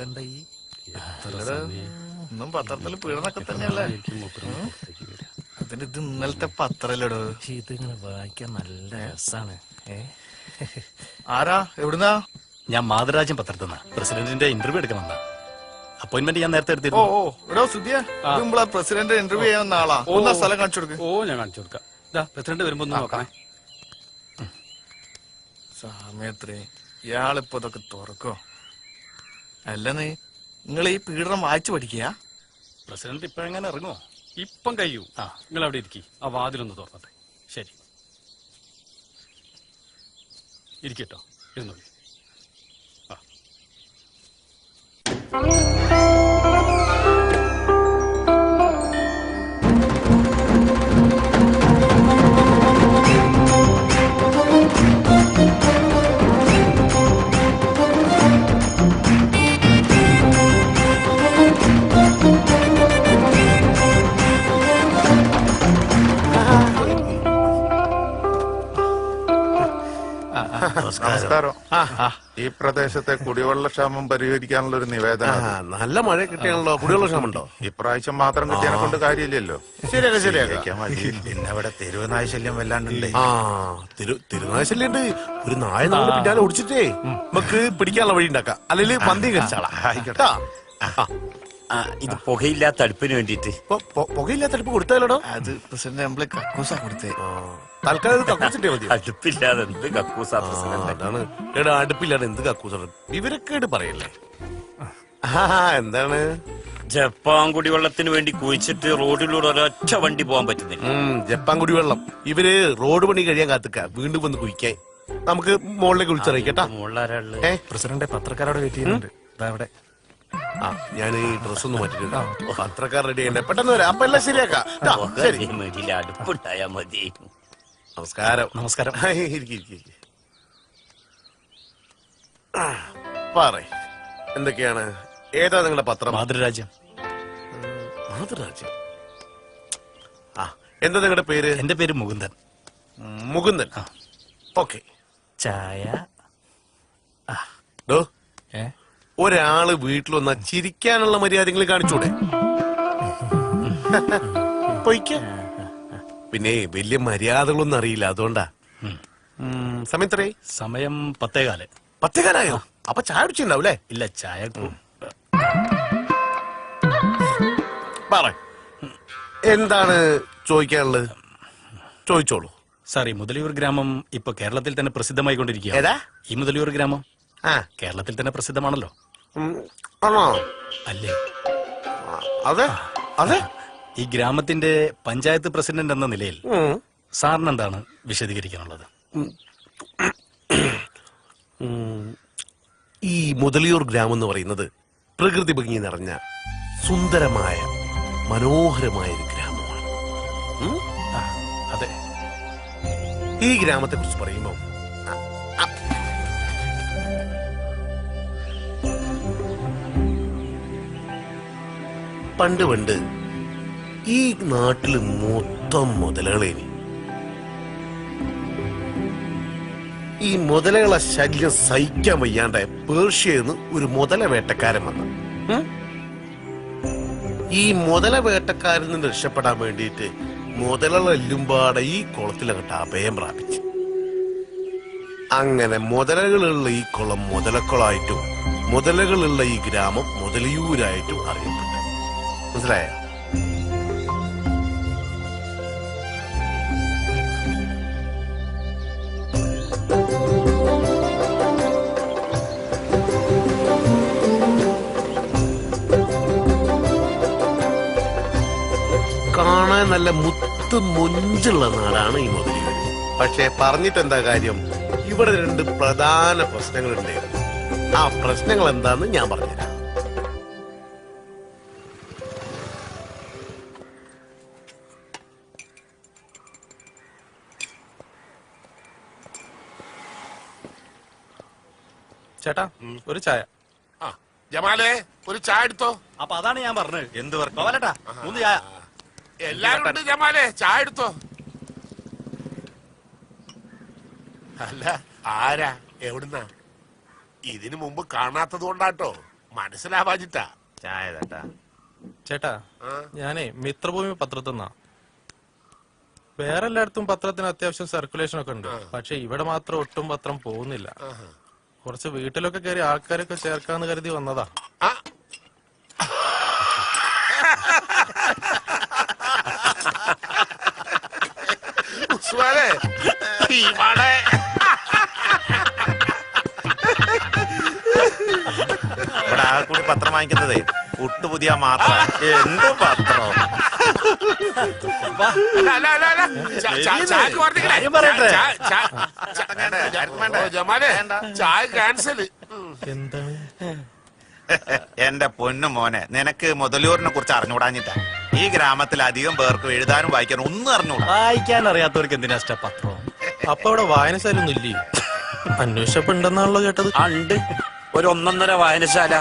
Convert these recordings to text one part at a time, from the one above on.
കണ്ട ഈ ഇന്നും പത്രത്തിൽ പീഡനൊക്കെ തന്നെയല്ലേ? അതിന് ഇത് ഇന്നലത്തെ പത്രല്ലടോ. ഇതിങ്ങനെ വായിക്കാൻ നല്ല രസാണ്. ആരാ? എവിടുന്നാ? ഞാൻ മാതൃരാജ്യം പത്രത്തിൽ നിന്നാ. പ്രസിഡന്റിന്റെ ഇന്റർവ്യൂ എടുക്കണമെന്നാ. അപ്പോയിന്റ്മെന്റ് ഞാൻ നേരത്തെ എടുത്തിരുന്നു. പ്രസിഡന്റ് ഇന്റർവ്യൂ ചെയ്യാൻ ആളാ. ഒന്നാ സ്ഥലം കാണിച്ചു കൊടുക്ക്. ഞാൻ കാണിച്ചു കൊടുക്കാം. പ്രസിഡന്റ് വരുമ്പോ നോക്കണേ. സമയത്രേ ഇയാളിപ്പോ ഇതൊക്കെ തുറക്കോ? അല്ലെന്നേ നിങ്ങൾ ഈ പീഡനം വായിച്ചു പഠിക്കുക. പ്രസിഡന്റ് ഇപ്പഴെങ്ങനെ ഇറങ്ങുമോ? ഇപ്പം കഴിയൂ. നിങ്ങൾ അവിടെ ഇരിക്കി. ആ വാതിലൊന്ന് തുറന്നട്ടെ. ശരി, ഇരിക്കട്ടോ. ഇരുന്നോളി. നമസ്കാരം. ഈ പ്രദേശത്തെ കുടിവെള്ളക്ഷാമം പരിഹരിക്കാനുള്ള ഒരു നിവേദനം. നല്ല മഴ കിട്ടിയാണല്ലോ. കുടിവെള്ളക്ഷാമം ഉണ്ടോ? ഇപ്രാവശ്യം മാത്രം കിട്ടിയതിനെ കൊണ്ട് കാര്യമില്ലല്ലോ. ശരിയാക്കാം. പിന്നെ അവിടെ തെരുവുനായ ശല്യം വല്ലാണ്ടുണ്ട്. തെരുവുനായ ശല്യം ഉണ്ട്. ഒരു നായ നമ്മുടെ പിന്നാലെ ഓടിച്ചിട്ടേ നമുക്ക് പിടിക്കാനുള്ള വഴി ഉണ്ടാക്കാം. അല്ലെങ്കിൽ പന്തി കഴിച്ചാളാ. ആയിക്കോട്ടെ. ഇത് പുകയില്ലാത്ത അടുപ്പിന് വേണ്ടിട്ട്. പുകയില്ലാത്ത അടുപ്പ് കൊടുത്താലോ? അത് പ്രസിഡന്റ് നമ്മള് കക്കൂസാ കൊടുത്തേ. തൽക്കാലം കക്കൂസിട്ടേ മതി. അടുപ്പില്ലാതെ എന്ത് കക്കൂസാ പ്രസിഡന്റ്? അതാണ് എടാ, അടുപ്പില്ലാതെ എന്ത് കക്കൂസാണ്? ഇവരൊക്കെ പറയല്ലേ. എന്താണ്? ജപ്പാൻ കുടിവെള്ളത്തിന് വേണ്ടി കുഴിച്ചിട്ട് റോഡിലൂടെ ഒരൊറ്റ വണ്ടി പോകാൻ പറ്റുന്നില്ല. ജപ്പാൻ കുടിവെള്ളം ഇവര് റോഡ് പണി കഴിയാൻ കാത്തുക്ക വീണ്ടും വന്ന് കുഴിക്കാൻ. നമുക്ക് മുകളിലേക്ക് വിളിച്ചറിയിക്കട്ടാ. മുകളിലാരാള്? പ്രസിഡന്റ് പത്രക്കാരോട് വെയിറ്റ് ചെയ്യുന്നുണ്ട്. അവിടെ ഞാൻ ഈ ഡ്രസ് ഒന്ന് മാറ്റിട്ടുണ്ട്. പത്രക്കാർ റെഡി ചെയ്യണ്ടേ? പെട്ടെന്ന് വരാം. അപ്പൊ എല്ലാം ശരിയാക്കാം. ശരി, അടുപ്പുണ്ടായാ മതി. നമസ്കാരം. നമസ്കാരം. പറയ്, എന്തൊക്കെയാണ്? ഏതാ നിങ്ങളുടെ പത്രം? മാതൃരാജ്യം. മാതൃരാജ്യം. എന്താ നിങ്ങളുടെ പേര്? എന്റെ പേര് മുകുന്ദൻ. മുകുന്ദൻ. ഓക്കെ. ചായ. ഒരാള് വീട്ടിൽ വന്നാ ചിരിക്കാനുള്ള മര്യാദകൾ കാണിച്ചൂടെ? പിന്നെ വലിയ മര്യാദകളൊന്നും അറിയില്ല, അതുകൊണ്ടാ. സമയത്രേ? സമയം 10:15. 10:15? അപ്പൊ ചായ കുടിച്ചിട്ടുണ്ടാവൂലേ? ഇല്ല, ചായ പറ, എന്താണ് ചോദിക്കാനുള്ളത്? ചോദിച്ചോളൂ. സാർ, ഈ മുതലിയൂർ ഗ്രാമം ഇപ്പൊ കേരളത്തിൽ തന്നെ പ്രസിദ്ധമായിക്കൊണ്ടിരിക്കുക. ഈ മുതലിയൂർ ഗ്രാമം കേരളത്തിൽ തന്നെ പ്രസിദ്ധമാണല്ലോ. അല്ലേ? അതെ അതെ. ഈ ഗ്രാമത്തിന്റെ പഞ്ചായത്ത് പ്രസിഡന്റ് എന്ന നിലയിൽ സാറിന് എന്താണ് വിശദീകരിക്കാനുള്ളത്? ഈ മുതലിയൂർ ഗ്രാമം എന്ന് പറയുന്നത് പ്രകൃതി ഭംഗി നിറഞ്ഞ സുന്ദരമായ മനോഹരമായ ഒരു ഗ്രാമമാണ്. അതെ. ഈ ഗ്രാമത്തെ കുറിച്ച് പറയുമ്പോ പണ്ട് ഈ നാട്ടില് മൊത്തം മുതലകളേനി. ഈ മുതലകളെ ശല്യം സഹിക്കാൻ വയ്യാണ്ടായ പേർഷ്യന്ന് ഒരു മുതല വേട്ടക്കാരൻ വന്നു. ഈ മുതല വേട്ടക്കാരിൽ നിന്ന് രക്ഷപ്പെടാൻ വേണ്ടിയിട്ട് മുതലകളെല്ലുംപാടെ ഈ കുളത്തിലങ്ങട്ട് അഭയം പ്രാപിച്ചു. അങ്ങനെ മുതലകളുള്ള ഈ കുളം മുതലക്കുളമായിട്ടും മുതലകളുള്ള ഈ ഗ്രാമം മുതലിയൂരായിട്ടും അറിയപ്പെട്ടു. മനസ്സിലായോ? കാണാൻ നല്ല മുത്ത് മൊഞ്ചുള്ള നാടാണ് ഈ മുതലിയൂർ. പക്ഷെ പറഞ്ഞിട്ടെന്താ കാര്യം? ഇവിടെ 2 പ്രധാന പ്രശ്നങ്ങളുണ്ട്. ആ പ്രശ്നങ്ങൾ എന്താന്ന് ഞാൻ പറഞ്ഞുതരാം. ചേട്ടാ, ഒരു ചായ. ജമാലേ, ഒരു ചായ എടുത്തോ. അപ്പൊ അതാണ് ഞാൻ പറഞ്ഞത്. എന്ത് പറഞ്ഞേട്ടാ? 3 ചായ. എല്ലാരും ഉണ്ട് ജമാലേ, ചായ എടുത്തോ. അല്ല, ആരാ? എവിടുന്നാ? ഇതിനു മുമ്പ് കാണാത്തത് കൊണ്ടാട്ടോ. മനസ്സിലാവാഞ്ഞിട്ടാ. ചായ തട്ടാ. ചേട്ടാ, ഞാനേ മിത്രഭൂമി പത്രത്തിന്നാ. വേറെ എല്ലായിടത്തും പത്രത്തിന് അത്യാവശ്യം സർക്കുലേഷൻ ഒക്കെ ഉണ്ട്, പക്ഷെ ഇവിടെ മാത്രം ഒട്ടും പത്രം പോകുന്നില്ല. കുറച്ച് വീട്ടിലൊക്കെ കയറി ആൾക്കാരൊക്കെ ചേർക്കാന്ന് കരുതി വന്നതാ. ഉസ്മാനെ, ഇവിടെ ആകെ കൂടി പത്രം വാങ്ങിക്കുന്നതേ പുട്ടു പുതിയ മാത്രം. എന്ത് പത്രം? ജമാലെ, ചായ ക്യാൻസൽ. എന്താണ്? എന്റെ പൊന്നു മോനെ, നിനക്ക് മുതലൂരിനെ കുറിച്ച് അറിഞ്ഞുകൂടാഞ്ഞിട്ടാ. ഈ ഗ്രാമത്തിൽ അധികം പേർക്ക് എഴുതാനും വായിക്കാനും ഒന്നും അറിഞ്ഞൂടാ. വായിക്കാൻ അറിയാത്തവർക്ക് എന്തിനാ പത്രം? അപ്പൊ അവിടെ വായനശാലൊന്നും ഇല്ലേ? അന്വേഷിച്ചപ്പോ ഉണ്ടെന്നാണല്ലോ കേട്ടത്. ഉണ്ട്, ഒരു 1.5 വായനശാല.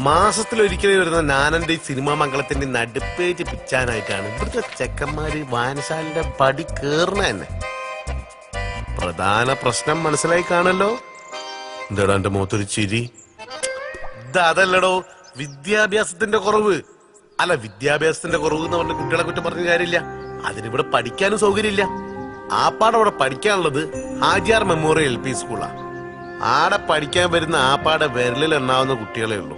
മാസത്തിലൊരിക്കലും വരുന്ന നാനന്റെ സിനിമാ മംഗളത്തിന്റെ നടുപ്പേജ് പിച്ചാനായിട്ടാണ് ഇവിടുത്തെ ചെക്കന്മാര് വായനശാലയുടെ പടി കേറുന്ന തന്നെ. പ്രധാന പ്രശ്നം മനസ്സിലായി കാണല്ലോ. എന്താടാ എന്റെ മുഖത്തൊരു ചിരി? അതല്ലടോ, വിദ്യാഭ്യാസത്തിന്റെ കുറവ്. അല്ല, വിദ്യാഭ്യാസത്തിന്റെ കുറവ് എന്ന് പറഞ്ഞ കുട്ടികളെ കുറ്റം പറഞ്ഞ കാര്യമില്ല. അതിനിവിടെ പഠിക്കാനും സൗകര്യമില്ല. ആപ്പാടെ അവിടെ പഠിക്കാനുള്ളത് ഹാജിയാർ മെമ്മോറിയൽ LP സ്കൂളാ. ആടെ പഠിക്കാൻ വരുന്ന ആപ്പാടെ വിരലിൽ എണ്ണാവുന്ന കുട്ടികളെ ഉള്ളൂ.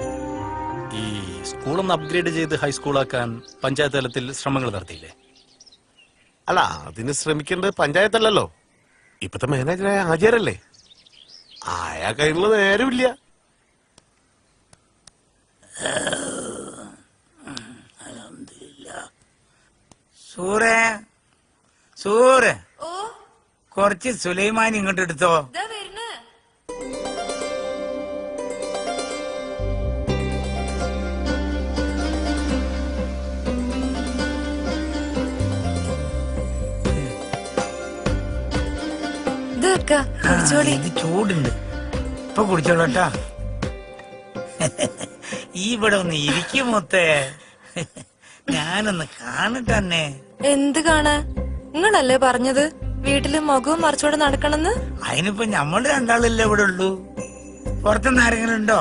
ഈ സ്കൂളൊന്ന് അപ്ഗ്രേഡ് ചെയ്ത് ഹൈസ്കൂളാക്കാൻ പഞ്ചായത്ത് തലത്തിൽ ശ്രമങ്ങൾ നടത്തിയില്ലേ? അല്ല, അതിന് ശ്രമിക്കേണ്ടത് പഞ്ചായത്തല്ലല്ലോ, ഇപ്പത്തെ മാനേജറായ ഹാജിയാരല്ലേ. ആയാ കയ്യിലുള്ള നേരമില്ല. സൂറേ, സൂറ്, കുറച്ച് സുലൈമാൻ ഇങ്ങോട്ട് എടുത്തോ. ഇത് ചൂടുണ്ട്, ഇപ്പൊ കുടിച്ചോളൂട്ടാ. ഈ ഇവിടെ ഒന്ന് ഇരിക്കും മൊത്തേ, ഞാനൊന്ന് കാണട്ടെ. എന്ത് കാണാ? നിങ്ങളല്ലേ പറഞ്ഞത് വീട്ടില് മുഖവും മറിച്ചോടെ നടക്കണെന്ന്? അതിനിപ്പോ നമ്മള് രണ്ടാളല്ലേ ഇവിടെ ഉള്ളൂ, പുറത്തുനിന്ന് ആരെങ്കിലും ഉണ്ടോ?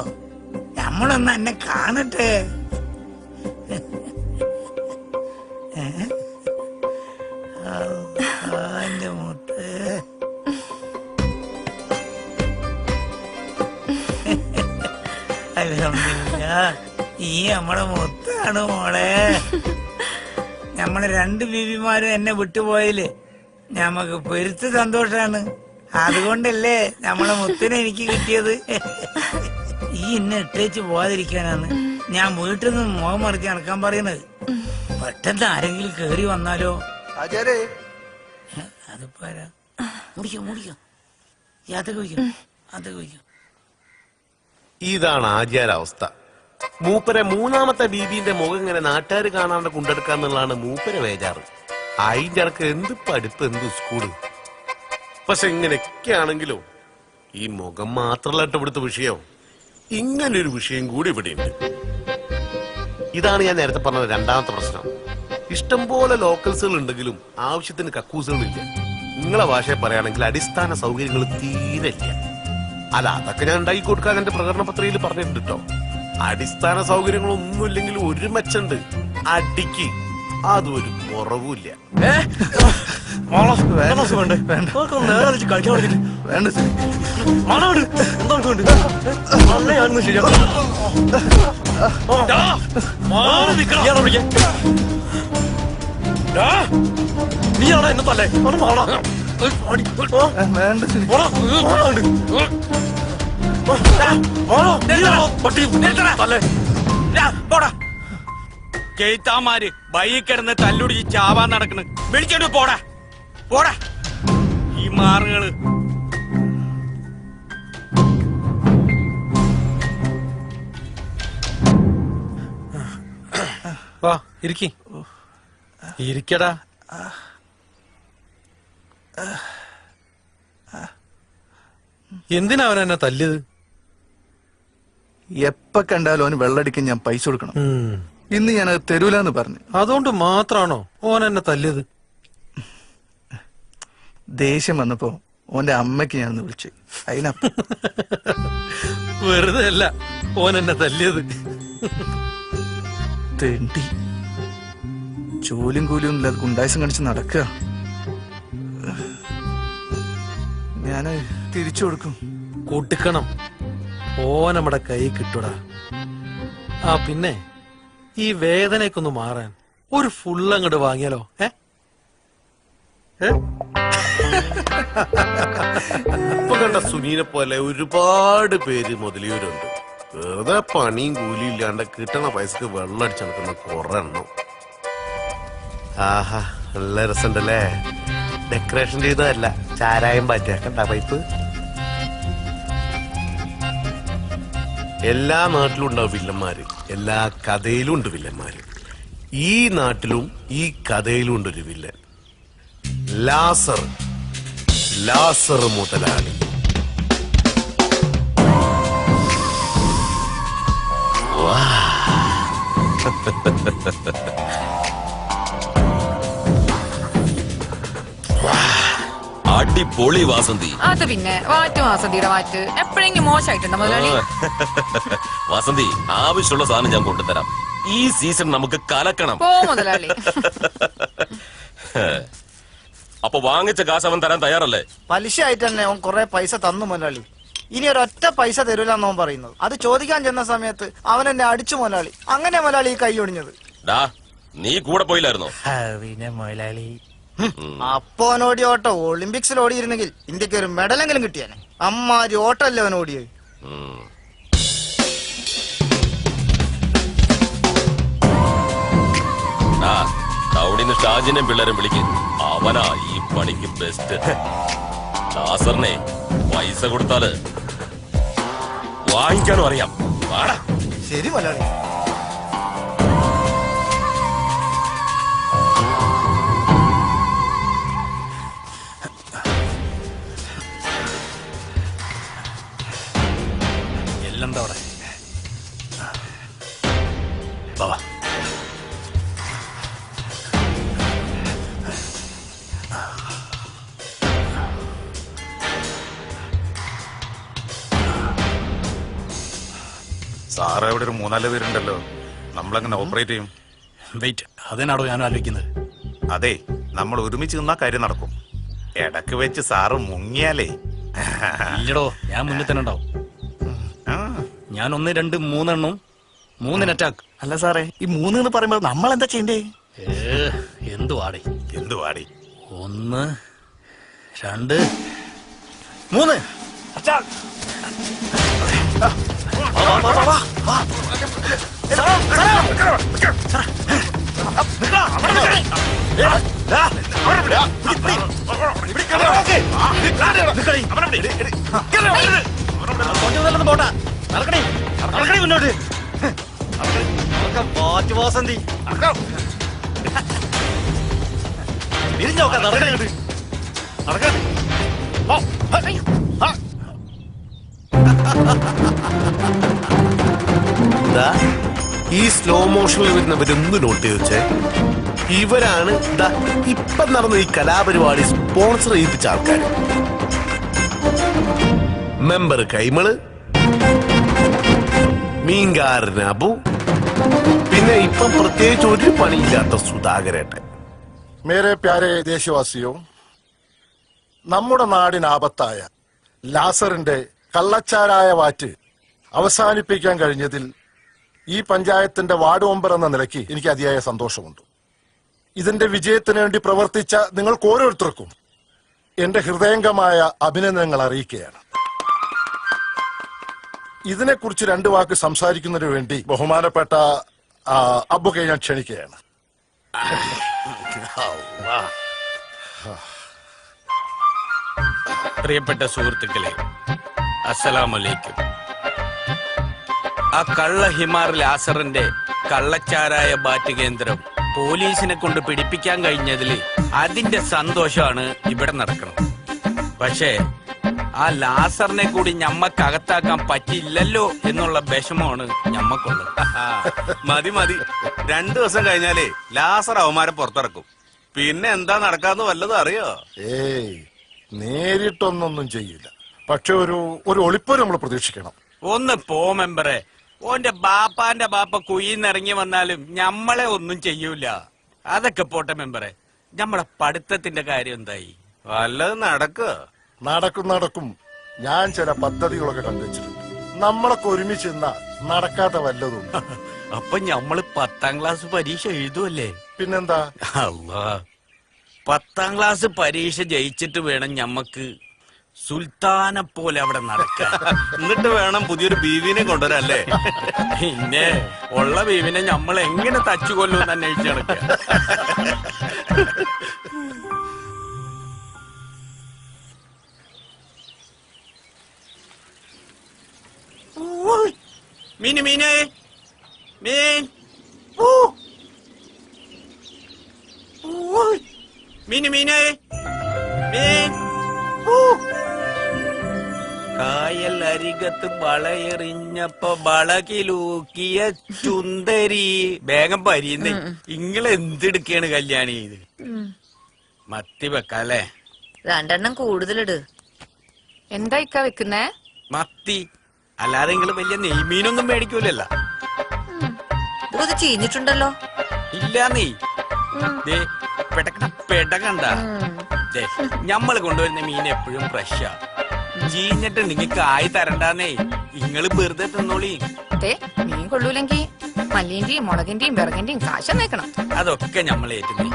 നമ്മളൊന്ന് എന്നെ കാണട്ടെ. എന്റെ മുത്ത്, അൽഹംദുലില്ലാ, ഈ നമ്മളെ മുത്താണ് മോളെ. നമ്മളെ 2 ബീവിമാരും എന്നെ വിട്ടുപോയില് ഞമ്മക്ക് പെരുത്ത് സന്തോഷാണ്. അതുകൊണ്ടല്ലേ നമ്മളെ മുത്തിനെ എനിക്ക് കിട്ടിയത്. ഈ എന്നെ ഇട്ടേച്ച് പോവാതിരിക്കാനാണ് ഞാൻ വീട്ടിൽ നിന്ന് മുഖം മറിച്ച് നടക്കാൻ പറയുന്നത്. പെട്ടെന്ന് ആരെങ്കിലും കേറി വന്നാലോ? അതിപ്പോ മുടിക്കാം, അതൊക്കെ വയ്ക്കും, അതൊക്കെ വയ്ക്കും. ഇതാണ് ആചാരാവസ്ഥ. മൂപ്പരെ 3ാമത്തെ ബീബിന്റെ മുഖം ഇങ്ങനെ നാട്ടുകാർ കാണാണ്ട് കൊണ്ടെടുക്കാന്നുള്ളതാണ് മൂപ്പരെ വേജാറ്. അതിന്റെ ഇടക്ക് എന്ത് പഠിപ്പ്, എന്ത് സ്കൂള്. പക്ഷെ ഇങ്ങനെയൊക്കെയാണെങ്കിലോ ഈ മുഖം മാത്രമല്ല ഇവിടുത്തെ വിഷയം, ഇങ്ങനൊരു വിഷയം കൂടി ഇവിടെയുണ്ട്. ഇതാണ് ഞാൻ നേരത്തെ പറഞ്ഞ 2ാമത്തെ പ്രശ്നം. ഇഷ്ടംപോലെ ലോക്കൽസുകൾ ഉണ്ടെങ്കിലും ആവശ്യത്തിന് കക്കൂസുകളില്ല. നിങ്ങളെ ഭാഷയെ പറയുകയാണെങ്കിൽ അടിസ്ഥാന സൗകര്യങ്ങൾ തീരെ ഇല്ല. അല്ല, അതൊക്കെ ഞാൻ ഉണ്ടാക്കി കൊടുക്കാൻ എന്റെ പ്രകടന പത്രികയിൽ പറഞ്ഞിട്ടുണ്ട് കേട്ടോ. അടിസ്ഥാന സൗകര്യങ്ങളൊന്നും ഇല്ലെങ്കിലും ഒരു മെച്ചുണ്ട്, അടിക്ക് അതൊരു കുറവുമില്ല. നീയാണോ എന്നെ തല്ലേ? കേത്താമാര് ബൈ കിടന്ന് തല്ലുടിച്ച് ചാവാൻ നടക്കണ്. വിളിച്ചോണ്ട് പോടാ. പോടാ ഈ മാറുകള്. വാ ഇരിക്കി ഇരിക്കടാ. എന്തിനാ അവൻ എന്നെ തല്ലിയത്? എപ്പ കണ്ടാലും അവന് വെള്ളടിക്കാൻ ഞാൻ പൈസ കൊടുക്കണം. ഇന്ന് ഞാനത് തരൂലെന്ന് പറഞ്ഞു. അതുകൊണ്ട് മാത്രാണോ ഓൻ എന്നെ തല്ലിയത്? ദേഷ്യം വന്നപ്പോ ഓന്റെ അമ്മയ്ക്ക് ഞാൻ വിളിച്ചു. വെറുതെ അല്ല ഓൻ എന്നെ തല്ലിയത്. തെണ്ടി ജോലിയും കൂലിയും ഇല്ലാതെ ഗുണ്ടായസം കണിച്ച് നടക്കുക. ഞാന് തിരിച്ചു കൊടുക്കും. കൊടുക്കണം. ഓ നമ്മുടെ കൈ കിട്ടൂടാ. ആ പിന്നെ ഈ വേദനയൊക്കൊന്ന് മാറാൻ ഒരു ഫുൾ അങ്ങോട്ട് വാങ്ങിയാലോ? ഇപ്പൊ കണ്ട സുനീനെ പോലെ ഒരുപാട് പേര് മുതലിയൂരുണ്ട്. വെറുതെ പണിയും കൂലിയും ഇല്ലാണ്ട് കിട്ടണ പൈസക്ക് വെള്ളം അടിച്ചു നടക്കുന്ന കുറെ എണ്ണം. ആഹാ നല്ല രസമുണ്ടല്ലേ. ഡെക്കറേഷൻ ചെയ്തതല്ല, ചാരായം പാറ്റ കണ്ട പൈപ്പ്. എല്ലാ നാട്ടിലും ഉണ്ടാവും വില്ലന്മാര്, എല്ലാ കഥയിലും ഉണ്ട് വില്ലന്മാര്. ഈ നാട്ടിലും ഈ കഥയിലും ഉണ്ട് ഒരു വില്ലൻ. ലാസർ ലാസർ മുതലാളി. അടിപൊളി വാസന്തി. അത് പിന്നെ വാറ്റ് വാസന്തിയുടെ വാറ്റ് എപ്പോഴെങ്കിലും മോശമായിട്ടുണ്ടോ മുതലാളി? വാസന്തി ആവശ്യമുള്ള സാധനം ഞാൻ കൊണ്ടുതരാം. ഈ സീസൺ നമുക്ക് കലക്കണം. പോ മുതലാളി. അപ്പൊ വാങ്ങിച്ച കാശ് അവൻ തരാൻ തയ്യാറല്ലേ? പലിശ ആയിട്ട് തന്നെ അവൻ കുറെ പൈസ തന്നു മുതലാളി. ഇനി ഒരൊറ്റ പൈസ തരൂലെന്ന് അവൻ പറയുന്നത്. അത് ചോദിക്കാൻ ചെന്ന സമയത്ത് അവൻ എന്നെ അടിച്ചു മുതലാളി. അങ്ങനെ മുതലാളി ഈ കൈ ഒടിഞ്ഞത്. ഡാ നീ കൂടെ പോയില്ലായിരുന്നോ? പിന്നെ മുതലാളി അപ്പൊ അവൻ ഓടിയ ഓട്ടം ഒളിമ്പിക്സിൽ ഓടിയിരുന്നെങ്കിൽ ഇന്ത്യക്ക് ഒരു മെഡലെങ്കിലും കിട്ടിയാനെ. അമ്മാരി ഓട്ടല്ലേ അവൻ ഓടിയത്. ടൗണിന്ന് ഷാജിനെയും പിള്ളേരും വിളിക്കും. അവനാ ഈ പണിക്ക് ബെസ്റ്റ്. ലാസറിനെ പൈസ കൊടുത്താല് വാങ്ങിക്കാനും അറിയാം. ശരി മുതലാളി. എല്ലാം അവിടെ സാറ് ഇവിടെ ഒരു 3-4 പേരുണ്ടല്ലോ, നമ്മളെങ്ങനെ ഓപ്പറേറ്റ് ചെയ്യും? വെയിറ്റ്, അതിനാടോ ഞാൻ ആലോചിക്കുന്നത്. അതെ, നമ്മൾ ഒരുമിച്ച് നിന്നാ കാര്യം നടക്കും. ഇടക്ക് വെച്ച് സാറ് മുങ്ങിയാലേ. ഇല്ലടോ, ഞാൻ മുന്നിൽ തന്നെ ഉണ്ടാവും. ഞാൻ 1, 2, 3 എണ്ണം 3 അറ്റാക്ക്. അല്ല സാറേ, ഈ 3 എന്ന് പറയുമ്പോ നമ്മൾ എന്താ ചെയ്യണ്ടേ? എന്തുവാടി 1, 2, 3 അറ്റാക്ക്. പോട്ടാ നടക്കണേ, നടക്കണേ മുന്നോട്ട്. വാസന്തി തിരിഞ്ഞോക്കാം. നടക്കണേ, നടക്കണേ. ഈ സ്ലോ മോഷനിൽ വരുന്നവരൊന്ന് നോട്ട് ചെയ്ത് വെച്ചേ. ഇവരാണ് ഇപ്പം നടന്ന ഈ കലാപരിപാടി സ്പോൺസർ ചെയ്യിപ്പിച്ച ആൾക്കാർ. മെമ്പർ കൈമള്, മീൻകാരൻ അബു, പിന്നെ ഇപ്പം പ്രത്യേകിച്ച് ഒരു പണിയില്ലാത്ത സുധാകരേട്ടൻ. മേരെ പ്യാരെ ദേശവാസിയോ, നമ്മുടെ നാടിന് ആപത്തായ ലാസറിന്റെ കള്ളച്ചാരായ വാറ്റ് അവസാനിപ്പിക്കാൻ കഴിഞ്ഞതിൽ ഈ പഞ്ചായത്തിന്റെ വാർഡ് മെമ്പർ എന്ന നിലയ്ക്ക് എനിക്ക് അതിയായ സന്തോഷമുണ്ട്. ഇതിന്റെ വിജയത്തിന് വേണ്ടി പ്രവർത്തിച്ച നിങ്ങൾക്ക് ഓരോരുത്തർക്കും എന്റെ ഹൃദയംഗമായ അഭിനന്ദനങ്ങൾ അറിയിക്കുകയാണ്. ഇതിനെക്കുറിച്ച് 2 വാക്ക് സംസാരിക്കുന്നതിന് വേണ്ടി ബഹുമാനപ്പെട്ട അബ്ബുക്കെ ഞാൻ ക്ഷണിക്കുകയാണ്. പ്രിയപ്പെട്ട സുഹൃത്തുക്കളെ, അസ്സലാമലൈക്കും. ആ കള്ള ഹിമാർ ലാസറിന്റെ കള്ളച്ചാരായ ബാറ്റ് കേന്ദ്രം പോലീസിനെ കൊണ്ട് പിടിപ്പിക്കാൻ കഴിഞ്ഞതില് അതിന്റെ സന്തോഷമാണ് ഇവിടെ നടക്കുന്നത്. പക്ഷേ ആ ലാസറിനെ കൂടി ഞമ്മക്കകത്താക്കാൻ പറ്റില്ലല്ലോ എന്നുള്ള വിഷമമാണ് ഞമ്മക്കുള്ളത്. മതി മതി, 2 ദിവസം കഴിഞ്ഞാലേ ലാസർ അവന്മാരെ പുറത്തിറക്കും. പിന്നെ എന്താ നടക്കാന്ന് വല്ലതും അറിയോ? ഏയ്, നേരിട്ടൊന്നൊന്നും ചെയ്യില്ല. പക്ഷെ ഒരു ഒളിപ്പ് നമ്മൾ പ്രതീക്ഷിക്കണം. ഒന്ന് പോ മെമ്പറെ. ഓന്റെ ബാപ്പാന്റെ ബാപ്പ കുയിന്നിറങ്ങി വന്നാലും ഞമ്മളെ ഒന്നും ചെയ്യൂല. അതൊക്കെ പോട്ടെ മെമ്പറെ, ഞമ്മളെ പഠിത്തത്തിന്റെ കാര്യം എന്തായി? വല്ലതും നടക്കും. ഞാൻ ചില പദ്ധതികളൊക്കെ കണ്ടുവച്ചിട്ടുണ്ട്. നമ്മളൊക്കെ ഒരുമിച്ച് നിന്നാ നടക്കാത്ത വല്ലതും. അപ്പൊ ഞമ്മള് 10ാം ക്ലാസ് പരീക്ഷ എഴുതുമല്ലേ? പിന്നെന്താ? അല്ലാ, 10ാം ക്ലാസ് പരീക്ഷ ജയിച്ചിട്ട് വേണം ഞമ്മക്ക് സുൽത്താനെ പോലെ അവിടെ നടക്കാൻ. എന്നിട്ട് വേണം പുതിയൊരു ബീവിനെ കൊണ്ടുവരല്ലേ? പിന്നെ ഉള്ള ബീവിനെ നമ്മൾ എങ്ങനെ തച്ചുകൊല്ലുമെന്ന് അന്വേഷിച്ച് നടക്കുക. മീന് മീന് മീൻ മീന് മീന് മീൻ. കായൽ അരികത്ത് വളയെറിഞ്ഞപ്പോ വളകിലൂക്കിയ ചുന്ദരി. വേഗം പരിയുന്നേ. ഇങ്ങള് എന്തെടുക്കാണ് കല്യാണി? ഇത് മത്തി വെക്കാല്ലേ? 2 കൂടുതലിട്. എന്താ ഇക്ക വെക്കുന്നേ? മത്തി. അല്ലാതെ നിങ്ങള് വലിയ നെയ്മീനൊന്നും മേടിക്കൂലല്ലോ? ഇത് ചീഞ്ഞിട്ടുണ്ടല്ലോ. ഇല്ല നീ പെടകണ്ട. ഞമ്മള് കൊണ്ടുവരുന്ന മീൻ എപ്പോഴും ഫ്രഷാ. ചീഞ്ഞിട്ടുണ്ടെങ്കിൽ കായ് തരണ്ടാന്നേ. ഇങ്ങള് വെറുതെ തിന്നോളി. മീൻ കൊള്ളൂലെങ്കി മല്ലിന്റെയും മുളകിന്റെയും വിറകിന്റെയും കാശ നേക്കണം. അതൊക്കെ ഞമ്മൾ ഏറ്റുന്നേ.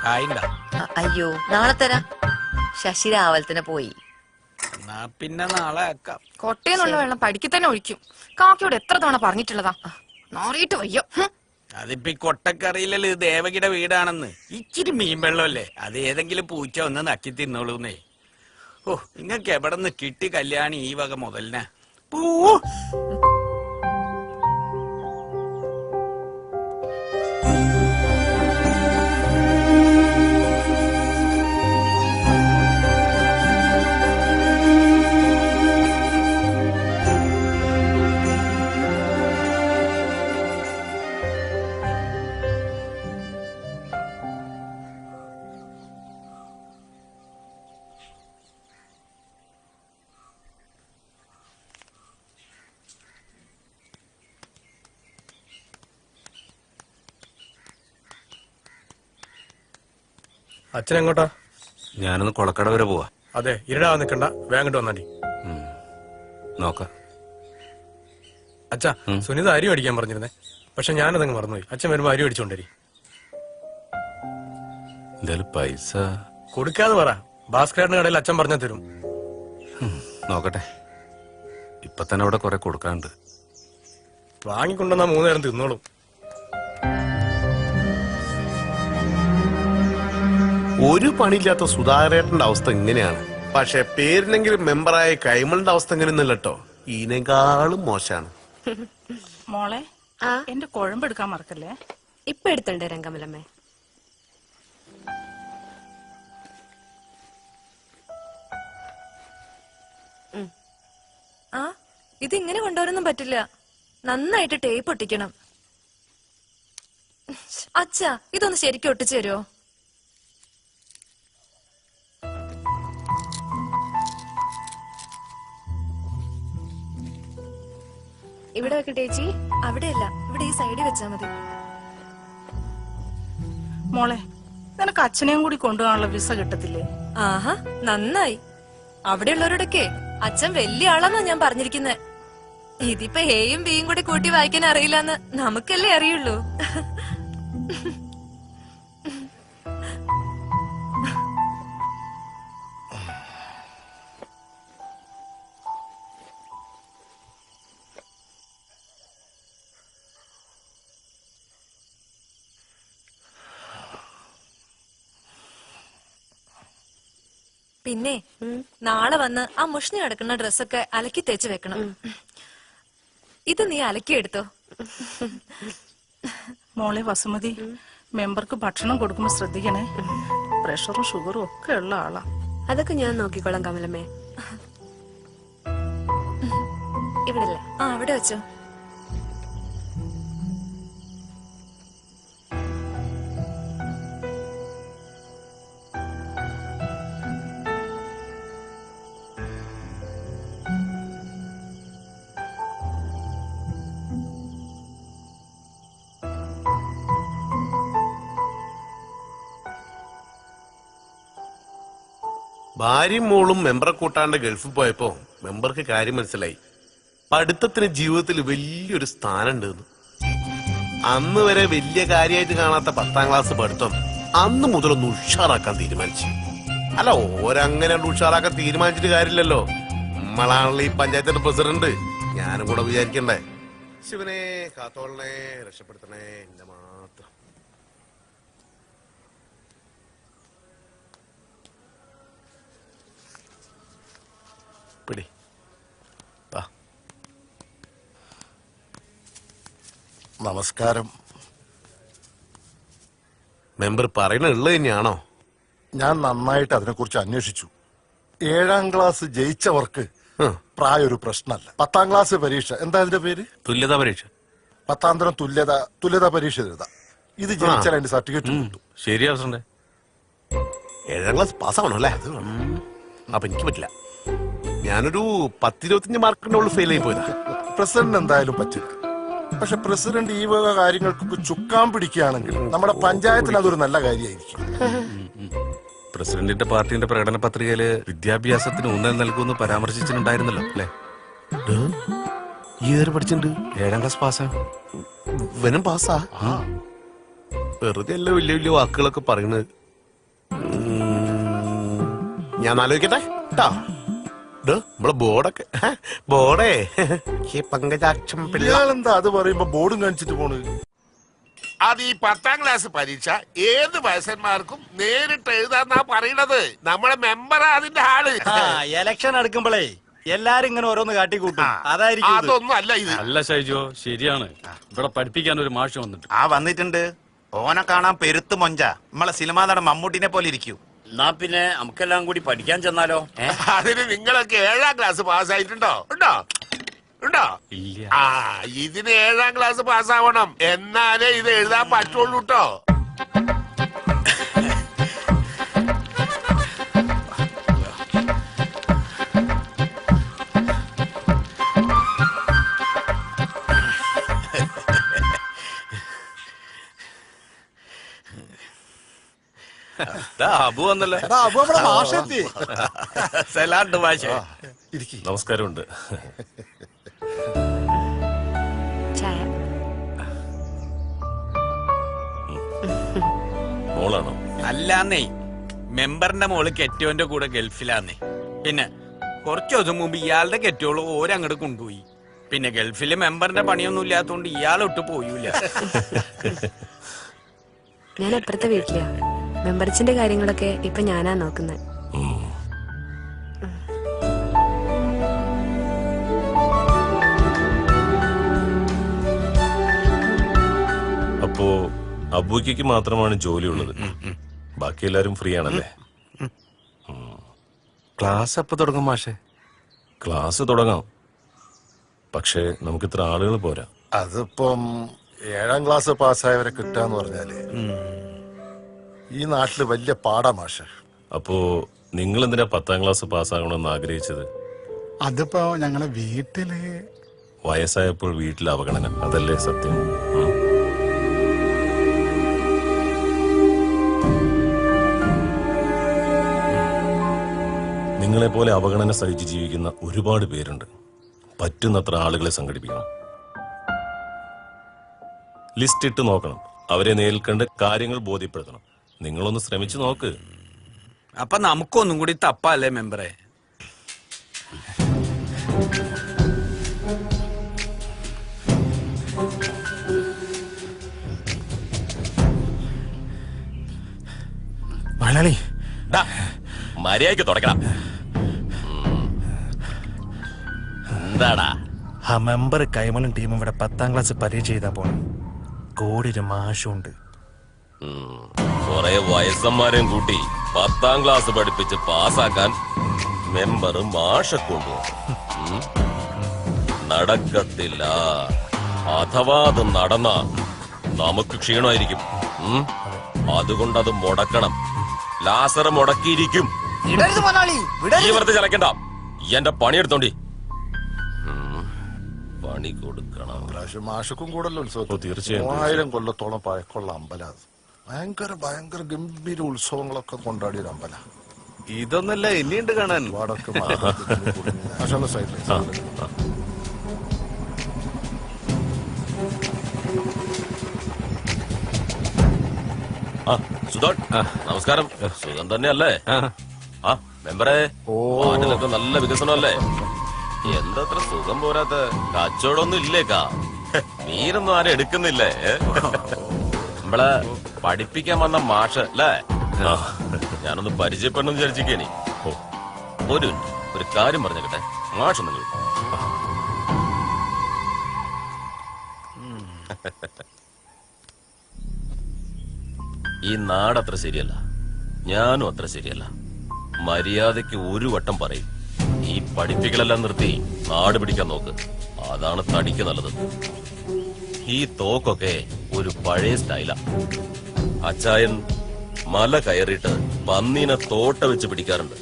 കായണ്ട. അയ്യോ, നാളെ തരാം. ശശി രാവിലെ പോയി. എന്നാ പിന്നെ നാളെ ആക്കാം. കൊട്ടയെന്നുള്ള വെള്ളം പഠിക്ക് തന്നെ ഒഴിക്കും. കാക്കയോട് എത്ര തവണ പറഞ്ഞിട്ടുള്ളതാ? നാറിയിട്ട് വയ്യോ. അതിപ്പോ കൊട്ടക്കറിയില്ലല്ലോ ഇത് ദേവകിയുടെ വീടാണെന്ന്. ഇച്ചിരി മീൻ വെള്ളമല്ലേ, അത് ഏതെങ്കിലും പൂച്ച ഒന്ന് നക്കി തിന്നോളൂന്നേ. ഓ, നിങ്ങക്ക് എവിടെ നിന്ന് കിട്ടി കല്യാണി ഈ വക മുതലിനെ? അച്ഛൻ എങ്ങോട്ടാ? ഞാനൊന്ന് കൊളക്കട വരെ പോവാ. അതെ, ഇരുടാവാൻ നിക്കണ്ട, വേഗം വന്നാടി. നോക്കാം. അച്ഛാ, സുനിത അരി മേടിക്കാൻ പറഞ്ഞിരുന്നേ, പക്ഷെ ഞാനതങ്ങ് മറന്നുപോയി. അച്ഛൻ വരുമ്പോ അരി മേടിച്ചോണ്ടരി. എന്തായാലും പൈസ കൊടുക്കാതെ പറ. ഭാസ്കരന്റെ കടയിൽ അച്ഛൻ പറഞ്ഞാൽ തരും. നോക്കട്ടെ, ഇപ്പൊ തന്നെ അവിടെ കുറെ കൊടുക്കാണ്ട്. വാങ്ങിക്കൊണ്ടുവന്നാ 3 നേരം തിന്നോളും. ഒരു പണിയില്ലാത്ത സുധാകരേട്ടന്റെ അവസ്ഥ ഇങ്ങനെയാണ്. പക്ഷെ പേരിനെങ്കിലും മെമ്പറായ കൈമളിന്റെ അവസ്ഥ ഇങ്ങനെയൊന്നുമല്ല കേട്ടോ, ഇതിനേക്കാളും മോശമാണ്. മോളെ, എന്റെ കുഴമ്പ് എടുക്കാൻ മറക്കല്ലേ? ഇപ്പൊ എടുത്തുണ്ട് രംഗമലമ്മേ. ആ, ഇതിങ്ങനെ കൊണ്ടുവരാനൊന്നും പറ്റില്ല. നന്നായിട്ട് ടേപ്പ് ഒട്ടിക്കണം. അച്ഛാ, ഇതൊന്ന് ശരിക്കും ഒട്ടിച്ചു തരുമോ? ഇവിടെ വെക്കട്ടെ ചേച്ചി? അവിടെയല്ല, ഇവിടെ ഈ സൈഡിൽ വെച്ചാ മതി. മോളെ, നിനക്ക് അച്ഛനെയും കൂടി കൊണ്ടുപോകാനുള്ള വിസ കിട്ടത്തില്ലേ? ആഹാ, നന്നായി. അവിടെയുള്ളവരോടൊക്കെ അച്ഛൻ വലിയ ആളാന്നാ ഞാൻ പറഞ്ഞിരിക്കുന്നത്. ഇതിപ്പോ എയും ബിയും കൂടി കൂട്ടി വായിക്കാൻ അറിയില്ലെന്ന് നമുക്കല്ലേ അറിയുള്ളൂ. പിന്നെ നാളെ വന്ന് ആ മുഷ്ണി കിടക്കുന്ന ഡ്രസ്സൊക്കെ അലക്കി തേച്ച് വെക്കണം. ഇത് നീ അലക്കിയെടുത്തോ. മോളെ വസുമതി, മെമ്പർക്ക് ഭക്ഷണം കൊടുക്കുമ്പോ ശ്രദ്ധിക്കണേ. പ്രഷറും ഷുഗറും ഒക്കെ ഉള്ള ആളാ. അതൊക്കെ ഞാൻ നോക്കിക്കോളാം കമലമ്മേ. ഇവിടല്ലേ? ആ അവിടെ വെച്ചോ. ഭാര്യയും മോളും മെമ്പറെ കൂട്ടാണ്ട് ഗൾഫിൽ പോയപ്പോ മെമ്പർക്ക് കാര്യം മനസ്സിലായി. പഠിത്തത്തിന് ജീവിതത്തിൽ വലിയൊരു സ്ഥാനമുണ്ട്. അന്ന് വരെ വലിയ കാര്യമായിട്ട് കാണാത്ത 10ാം ക്ലാസ് പഠിത്തം അന്ന് മുതലൊന്ന് ഉഷാറാക്കാൻ തീരുമാനിച്ചു. അല്ല, ഓരങ്ങനെ ഉഷാറാക്കാൻ തീരുമാനിച്ചിട്ട് കാര്യമില്ലല്ലോ. നമ്മളാണല്ലോ ഈ പഞ്ചായത്തിന്റെ പ്രസിഡന്റ്. ഞാനും കൂടെ വിചാരിക്കണ്ടേ. ശിവനെ കാത്തോളനെ, രക്ഷപ്പെടുത്തണേ എന്റെ മാത്രം. പിടി. നമസ്കാരം. മെമ്പർ പറയണുള്ളത് തന്നെയാണോ? ഞാൻ നന്നായിട്ട് അതിനെക്കുറിച്ച് അന്വേഷിച്ചു. 7ാം ക്ലാസ് ജയിച്ചവർക്ക് പ്രായം ഒരു പ്രശ്നമല്ല. 10ാം ക്ലാസ് പരീക്ഷ, എന്താ അതിന്റെ പേര്? തുല്യതാ പരീക്ഷ. 10ാം തരം തുല്യതാ പരീക്ഷ എഴുതാം. ഇത് ജയിച്ചാൽ അതിന്റെ സർട്ടിഫിക്കറ്റ് കിട്ടും. ശരിയാ പ്രസിഡന്റ്. 7ാം ക്ലാസ് പാസ്സാവണം അല്ലേ? അപ്പൊ എനിക്ക് പറ്റില്ല. ഞാനൊരു 10-25 മാർക്കിന്റെ ഉള്ളിൽ ഫെയിൽ ആയി പോയതാ. പ്രസിഡന്റ് എന്തായാലും പറ്റില്ല. പക്ഷെ പ്രസിഡന്റ് ഈ വക കാര്യങ്ങൾക്കൊക്കെ ചുക്കാൻ പിടിക്കുകയാണെങ്കിൽ നമ്മുടെ പഞ്ചായത്തിന് അതൊരു നല്ല കാര്യമായിരിക്കും. പ്രസിഡന്റിന്റെ പാർട്ടിന്റെ പ്രകടന പത്രികയില് വിദ്യാഭ്യാസത്തിന് ഊന്നൽ നൽകുമെന്ന് പരാമർശിച്ചിട്ടുണ്ടായിരുന്നല്ലോ അല്ലേ? ഈ ഏറെ പഠിച്ചിട്ടുണ്ട്. 7ാം ക്ലാസ് പാസ്സാ. വനം പാസ്സാ. വെറുതെ അല്ല വലിയ വലിയ വാക്കുകളൊക്കെ പറയുന്നത്. ഞാൻ ആലോചിക്കട്ടെ കേട്ടാ. നമ്മളെ ബോർഡൊക്കെ ബോർഡേ പങ്കജാക്ഷം പിള്ളേരെന്താ അത് പറയുമ്പോ ബോർഡും കാണിച്ചിട്ട് പോണ്? അത് ഈ 10ാം ക്ലാസ് പരീക്ഷ ഏത് വയസ്സന്മാർക്കും നേരിട്ട് എഴുതാന്നാ പറയണത്. നമ്മളെ മെമ്പറാ അതിന്റെ ആള്. എലക്ഷൻ എടുക്കുമ്പോഴേ എല്ലാരും ഇങ്ങനെ ഓരോന്ന് കാട്ടിക്കൂട്ടും. അതായിരിക്കും. അതൊന്നും അല്ല ഇത്. അല്ല ഷൈജോ, ശരിയാണ്. ഇവിടെ പഠിപ്പിക്കാൻ ഒരു മാഷ് വന്നിട്ട്. വന്നിട്ടുണ്ട്. ഓനെ കാണാൻ പെരുത്ത് മൊഞ്ച. നമ്മളെ സിനിമാ നടൻ മമ്മൂട്ടിനെ പോലെ ഇരിക്കും. എന്നാ പിന്നെ നമുക്കെല്ലാം കൂടി പഠിക്കാൻ ചെന്നാലോ? അതിന് നിങ്ങളൊക്കെ 7ാം ക്ലാസ് പാസ്സായിട്ടുണ്ടോ? ഉണ്ടോ? ഉണ്ടോ? ഇല്ല. ഇതിന് 7ാം ക്ലാസ് പാസ്സാവണം. എന്നാലേ ഇത് എഴുതാൻ പറ്റുള്ളൂ കേട്ടോ. അബു വന്നല്ലോ. സലാണ്ട് മാഷേ. നമസ്കാരമുണ്ട്. ചായ മോളാണോ? അല്ലാന്നേ, മെമ്പറിന്റെ മോള് കെറ്റോന്റെ കൂടെ ഗൾഫിലാന്നേ. പിന്നെ കുറച്ചു ദിവസം മുമ്പ് ഇയാളുടെ കെറ്റോള് ഓരങ്ങോട്ട് കൊണ്ടുപോയി. പിന്നെ ഗൾഫില് മെമ്പറിന്റെ പണിയൊന്നും ഇല്ലാത്തോണ്ട് ഇയാളൊട്ട് പോയൂല. ഞാൻ അപ്പുറത്തെ വീട്ടിലാ. മെമ്പർച്ചിന്റെ കാര്യങ്ങളൊക്കെ ഇപ്പൊ ഞാനാ നോക്കുന്നത്. അപ്പോ അബൂയ്ക്ക് മാത്രമാണ് ജോലിയുള്ളത്, ബാക്കി എല്ലാരും ഫ്രീ ആണല്ലേ? ക്ലാസ് എപ്പോ തുടങ്ങും മാഷെ? ക്ലാസ് തുടങ്ങാം, പക്ഷേ നമുക്ക് ഇത്ര ആളുകൾ പോരാ. അതിപ്പം 7ാം ക്ലാസ് പാസ്സായവരെ കിട്ടാന്ന് പറഞ്ഞാല് ഈ നാട്ടില് വലിയ പാടാ മാഷ. അപ്പോ നിങ്ങൾ എന്തിനാ 10ാം ക്ലാസ് പാസ്സാകണമെന്ന് ആഗ്രഹിച്ചത്? അതിപ്പോ ഞങ്ങളെ വീട്ടില് വയസ്സായപ്പോൾ വീട്ടിൽ അവഗണന, അതല്ലേ സത്യം? നിങ്ങളെ പോലെ അവഗണന സഹിച്ച് ജീവിക്കുന്ന ഒരുപാട് പേരുണ്ട്. പറ്റുന്നത്ര ആളുകളെ സംഘടിപ്പിക്കണം, ലിസ്റ്റ് ഇട്ട് നോക്കണം, അവരെ നേരിൽ കണ്ട് കാര്യങ്ങൾ ബോധ്യപ്പെടുത്തണം. നിങ്ങളൊന്ന് ശ്രമിച്ചു നോക്ക്. അപ്പൊ നമുക്കൊന്നും കൂടി തപ്പല്ലേ മെമ്പറെ? മലയാളി മര്യാദയ്ക്ക് തുടക്കണം. എന്താടാ ആ മെമ്പർ കൈമളും ടീമും ഇവിടെ 10ാം ക്ലാസ് പരീക്ഷ ചെയ്താ പോണം. കോടിയൊരു മാഷുണ്ട്. കൊറേ വയസ്സന്മാരെയും കൂട്ടി 10ാം ക്ലാസ് പഠിപ്പിച്ച് പാസ്സാക്കാൻ മെമ്പർ മാഷെ കൊണ്ടുപോകും. നടക്കത്തില്ല. അഥവാ അത് നടന്ന നമുക്ക് ക്ഷീണമായിരിക്കും. അതുകൊണ്ടത് മുടക്കണം. ലാസർ മുടക്കിയിരിക്കും. വിടരുത് മുതലാളി, ഈ വെറുതെ ചലക്കണ്ട. എന്റെ പണിയെടുത്തോണ്ടി. പണി കൊടുക്കണം. മാഷക്കും കൂടല്ലോ ഉത്സവം. തീർച്ചയായും 3000 കൊല്ലത്തോളം പഴക്കമുള്ള അമ്പല. ഭയങ്കര ഗംഭീര ഉത്സവങ്ങളൊക്കെ കൊണ്ടാടിയ ഒരു അമ്പല. ഇതൊന്നല്ല ഇനിയുണ്ട് കാണാൻ. വടക്ക് സൈഡിൽ സുധോൺ, നമസ്കാരം. സുഖം തന്നെയല്ലേ? ആ മെമ്പറെ, വാർഡിലൊക്കെ നല്ല വികസനമല്ലേ? എന്തത്ര സുഖം പോരാത്ത? കച്ചവടമൊന്നും ഇല്ലേക്കാ? മീനൊന്നും ആരും എടുക്കുന്നില്ലേ? നമ്മളെ പഠിപ്പിക്കാൻ വന്ന മാഷ് അല്ലേ? ഞാനൊന്ന് പരിചയപ്പെടണമെന്ന് വിചാരിച്ചിരിക്കണി. ഒരു കാര്യം പറഞ്ഞേക്കട്ടെ. മാഷൊന്നും ഈ നാടത്ര ശരിയല്ല, ഞാനും അത്ര ശരിയല്ല. മര്യാദയ്ക്ക് ഒരു വട്ടം പറയും. ഈ പഠിപ്പിക്കലെല്ലാം നിർത്തി നാട് പിടിക്കാൻ നോക്ക്. അതാണ് തടിക്ക് നല്ലത്. ഈ തോക്കൊക്കെ ഒരു പഴയ സ്റ്റൈലാ. അച്ചായൻ മല കയറിയിട്ട് പന്നീനെ തോട്ട വെച്ച് പിടിക്കാറുണ്ട്.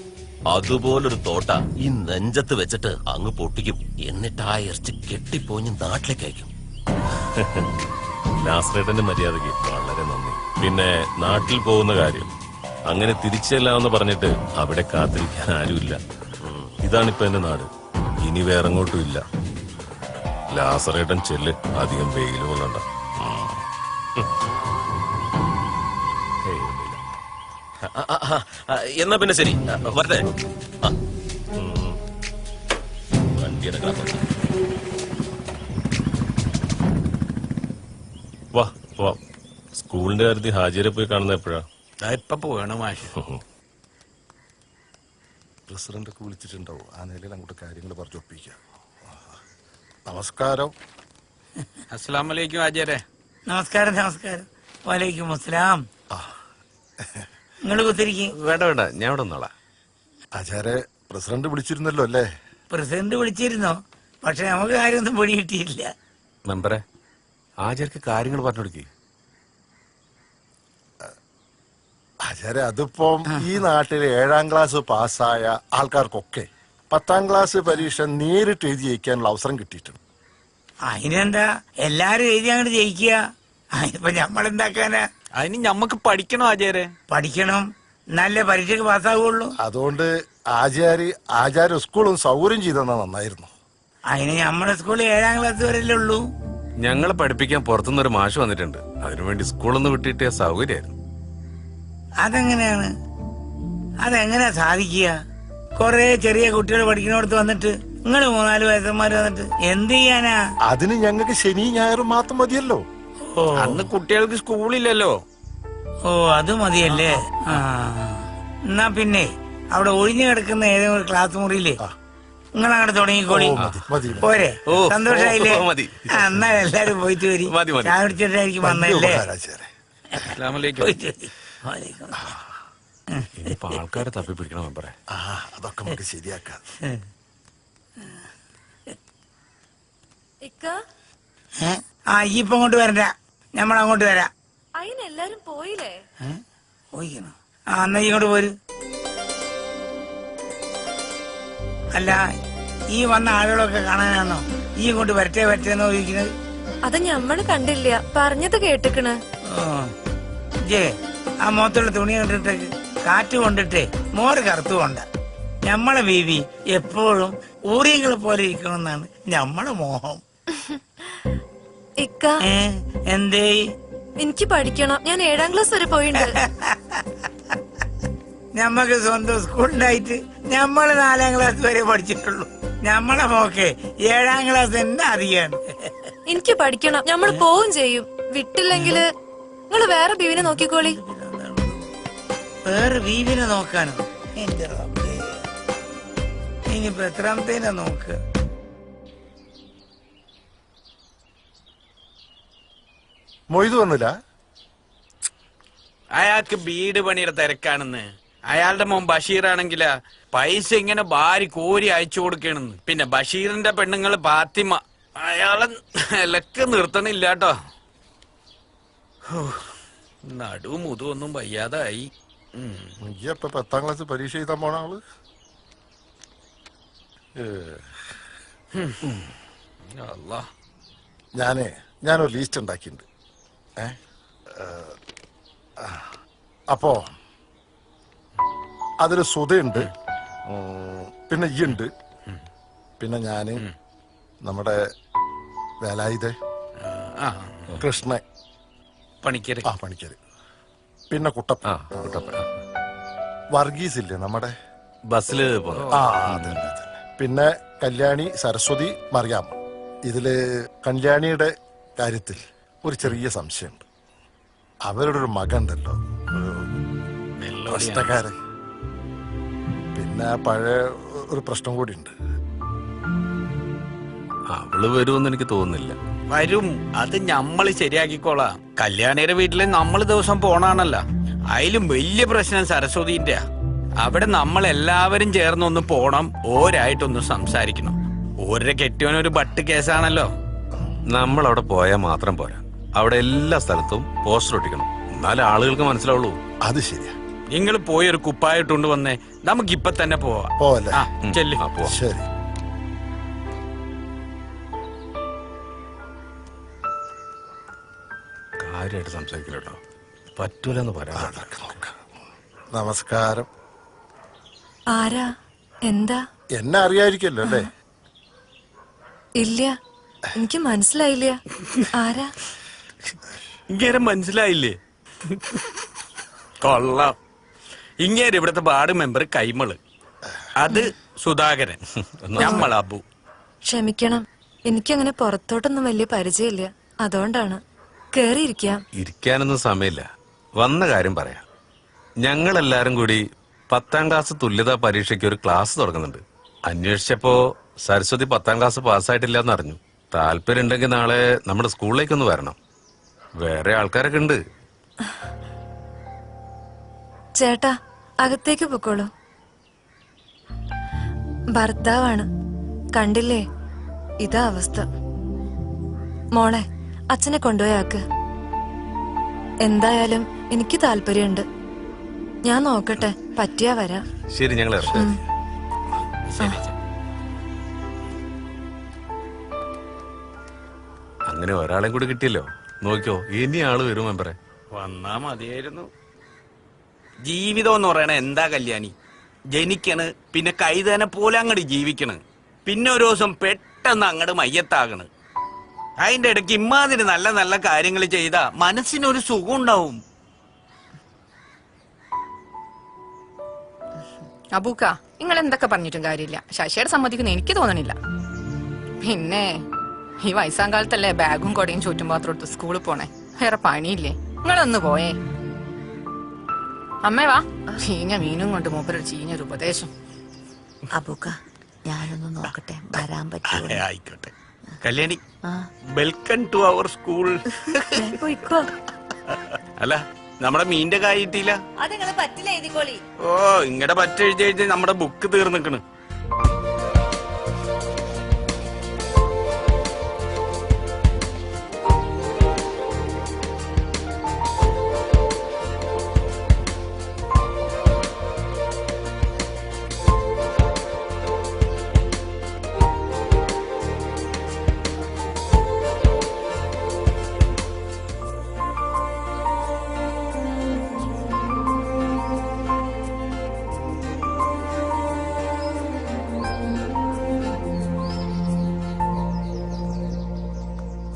അതുപോലൊരു തോട്ട ഈ നെഞ്ചത്ത് വെച്ചിട്ട് അങ്ങ് പൊട്ടിക്കും. എന്നിട്ട് ആ ഇറച്ചി കെട്ടിപ്പോഞ്ഞ് നാട്ടിലേക്ക് അയക്കും. നാസറേട്ടന്റെ മര്യാദയ്ക്ക് വളരെ നന്ദി. പിന്നെ നാട്ടിൽ പോകുന്ന കാര്യം അങ്ങനെ തിരിച്ചെല്ലാമെന്ന് പറഞ്ഞിട്ട് അവിടെ കാത്തിരിക്കാൻ ആരുമില്ല. ഇതാണിപ്പോ എന്റെ നാട്. ഇനി വേറെങ്ങോട്ടും ഇല്ല. ലാസറേട്ടൻ ചെല്ല്, അധികം വെയിൽ കൊള്ളണ്ട. എന്നാ പിന്നെ ശരി, വരട്ടെ. വണ്ടിയുടെ വാ വാ. സ്കൂളിന്റെ കാര്യത്തിൽ ഹാജിരെ പോയി കാണുന്ന എപ്പോഴാ? ഇപ്പൊ പോകണം മാഷ്. പ്രസിഡന്റ് ഒക്കെ വിളിച്ചിട്ടുണ്ടാവും. ആ നിലയിൽ അങ്ങോട്ട് കാര്യങ്ങൾ പറഞ്ഞൊപ്പിക്കാം. നമസ്കാരം. അസ്സലാമു അലൈക്കും ആചാര്യ. നമസ്കാരം. വലൈക്കും അസ്സലാം. നിങ്ങൾ കുത്തിരിക്കും. വേണ്ട, ഞാൻ ഇവിടെ നിന്നോളാം. ആചാര്യ, പ്രസിഡന്റ് വിളിച്ചിരുന്നല്ലോ അല്ലേ? പ്രസിഡന്റ് വിളിച്ചിരുന്നോ? പക്ഷെ നമുക്ക് കാര്യമൊന്നും പൊടി കിട്ടിയില്ല. മെമ്പറെ, ആചാര്യക്ക് കാര്യങ്ങൾ പറഞ്ഞു കൊടുക്കി. ആചാര്യ, അതിപ്പം ഈ നാട്ടിലെ 7ാം ക്ലാസ് പാസ്സായ ആൾക്കാർക്കൊക്കെ 10ാം ക്ലാസ് പരീക്ഷ നേരിട്ട് എഴുതി ജയിക്കാനുള്ള അവസരം കിട്ടിയിട്ടുണ്ട്. അതിനെന്താ, എല്ലാരും എഴുതി അങ്ങോട്ട് ജയിക്കുക. അതിനിപ്പോ നമ്മളെന്താക്കാനാ? അതിന് ഞമ്മക്ക് പഠിക്കണം ആചാര്യ. പഠിക്കണം, നല്ല പരീക്ഷക്ക് പാസ്സാവുള്ളൂ. അതുകൊണ്ട് ആചാര്യ സ്കൂളും സൗകര്യം ചെയ്തെന്നാ നന്നായിരുന്നു. അതിന് നമ്മുടെ സ്കൂളിൽ 7ാം ക്ലാസ് വരെയല്ലേ ഉള്ളൂ. ഞങ്ങളെ പഠിപ്പിക്കാൻ പുറത്തുനിന്നൊരു മാഷ് വന്നിട്ടുണ്ട്. അതിനുവേണ്ടി സ്കൂളൊന്ന് വിട്ടിട്ടേ സൗകര്യമായിരുന്നു. അതെങ്ങനെയാണ്? അതെങ്ങനെയാ സാധിക്കുക? കൊറേ ചെറിയ കുട്ടികൾ പഠിക്കുന്നിടത്ത് വന്നിട്ട് നിങ്ങള് 3-4 വയസ്സന്മാര് വന്നിട്ട് എന്ത് ചെയ്യാനാ? അതിന് ഞങ്ങൾക്ക് ശനി ഞായറും മാത്രം മതിയല്ലോ. അന്ന് കുട്ടികൾക്ക് സ്കൂളില്ലല്ലോ. ഓ, അത് മതിയല്ലേ? എന്നാ പിന്നെ അവിടെ ഒഴിഞ്ഞു കിടക്കുന്ന ഏതെങ്കിലും ഒരു ക്ലാസ് മുറിയില്ലേ നിങ്ങൾ അങ്ങോട്ട് തുടങ്ങിക്കോളി. പോരെ? സന്തോഷായില്ലേ? എന്നാ എല്ലാരും പോയിട്ട് വരി. ചായ കുടിച്ചിട്ടായിരിക്കും വന്നല്ലേ? ഇനിയിപ്പോ ആൾക്കാരെ തപ്പി പിടിക്കണം മെമ്പറെ. അതൊക്കെ നമുക്ക് ശരിയാക്കാം. ഈ ഇപ്പൊ അങ്ങോട്ട് വരണ്ട, നമ്മളങ്ങോട്ട് വരാം. അതിനെല്ലാരും പോയില്ലേ? പോയിക്കണോ? എന്നാ ഇങ്ങോട്ട് പോര്. അല്ല, ഈ വന്ന ആളുകളൊക്കെ കാണാനാണോ ഈ ഇങ്ങോട്ട് വരട്ടെന്നോ ചോദിക്കുന്നത്? അത് ഞമ്മള് കണ്ടില്ല, പറഞ്ഞത് കേട്ടിക്കണ്. ആ മുഖത്തുള്ള തുണി കണ്ടിട്ടേക്ക്. കാറ്റ് കൊണ്ടിട്ടേ മോര് കറുത്തു കൊണ്ട. ഞമ്മളെ ബീവി എപ്പോഴും ഊറിയങ്ങളെ പോലെ ഇരിക്കണമെന്നാണ് ഞമ്മളെ മോഹം. ഇക്ക, എന്തേ? എനിക്ക് പഠിക്കണം. ഞാൻ 7ാം ക്ലാസ് വരെ പോയിട്ടുണ്ട്. ഞമ്മക്ക് സ്വന്തം സ്കൂളിലായിട്ട് ഞമ്മള് 4ാം ക്ലാസ് വരെ പഠിച്ചിട്ടുള്ളൂ. ഞമ്മളെ മോക്കെ 7ാം ക്ലാസ് തന്നെ അറിയാണ്. എനിക്ക് പഠിക്കണം. ഞമ്മള് പോവും ചെയ്യും. വിട്ടില്ലെങ്കില് നിങ്ങള് വേറെ ബീവിനെ നോക്കിക്കോളി. വേറെ ബീവിനെ നോക്കാനോ? എന്റെ റബ്ബേ. ഇനിയിപ്പോ എത്രാമത്തേനാ നോക്കുക? മൊയ്തു വന്നില്ല? അയാൾക്ക് വീട് പണിയുടെ തിരക്കാണെന്ന്. അയാളുടെ മോൻ ബഷീർ ആണെങ്കിലാ പൈസ ഇങ്ങനെ ഭാരി കോരി അയച്ചു കൊടുക്കണെന്ന്. പിന്നെ ബഷീറിന്റെ പെണ്ണുങ്ങള് ഫാത്തിമ അയാളെ നിലക്ക് നിർത്തണില്ലാട്ടോ. നടുവും മുതുവൊന്നും വയ്യാതായി. ഇപ്പൊ 10ാം ക്ലാസ് പരീക്ഷ എഴുതാൻ പോണ ആള്. ഞാനൊരു ലിസ്റ്റ് ഉണ്ടാക്കിയിട്ടുണ്ട്. അപ്പോ അതില് സുധയുണ്ട്, പിന്നെ ഈ ഉണ്ട്, പിന്നെ ഞാന്, നമ്മുടെ വേലായുധ, കൃഷ്ണൻ, പണിക്കര്, പണിക്കര്, പിന്നെ കുട്ടപ്പ, വർഗീസ് ഇല്ലേ നമ്മുടെ ബസ്സില് അതന്നെ. പിന്നെ കല്യാണി, സരസ്വതി, മറിയാമ്മ. ഇതില് കല്യാണിയുടെ കാര്യത്തിൽ ഒരു ചെറിയ സംശയമുണ്ട്. അവരുടെ ഒരു മകൻ ഉണ്ടല്ലോ, പ്രശ്നക്കാരൻ. പിന്നെ പഴയ ഒരു പ്രശ്നം കൂടി ഉണ്ട്. അവള് വരുമെന്ന് എനിക്ക് തോന്നുന്നില്ല. വരും, അത് ഞമ്മള് ശരിയാക്കിക്കോളാം. കല്യാണിയുടെ വീട്ടില് നമ്മള് ദിവസം പോണാണല്ലോ. അതിലും വലിയ പ്രശ്നം സരസ്വതിന്റെ. അവിടെ നമ്മൾ എല്ലാവരും ചേർന്നൊന്ന് പോണം, ഓരായിട്ടൊന്ന് സംസാരിക്കണം. ഓരോ കെട്ടിയോനൊരു ബട്ട് കേസാണല്ലോ. നമ്മൾ അവിടെ പോയാൽ മാത്രം പോരാ, അവിടെ എല്ലാ സ്ഥലത്തും പോസ്റ്റർ ഒട്ടിക്കണം, എന്നാലേ ആളുകൾക്ക് മനസ്സിലാവുള്ളൂ. അത് ശരിയാ. നിങ്ങൾ പോയി ഒരു കുപ്പായിട്ടുണ്ട് വന്നേ, നമുക്കിപ്പൊ തന്നെ പോവല്ലേ? ചെല്ലി. ശരി. കാര്യമായിട്ട് സംസാരിക്കില്ലോ, പറ്റൂലെന്ന് പറയാം. നമസ്കാരം. ആരാ? എന്താ? എന്നെ അറിയാതിരിക്കല്ലോ അല്ലേ? ഇല്ല, എനിക്ക് മനസ്സിലായില്ല. ആരാ? ഇങ്ങനെ മനസ്സിലായില്ലേ? കൊള്ളാം. ഇങ്ങനെ ഇവിടുത്തെ വാർഡ് മെമ്പർ കൈമള്, അത് സുധാകരൻ, നമ്മൾ അബു. ക്ഷമിക്കണം, എനിക്കങ്ങനെ പുറത്തോട്ടൊന്നും വലിയ പരിചയമില്ല, അതുകൊണ്ടാണ്. കേറിയിരിക്കാം. ഇരിക്കാനൊന്നും സമയമില്ല, വന്ന കാര്യം പറയാം. ഞങ്ങളെല്ലാരും കൂടി 10ാം ക്ലാസ് തുല്യതാ പരീക്ഷയ്ക്ക് ഒരു ക്ലാസ് തുടങ്ങുന്നുണ്ട്. അന്വേഷിച്ചപ്പോ സരസ്വതി 10ാം ക്ലാസ് പാസ്സായിട്ടില്ല എന്നറിഞ്ഞു. താല്പര്യം ഉണ്ടെങ്കിൽ നാളെ നമ്മുടെ സ്കൂളിലേക്കൊന്ന് വരണം. വേറെ ആൾക്കാരൊക്കെ ഉണ്ട്. ചേട്ടാ, അകത്തേക്ക് പൊക്കോളൂ. ഭർത്താവാണ്, കണ്ടില്ലേ? ഇതാ അവസ്ഥ. മോളെ, അച്ഛനെ കൊണ്ടുപോയാക്ക്. എന്തായാലും എനിക്ക് താല്പര്യമുണ്ട്. ഞാൻ നോക്കട്ടെ, പറ്റിയാ വരാം. ശരി, ഞങ്ങൾ അങ്ങനെ ഒരാളെയും കൂടി കിട്ടിയല്ലോ. നോക്കിയോ, ഇനി ആള് വരും മെമ്പറെ. വന്നാ മതിയായിരുന്നു. ജീവിതം എന്ന് പറയണ എന്താ കല്യാണി? ജനിക്കണ്, പിന്നെ കൈതനെ പോലെ അങ്ങോട്ട് ജീവിക്കണ്, പിന്നെ ഒരു ദിവസം പെട്ടെന്ന് അങ്ങോട്ട് മയ്യത്താകണ്. അതിന്റെ ഇടയ്ക്ക് ഇമ്മാതിരി നല്ല നല്ല കാര്യങ്ങൾ ചെയ്താ മനസ്സിനൊരു സുഖം ഉണ്ടാവും. അബൂക്ക, നിങ്ങൾ എന്തൊക്കെ പറഞ്ഞിട്ടും കാര്യമില്ല. ശശിയുടെ സമ്മതിക്കുന്ന എനിക്ക് തോന്നണില്ല. പിന്നെ ഈ വയസ്സാം കാലത്തല്ലേ ബാഗും കൊടയും ചുറ്റും പാത്രം എടുത്ത് സ്കൂളിൽ പോണേ? വേറെ പണിയില്ലേ? നിങ്ങളൊന്ന് പോയേ. അമ്മേ വാ, ചീഞ്ഞ മീനും കൊണ്ട് മൂപ്പരൊരു ചീഞ്ഞൊരു ഉപദേശം. അബൂക്ക, ഞാനൊന്ന് നോക്കട്ടെ, വരാൻ പറ്റുമോ? ആയിക്കോട്ടെ Kalyani, welcome to our school. അല്ല, നമ്മുടെ മീന്റെ കായ് കിട്ടിയില്ല. ഓ, ഇങ്ങടെ പറ്റെഴുതി എഴുതി നമ്മുടെ ബുക്ക് തീർന്നിക്കണ്.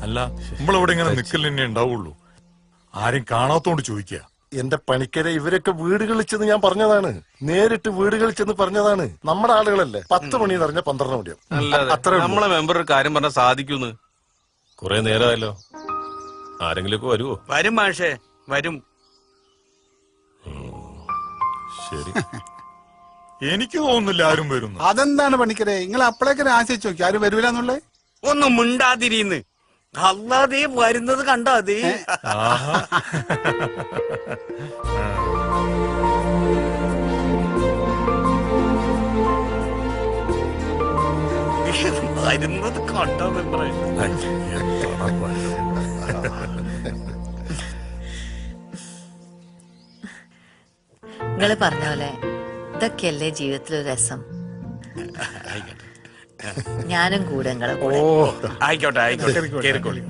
അല്ല, നമ്മളിവിടെ ഇങ്ങനെ നിക്കൽ തന്നെ ഉണ്ടാവുള്ളൂ. ആരും കാണാത്തോണ്ട് ചോദിക്കുക. എന്റെ പണിക്കരെ, ഇവരൊക്കെ വീടുകളിൽ ചെന്ന് ഞാൻ പറഞ്ഞതാണ്. നേരിട്ട് വീടുകളിൽ ചെന്ന് പറഞ്ഞതാണ്. നമ്മുടെ ആളുകളല്ലേ. 10 മണി പറഞ്ഞ 12 മണിയാവും. അത്ര നമ്മളെ മെമ്പർ ഒരു കാര്യം പറഞ്ഞാൽ സാധിക്കൂന്ന്. കുറെ നേരമായല്ലോ, ആരെങ്കിലും വരുവോ? വരും മാഷേ, വരും. ശരി. എനിക്ക് തോന്നുന്നില്ല ആരും വരുന്നു. അതെന്താണ് പണിക്കരെ, നിങ്ങൾ അപ്പളേക്ക് ആശിച്ചു നോക്കി ആരും വരൂലെന്നുള്ളേ? ഒന്നും മിണ്ടാതിരിന്ന് അല്ലാതെ വരുന്നത് കണ്ടോ അത്? വരുന്നത് കണ്ടോ മെമ്പറേ? നിങ്ങള് പറഞ്ഞ പോലെ ഇതൊക്കെയല്ലേ ജീവിതത്തിലൊരു രസം. ഞാനും കൂടെ നിങ്ങളെ കൂടെ. ആയിക്കോട്ടെ ആയിക്കോട്ടെ, കേറിക്കോളി.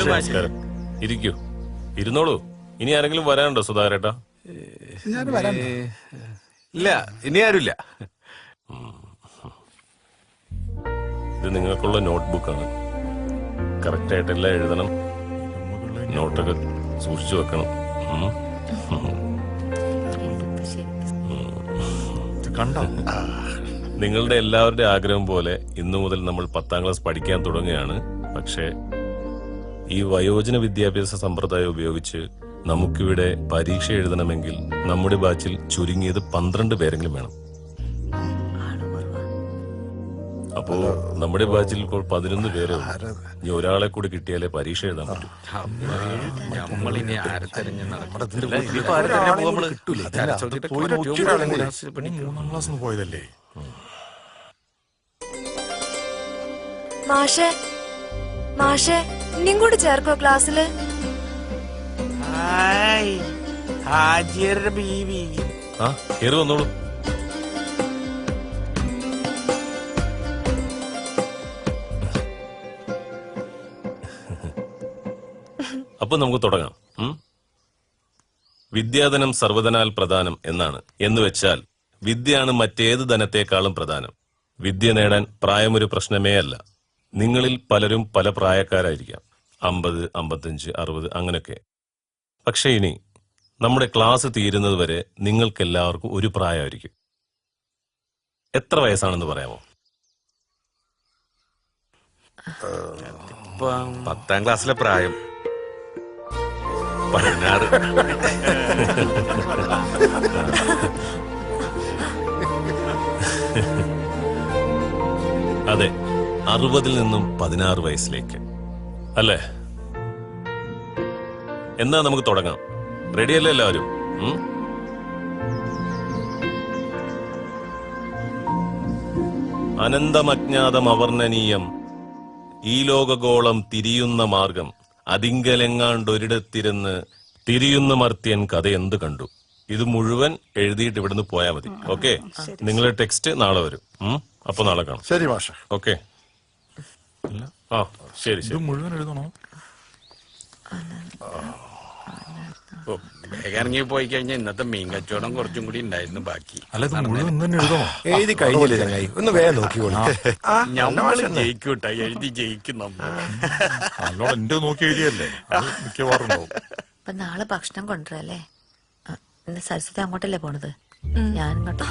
നമസ്കാരം. ഇരിക്കൂ, ഇരുന്നോളൂ. ഇനി ആരെങ്കിലും വരാനുണ്ടോ സുധാകരേട്ടാ? ഇല്ല, ഇനി ആരുമില്ല. ഇത് നിങ്ങൾക്കുള്ള നോട്ട്ബുക്കാണ്. കറക്റ്റായിട്ടെല്ലാം എഴുതണം, നോട്ടൊക്കെ സൂക്ഷിച്ചു വെക്കണം. കണ്ടോ? നിങ്ങളുടെ എല്ലാവരുടെ ആഗ്രഹം പോലെ ഇന്നു മുതൽ നമ്മൾ 10ാം ക്ലാസ് പഠിക്കാൻ തുടങ്ങുകയാണ്. പക്ഷേ ഈ വയോജന വിദ്യാഭ്യാസ സമ്പ്രദായം ഉപയോഗിച്ച് നമുക്കിവിടെ പരീക്ഷ എഴുതണമെങ്കിൽ നമ്മുടെ ബാച്ചിൽ ചുരുങ്ങിയത് 12 പേരെങ്കിലും വേണം. അപ്പോ നമ്മുടെ ബാച്ചിൽ ഇപ്പോൾ 11 പേരേ ഉള്ളൂ. ഇനി ഒരാളെ കൂടി കിട്ടിയാലേ പരീക്ഷ എഴുതാൻ പറ്റൂ. നമ്മളിനി ആരെ തെരഞ്ഞു നടക്കും? പോയതല്ലേ മാഷേ, മാഷേ ഇനിയും കൂടി ചേർക്കോ ക്ലാസ്സില്? ഹാജിയുടെ ബീവി. ആ, കേറി വന്നോളൂ. അപ്പൊ നമുക്ക് തുടങ്ങാം. വിദ്യാധനം സർവ്വധനാൽ പ്രധാനം എന്നാണ്. എന്ന് വെച്ചാൽ വിദ്യയാണ് മറ്റേത് ധനത്തെക്കാളും പ്രധാനം. വിദ്യ നേടാൻ പ്രായമൊരു പ്രശ്നമേ അല്ല. നിങ്ങളിൽ പലരും പല പ്രായക്കാരായിരിക്കാം, 50, 55, 60 അങ്ങനെയൊക്കെ. പക്ഷെ ഇനി നമ്മുടെ ക്ലാസ് തീരുന്നത് വരെ നിങ്ങൾക്കെല്ലാവർക്കും ഒരു പ്രായമായിരിക്കും. എത്ര വയസ്സാണെന്ന് പറയാമോ? 10ാം ക്ലാസ്സിലെ പ്രായം 16. അതെ, 60-ൽ നിന്നും 16 വയസ്സിലേക്ക് അല്ലേ? എന്നാ നമുക്ക് തുടങ്ങാം. റെഡിയല്ലേ എല്ലാവരും? അനന്തമജ്ഞാതം അവർണ്ണനീയം ഈ ലോകഗോളം തിരിയുന്ന മാർഗം അതിങ്കലെങ്ങാണ്ടൊരിടത്തിരുന്ന് തിരിയുന്ന മർത്യൻ കഥ എന്ത് കണ്ടു. ഇത് മുഴുവൻ എഴുതിയിട്ട് ഇവിടുന്ന് പോയാൽ മതി. ഓക്കെ, നിങ്ങളുടെ ടെക്സ്റ്റ് നാളെ വരും. അപ്പൊ നാളെ കാണാം. ശരി മാഷ. ഓക്കെ. ആ ശരി ശരി. മുഴുവൻ എഴുതണോ? വേഗം ഇറങ്ങി പോയി കഴിഞ്ഞാൽ ഇന്നത്തെ മീൻ കച്ചവടം കുറച്ചും കൂടി ഉണ്ടായിരുന്നു ബാക്കി. എഴുതി കഴിഞ്ഞില്ലേ ചങ്ങായി? ഒന്ന് വേഗം നോക്കിക്കോളൂ. ഞമ്മള് ജയിക്കൂട്ട, എഴുതി ജയിക്കും നമ്മൾ. എന്റെ നോക്കി എഴുതിയല്ലേ മിക്കവാറും. അപ്പൊ നാളെ ഭക്ഷണം കൊണ്ടുവരല്ലേ? ഇന്ന് സരസ്വതി അങ്ങോട്ടല്ലേ പോണത്? ഞാൻ ഇങ്ങോട്ടോ.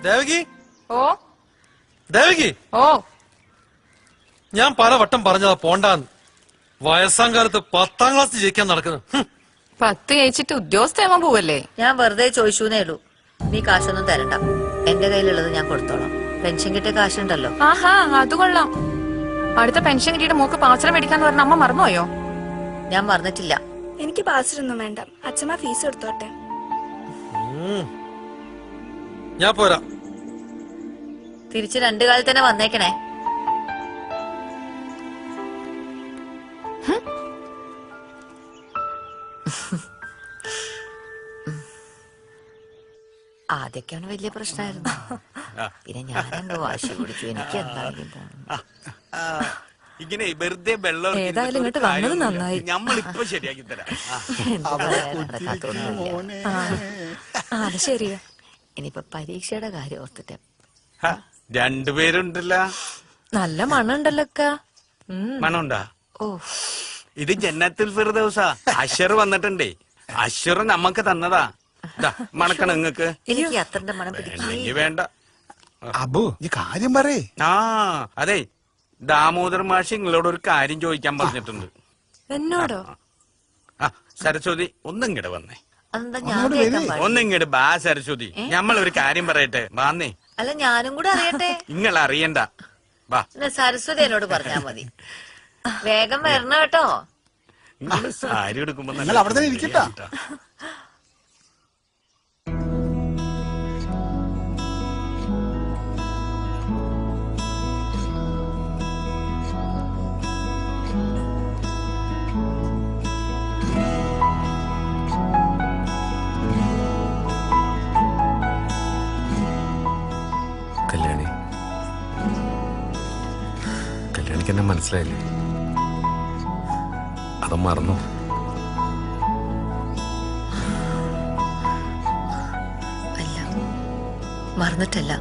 ദേവകി, ഓ ദേവകി, ഓ ഞാൻ പലവട്ടം പറഞ്ഞതാ പോണ്ടാന്ന്. വയസ്സാം കാലത്ത് 10ാം ക്ലാസ് ജയിക്കാൻ നടക്കുന്നു. 10 ജയിച്ചിട്ട് ഉദ്യോഗസ്ഥയാവാൻ പോവല്ലേ? ഞാൻ വെറുതെ ചോദിച്ചൂന്നേ ഉള്ളൂ. നീ കാശൊന്നും തരണ്ട, എന്റെ കയ്യിലുള്ളത് ഞാൻ കൊടുത്തോളാം. പെൻഷൻ കിട്ടിയ കാശുണ്ടല്ലോ. ആഹാ, അത് കൊള്ളാം. അടുത്ത പെൻഷൻ കിട്ടിയിട്ട് മോക്ക് പാച്ചറ മേടിക്കാന്ന് പറഞ്ഞ അമ്മ മറന്നുപോയോ? ഞാൻ മറന്നിട്ടില്ല. എനിക്ക് പാച്ചറൊന്നും വേണ്ട, അച്ഛമ്മ ഫീസ് എടുത്തോട്ടെ. ഞാൻ പോരാ. തിരിച്ച് 2 കാലത്ത് തന്നെ വന്നേക്കണേ. ആദ്യൊക്കെയാണ് വലിയ പ്രശ്നമായിരുന്നു. പിന്നെ ഞാനെന്തോ വാശി പിടിച്ചു. എനിക്ക് എന്തായാലും പോണം. ഇങ്ങനെ വെറുതെ വെള്ളം ഏതായാലും ഇങ്ങോട്ട് വന്നത് നന്നായി. നമ്മളിപ്പോ ശരിയാക്കി തരാം. അത് ശരിയാ. ഇനിയിപ്പൊ പരീക്ഷയുടെ കാര്യം ഓർത്തിട്ട് രണ്ടുപേരുണ്ടല്ലോ. നല്ല മണുണ്ടല്ലോ അക്ക. മണമുണ്ടാ? ഓ, ഇത് ജന്നത്തുൽ ഫിർദൗസാ. അഷർ വന്നിട്ടുണ്ടേ. അഷർ നമ്മക്ക് തന്നതാ. മണക്കണം നിങ്ങക്ക്? എനിക്ക് അത്രന്റെ മണം പിടിക്കില്ല. വേണ്ട അബു ഈ കാര്യം പറയേ. ആ അതെ, ദാമോദർ മാഷ് നിങ്ങളോട് ഒരു കാര്യം ചോദിക്കാൻ പറഞ്ഞിട്ടുണ്ട്. എന്നോടോ? ആ സരസ്വതി ഒന്നിങ്ങട് വന്നേ. ഞാൻ ഒന്നിങ്ങട് ബാ സരസ്വതി, ഞമ്മളൊരു കാര്യം പറയട്ടെ. വാന്നേ. അല്ല ഞാനും കൂടെ അറിയട്ടെ. നിങ്ങൾ അറിയണ്ട. വാ. സരസ്വതി എന്നോട് പറഞ്ഞാ മതി. വേഗം വരണം കേട്ടോ. നിങ്ങൾ സാരി എടുക്കുമ്പോ നിങ്ങൾ അവിടെ തന്നെ ഇരിക്കട്ടാ. കല്യാണി, കല്യാണിക്ക് എന്നെ മനസ്സിലായില്ലേ? അത് മറന്നു. അല്ല, മറന്നിട്ടല്ല,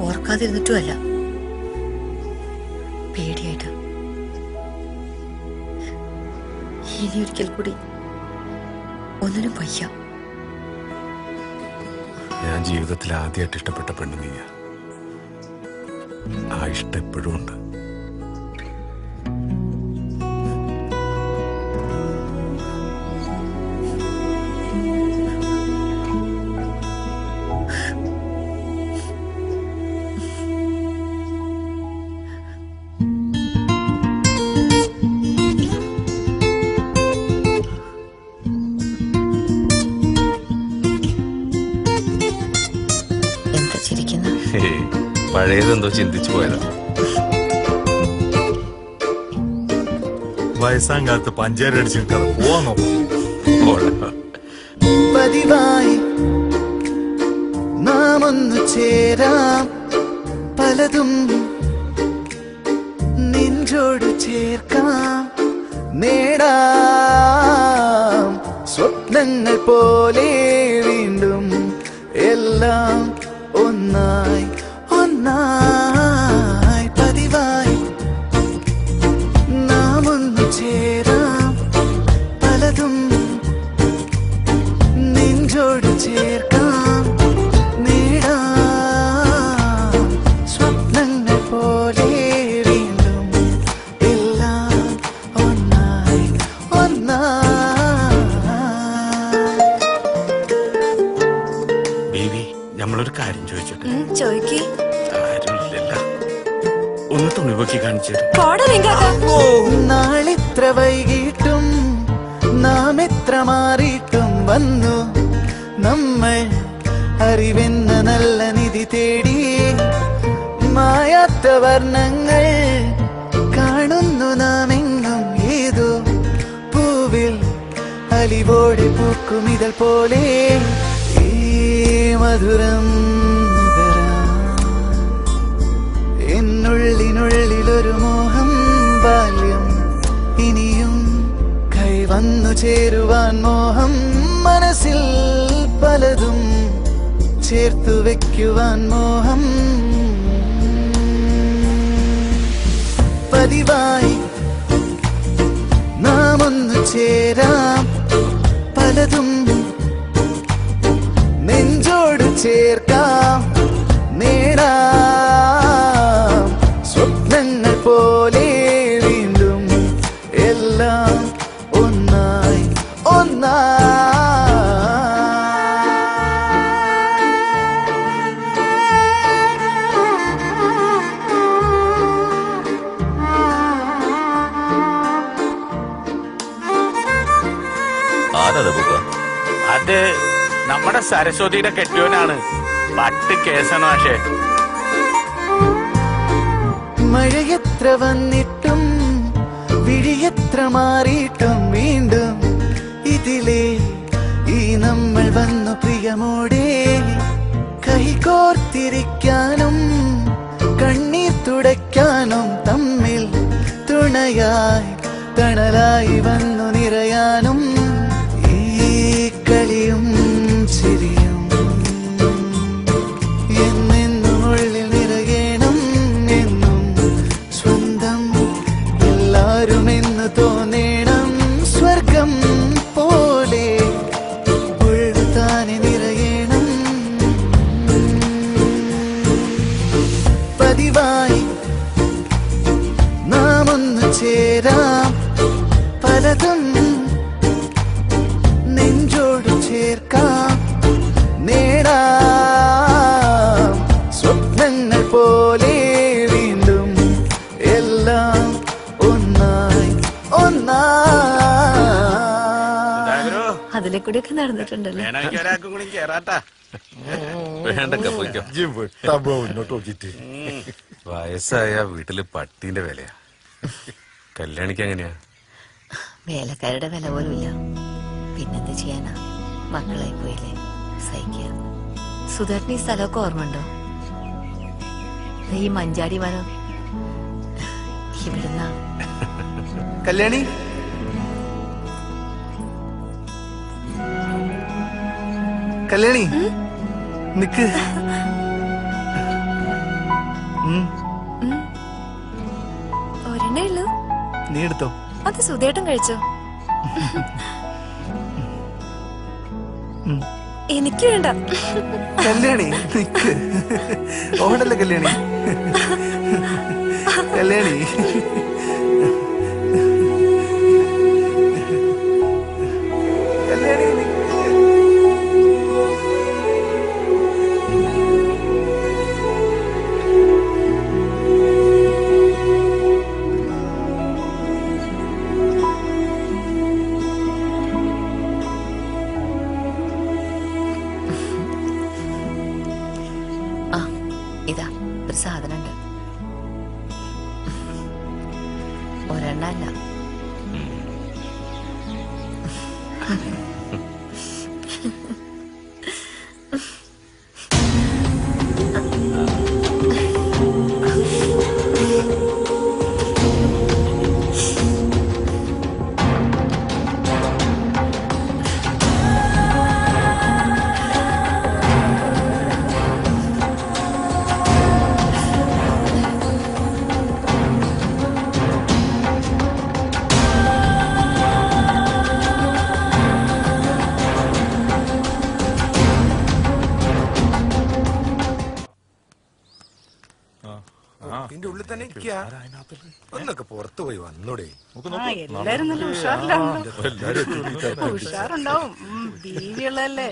ഓർക്കാതിരുന്നിട്ടും അല്ല, പേടിയായിട്ട്. ഇനി ഒരിക്കൽ കൂടി ഒന്നിനും വയ്യ. ഞാൻ ജീവിതത്തിൽ ആദ്യമായിട്ട് ഇഷ്ടപ്പെട്ട പെണ്ണ് നീയാ. ആ ഇഷ്ടം എപ്പോഴും ഉണ്ട്. പഴയതെന്തോ ചിന്തിച്ചു പോയതാ. വയസ്സാം കാലത്ത് പഞ്ചാര അടിച്ചിട്ട് പോവാൻ നോക്കും. പതിവായി നാം ഒന്നു ചേരാം, പലതും നെഞ്ചോട് ചേർക്കാം, നേടാം സ്വപ്നങ്ങൾ പോലെ വീണ്ടും എല്ലാം ഒന്നായി ഒന്നായി. പതിവായി നാം ഒന്നു ചേരാം, പലതും നെഞ്ചോട് ചേർക്കാം, നേടാം സ്വപ്നങ്ങൾ പോലെ വീണ്ടും എല്ലാം ഒന്നായി ഒന്നായി. ബേബി, നമ്മളൊരു കാര്യം ചോദിച്ചോട്ടെ? ചോദിക്കേ. ആരുമില്ലല്ലോ, ഒന്ന് തുണിപോക്കി കാണിച്ചു. നാളിത്ര വൈകിട്ടും നാം എത്ര മാറിയിട്ടും വന്നു നമ്മൾ അറിവെന്ന നല്ല നിധി തേടി. മായാത്ത വർണ്ണങ്ങൾ കാണുന്നു നാം എങ്ങും, ഏതോ പൂവിൽ അലിവോടെ പൂക്കും ഇതൾ പോലെ. ഈ മധുരം എന്നുള്ളിനുള്ളിലൊരു മോഹം, ബാല്യം ഇനിയും കൈവന്നു ചേരുവാൻ മോഹം, മനസ്സിൽ പലതും ചേർത്തു വെക്കുവാൻ മോഹം. പതിവായി നാം ഒന്നു ചേരാം, പലതും നെഞ്ചോട് ചേർക്കാം, നേടാം സ്വപ്നങ്ങൾ പോലെ വീണ്ടും എല്ലാം ഒന്നായി ഒന്നായി. അത് നമ്മുടെ സരസ്വതിയുടെ കെട്ടിയോനാണ്. പട്ട് കേസാണ്. പക്ഷേ മഴയെത്ര വന്നിട്ടും വിഴിയെത്ര മാറിയിട്ടും വീണ്ടും ഇതിലേ ഈ നമ്മൾ വന്നു പ്രിയമോടെ. കൈകോർത്തിരിക്കാനും കണ്ണീർ തുടയ്ക്കാനും തുണയായി തണലായി വന്നു നിറയാനും ഈ കളിയും ചിരിയും എന്നെന്നും ഉള്ളിൽ നിറയണം എന്നും സ്വന്തം എല്ലാരും എന്ന് തോന്നണം സ്വർഗം പോലെ ഉൾത്താനെ നിറയണം പതിവായി നാം ഒന്ന് ചേരാം പലതും നെഞ്ചോട് ചേർക്കാം നേടാം സ്വപ്നങ്ങൾ പോലെ വീണ്ടും എല്ലാം ഒന്നായി അതിലെ കൂടിയൊക്കെ നടന്നിട്ടുണ്ടല്ലോ. വേണമെങ്കിൽ ഒരാൾക്കും കൂടി കേറാട്ടാ. വേണ്ടൊക്കെ പോയിക്കോ. മുന്നോട്ട് നോക്കിട്ട് വയസ്സായ വീട്ടില് പട്ടീന്റെ വിലയാ. കല്യാണിക്ക് എങ്ങനെയാ? വേലക്കാരുടെ വില പോലും ഇല്ല. പിന്നെന്ത് ചെയ്യാനാ, മക്കളായി പോയില്ലേ, സഹിക്കുക. സുധേട്ടന് ഈ സ്ഥലമൊക്കെ ഓർമ്മയുണ്ടോ? ഈ മഞ്ചാടി മരം ഇവിടുന്ന. കല്യാണി കല്യാണി നിക്ക്. ഒരെണ്ണേ ഉള്ളൂ. നീ എടുത്തോ. അത് സുധേട്ടൻ കഴിച്ചോ? എനിക്ക് വേണ്ട. കല്യാണി നിക്ക്. ഓടല്ലേ കല്യാണി. കല്യാണി കല്യാണി ഇതാ ഒരു സാധനം ഉണ്ട്. ഒരെണ്ണല്ല. ഇതിന്റെ ഉള്ളിൽ തന്നെ ഒന്നൊക്കെ പുറത്തു പോയി വന്നൂടെ. എല്ലാരും നല്ല ഉഷാറിലാണല്ലോ. ഉഷാറുണ്ടാവും. ബീവിയുള്ളതല്ലേ.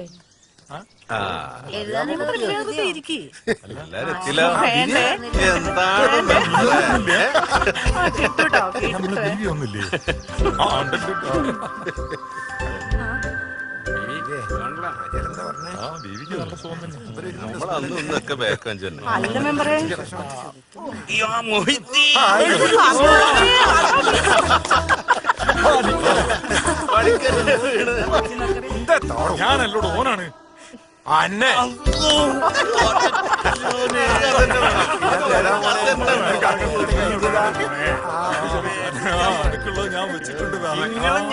നമ്മളൊക്കെ ബാക്ക് അല്ല മെമ്പറേ, ഞാനല്ലോട് ഓനാണ് അന്നെ. അടുക്കുള്ളത് ഞാൻ വെച്ചിട്ടുണ്ട്.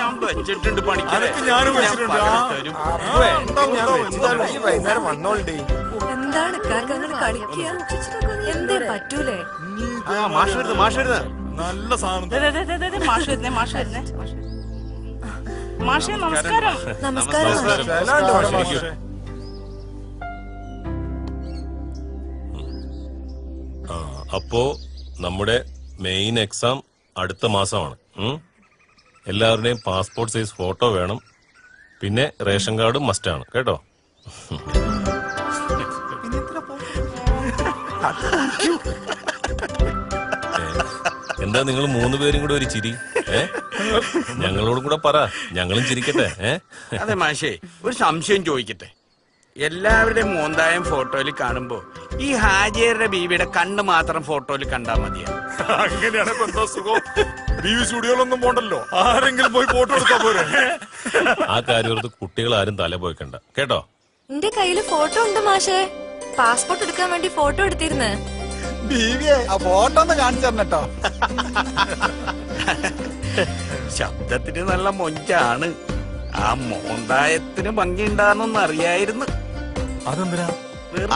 ഞാൻ വെച്ചിട്ടുണ്ട് പണിക്ക്. അതൊക്കെ ഞാനും വെച്ചിട്ടുണ്ട്. വൈകുന്നേരം വന്നോളണ്ടേ. എന്താണ് കാക്കങ്ങൾ കളിക്കുക? എന്തേ പറ്റൂലേ? മാഷ് വരുന്നത്, മാഷ് വരുന്നത്. നല്ല സാധനം. മാഷ് വരുന്നേ, മാഷ് വരുന്നേ. മാഷേ നമസ്കാരം. നമസ്കാരം. അപ്പോ നമ്മുടെ മെയിൻ എക്സാം അടുത്ത മാസമാണ്. എല്ലാവരുടെയും പാസ്പോർട്ട് സൈസ് ഫോട്ടോ വേണം. പിന്നെ റേഷൻ കാർഡും മസ്റ്റാണ് കേട്ടോ. എന്താ നിങ്ങൾ 3 പേരും കൂടെ ഒരു ചിരി? ഞങ്ങളോടും കൂടെ പറ, ഞങ്ങളും ചിരിക്കട്ടെ. അതെ മാഷേ, ഒരു സംശയം ചോദിക്കട്ടെ. എല്ലാവരുടെയും മോന്തായം ഫോട്ടോയിൽ കാണുമ്പോ ഈ ഹാജിയറുടെ ബീവിയുടെ കണ്ണ് മാത്രം ഫോട്ടോയിൽ കണ്ടാ മതിയാ? അങ്ങനെയാണ് എന്താ സുഖം? ബീവി സ്റ്റുഡിയോയിലൊന്നും പോണ്ടല്ലോ, ആരെങ്കിലും പോയി ഫോട്ടോ എടുത്താ പോരെ. ആ കാര്യം കുട്ടികൾ ആരും തല പോയിക്കണ്ട കേട്ടോ. എന്റെ കയ്യില് ഫോട്ടോ ഉണ്ട് മാഷേ. പാസ്പോർട്ട് എടുക്കാൻ വേണ്ടി ഫോട്ടോ എടുത്തിരുന്ന്. ബീവിയെ ആ ഫോട്ടോ ഒന്ന് കാണിച്ചു തരണട്ടോ. ശബ്ദത്തിന് നല്ല മൊഞ്ചാണ്. ആ മോന്തായത്തിന് ഭംഗിയുണ്ടാകുന്നൊന്നും അറിയായിരുന്നു. അതെന്തിനാ?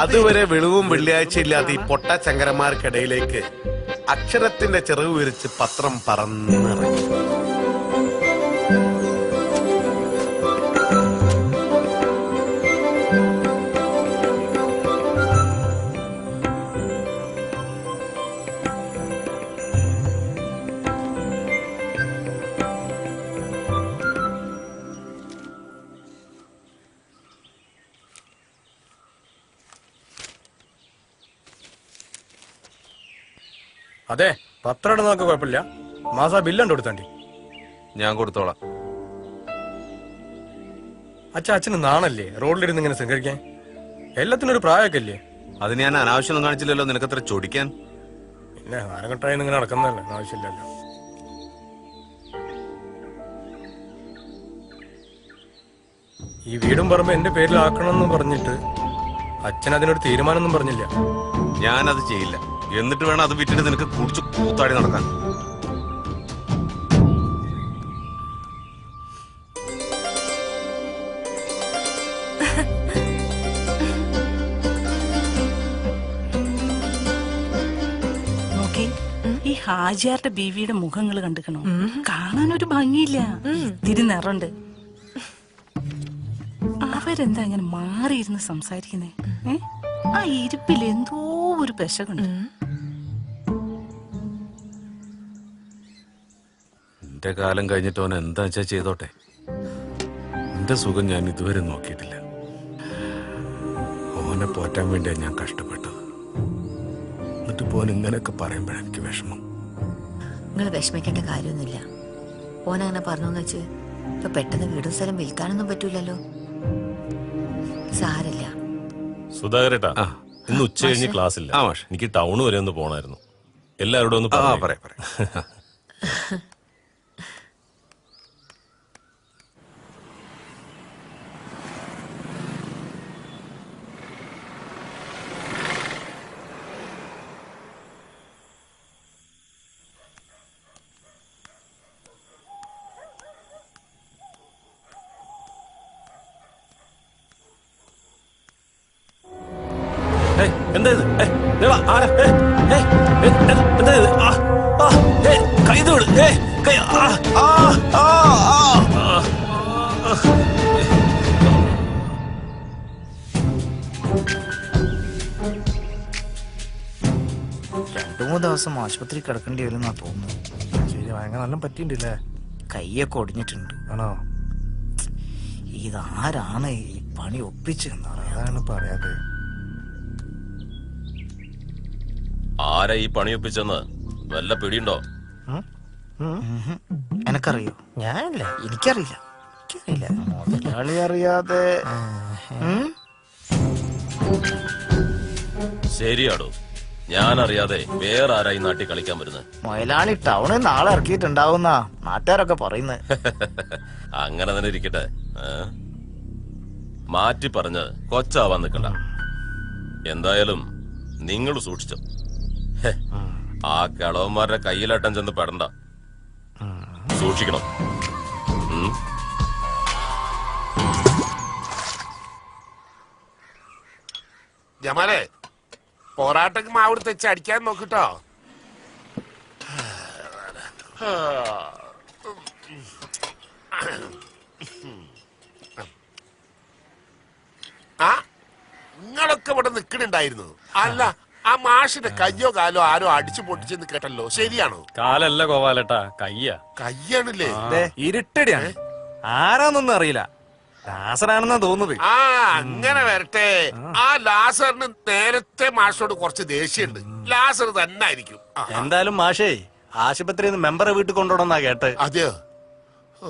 അതുവരെ വെളിവും വെള്ളിയാഴ്ച ഇല്ലാത്ത ഈ പൊട്ട ചങ്കരന്മാർക്കിടയിലേക്ക് അക്ഷരത്തിന്റെ ചിറക് വിരിച്ച് പത്രം പറന്നിറങ്ങി. അതെ, പത്രം ഇടുന്നതൊക്കെ കുഴപ്പമില്ല. മാസാ ബില്ലുണ്ട് കൊടുത്തണ്ടി. ഞാൻ കൊടുത്തോളാം. അച്ഛന് നാണല്ലേ റോഡിലിരുന്ന് ഇങ്ങനെ സംഘടിക്കാൻ? എല്ലാത്തിനും ഒരു പ്രായമൊക്കെ ഇല്ലേ? അത് ഞാൻ അനാവശ്യമൊന്നും കാണിച്ചില്ലല്ലോ. നിനക്കത്ര ചൊടിക്കാൻ. പിന്നെ ആരങ്ങട്ടായി ഇങ്ങനെ നടക്കുന്നതല്ലേ, ആവശ്യമില്ലല്ലോ. ഈ വീടും പറമ്പ് എന്റെ പേരിലാക്കണമെന്ന് പറഞ്ഞിട്ട് അച്ഛൻ അതിനൊരു തീരുമാനമൊന്നും പറഞ്ഞില്ല. ഞാനത് ചെയ്യില്ല. എന്നിട്ട് വേണം അത് വിറ്റിട്ട് നിനക്ക് കുടിച്ച് കൂത്താടി നടക്കാൻ. നോക്കി, ഈ ഹാജിയാരുടെ ബീവിയുടെ മുഖങ്ങൾ കണ്ടുക്കണോ? കാണാനൊരു ഭംഗിയില്ല, ഇത്തിരി നിറണ്ട്. അവരെന്താ ഇങ്ങനെ മാറിയിരുന്ന് സംസാരിക്കുന്നേ? ആ ഇരിപ്പിൽ എന്തോ ഒരു പെശകുണ്ട്. എന്റെ കാലം കഴിഞ്ഞിട്ട് അവൻ എന്താ വെച്ചാ ചെയ്തോട്ടെ. എന്റെ സുഖം ഞാൻ ഇതുവരെ നോക്കിയിട്ടില്ല. ഓനെ പോറ്റാൻ വേണ്ടിയാണ് ഞാൻ കഷ്ടപ്പെട്ടത്. എന്നിട്ട് പോൻ ഇങ്ങനെയൊക്കെ പറയുമ്പോഴാണ് എനിക്ക് വിഷമം. നിങ്ങൾ വിഷമിക്കേണ്ട കാര്യമൊന്നുമില്ല. ഓനങ്ങനെ പറഞ്ഞോന്ന് വെച്ച് ഇപ്പൊ പെട്ടെന്ന് വീടും സ്ഥലം വിൽക്കാനൊന്നും പറ്റൂലല്ലോ. സാരല്ല. സുധാകരേട്ടാ, ഇന്ന് ഉച്ച കഴിഞ്ഞ് ക്ലാസ് ഇല്ല. എനിക്ക് ടൗൺ വരെ ഒന്ന് പോണായിരുന്നു. എല്ലാവരോടും ഒന്ന് പറയാം. എന്താ ഇത്? എന്താ ഇത്? കൈ തോട്. രണ്ടു മൂന്ന് ദിവസം ആശുപത്രി കിടക്കേണ്ടി വരും എന്നാ തോന്നുന്നു. ശരി, ഭയങ്കര നല്ല പറ്റിയിട്ടില്ലേ? കൈയൊക്കെ ഒടിഞ്ഞിട്ടുണ്ട്. ആണോ? ഇതാരാണ് ഈ പണി ഒപ്പിച്ചെന്ന് പറയാതെ. ആരാ ഈ പണിയൊപ്പിച്ചെന്ന് വല്ല പിടിയുണ്ടോ? എനക്കറിയോ? ഞാനല്ല. എനിക്കറിയില്ല. മുതലാളി അറിയാതെ. ശരിയാടോ, ഞാൻ അറിയാതെ വേറെ ആരാ ഈ നാട്ടിൽ കളിക്കാൻ വരുന്നത്? മുതലാളി ടൗണിൽ നാളെ ഇറക്കിയിട്ടുണ്ടാവുന്ന നാട്ടുകാരൊക്കെ പറയുന്നത്. അങ്ങനെ തന്നെ ഇരിക്കട്ടെ. മാറ്റി പറഞ്ഞ് കൊച്ചാവാൻ നിൽക്കണ്ട. എന്തായാലും നിങ്ങൾ സൂക്ഷിച്ചു. ആ കിളവന്മാരുടെ കയ്യിലാട്ടം ചെന്ന് പെടണ്ട. സൂക്ഷിക്കണം. ജമാലേ, പോരാട്ടക്ക് മാവ് തെച്ച് അടിക്കാൻ നോക്കിട്ടോ. ആ, നിങ്ങളൊക്കെ ഇവിടെ നിക്കണുണ്ടായിരുന്നു. അല്ല, ആ മാഷിന്റെ കയ്യോ കാലോ ആരോ അടിച്ചു പൊട്ടിച്ചെന്ന് കേട്ടല്ലോ. ശരിയാണോ? കാലല്ല ഗോപാലേട്ടാ, കയ്യാ. കയ്യാണല്ലേ? ഇരുട്ടടിയാണ്. ആരാന്നൊന്നും അറിയില്ല. ലാസറാണെന്നാ തോന്നുന്നത്. ആ, അങ്ങനെ വരട്ടെ. ആ ലാസറിന് നേരത്തെ മാഷോട് കുറച്ച് ദേഷ്യമുണ്ട്. ലാസർ തന്നെ ആയിരിക്കും. എന്തായാലും മാഷേ, ആശുപത്രിയിൽ നിന്ന് മെമ്പറെ വീട്ടിൽ കൊണ്ടുപോകണമെന്നാ കേട്ട്. അതെയോ? ഓ,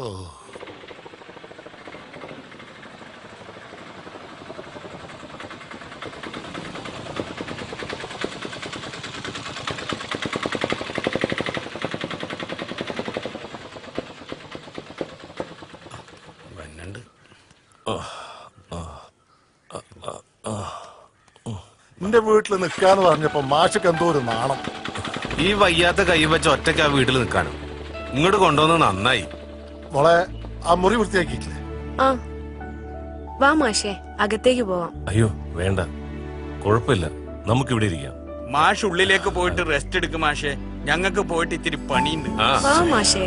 എന്റെ വീട്ടിൽ നിൽക്കാന്ന് പറഞ്ഞപ്പോ മാഷക്ക് എന്തോ ഒരു നാണം. ഈ വയ്യാത്ത കൈ വെച്ച് ഒറ്റയ്ക്ക് ആ വീട്ടിൽ നിൽക്കാനോ? ഇങ്ങോട്ട് കൊണ്ടുവന്ന് നന്നായി. മോളെ ആ മുറി വൃത്തിയാക്കിയിട്ടില്ലേ? ആ വാ മാഷേ, അകത്തേക്ക് പോവാം. അയ്യോ വേണ്ട, കുഴപ്പമില്ല, നമുക്കിവിടെ ഇരിക്കാം. മാഷ് ഉള്ളിലേക്ക് പോയിട്ട് റെസ്റ്റ് എടുക്കും മാഷേ. ഞങ്ങൾക്ക് പോയിട്ട് ഇത്തിരി പണിയുണ്ട്. വാ മാഷേ.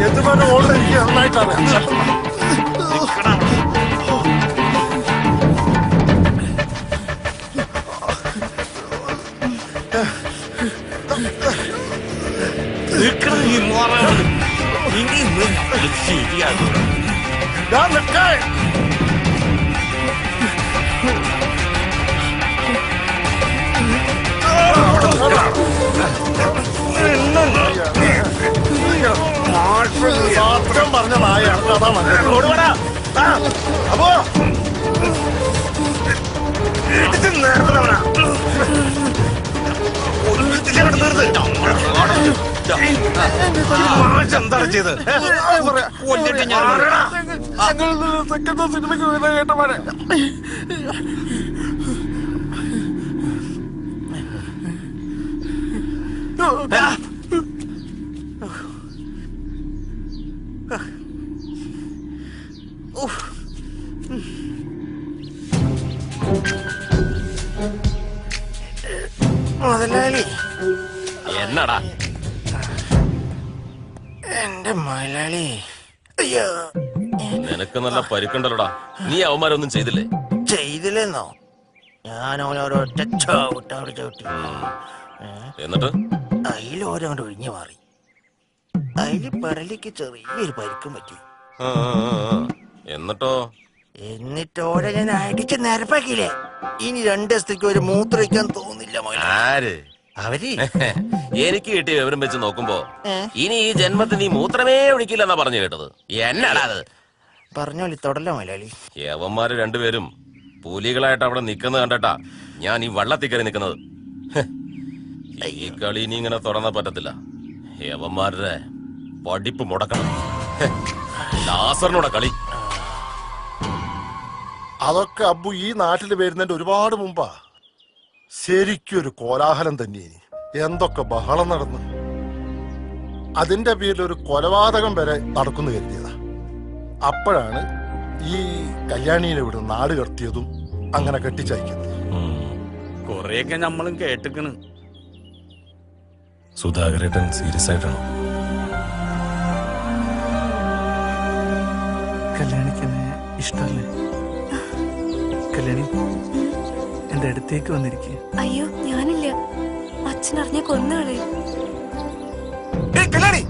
യജമാനൻ ഓർഡർ എനിക്ക് നന്നായിട്ടറിയാം. സത്യം പറഞ്ഞ നായ അതാ അപ്പോ എന്താണ് ചെയ്ത്? സിനിമയ്ക്ക് കേട്ട മുതലാളി, എന്നടാ എന്റെ മുതലാളി, അയ്യോ നിനക്ക് നല്ല പരിക്കുണ്ടല്ലോടാ. നീ അവന്മാരൊന്നും ചെയ്തില്ലേ? ചെയ്തില്ലെന്നോ? ഞാൻ ഓരോരൊറ്റ ചവിട്ടവിടെ ചവിട്ടി. എന്നിട്ട് അതിലോരങ്ങോട്ട് ഒഴിഞ്ഞു മാറി. അതില് പെടലിക്ക് ചെറിയൊരു പരിക്കും പറ്റി. എന്നിട്ടോ? എന്നിട്ടോടെ ഞാൻ അടിച്ച് നിരപ്പാക്കിയില്ലേ. ഇനി 2 ദിവസത്തേക്ക് ഒരു മൂത്രമൊഴിക്കാൻ തോന്നില്ല. ആര്? അവര് എനിക്ക് കിട്ടിയ വിവരം വെച്ച് നോക്കുമ്പോ ഇനി ഈ ജന്മത്തിൽ നീ മൂത്രമേ ഒഴിക്കില്ലെന്നാ പറഞ്ഞു കേട്ടത്. എന്നാടാ അത്? പറഞ്ഞോളി, തൊടല്ലോ മലയാളി. യവന്മാര് രണ്ടുപേരും പുലികളായിട്ട് അവിടെ നിക്കുന്നത് കണ്ടട്ടാ ഞാൻ ഈ വള്ളത്തിൽ കയറി നിക്കുന്നത്. ഈ കളി ഇനി ഇങ്ങനെ തുറന്നാ പറ്റത്തില്ല. യവന്മാരുടെ പഠിപ്പ് മുടക്കണം. ലാസറിനോടെ കളി. അതൊക്കെ അബ്ബു ഈ നാട്ടിൽ വരുന്നതിന്റെ ഒരുപാട് മുമ്പാ. ശരിക്കൊരു കോലാഹലം തന്നെ. എന്തൊക്കെ ബഹളം നടന്നു. അതിന്റെ പേരിൽ ഒരു കൊലപാതകം വരെ നടക്കുന്നു കരുതിയതാ. അപ്പോഴാണ് ഈ കല്യാണീനെ ഇവിടെ നാട് കടത്തിയതും അങ്ങനെ കെട്ടിച്ചയക്കുന്നത്. കൊറേയൊക്കെ നമ്മളും കേട്ടിക്കണ്. സുധാകരേട്ടൻ സീരിയസ് ആയിട്ടാണോ? കല്യാണിക്ക് എന്നെ ഇഷ്ടമല്ലേ? കല്യാണി എന്റെ അടുത്തേക്ക് വന്നിരിക്കുക. അയ്യോ ഞാനില്ല, അച്ഛനറിഞ്ഞ കൊന്നുകളെ. കല്യാണി,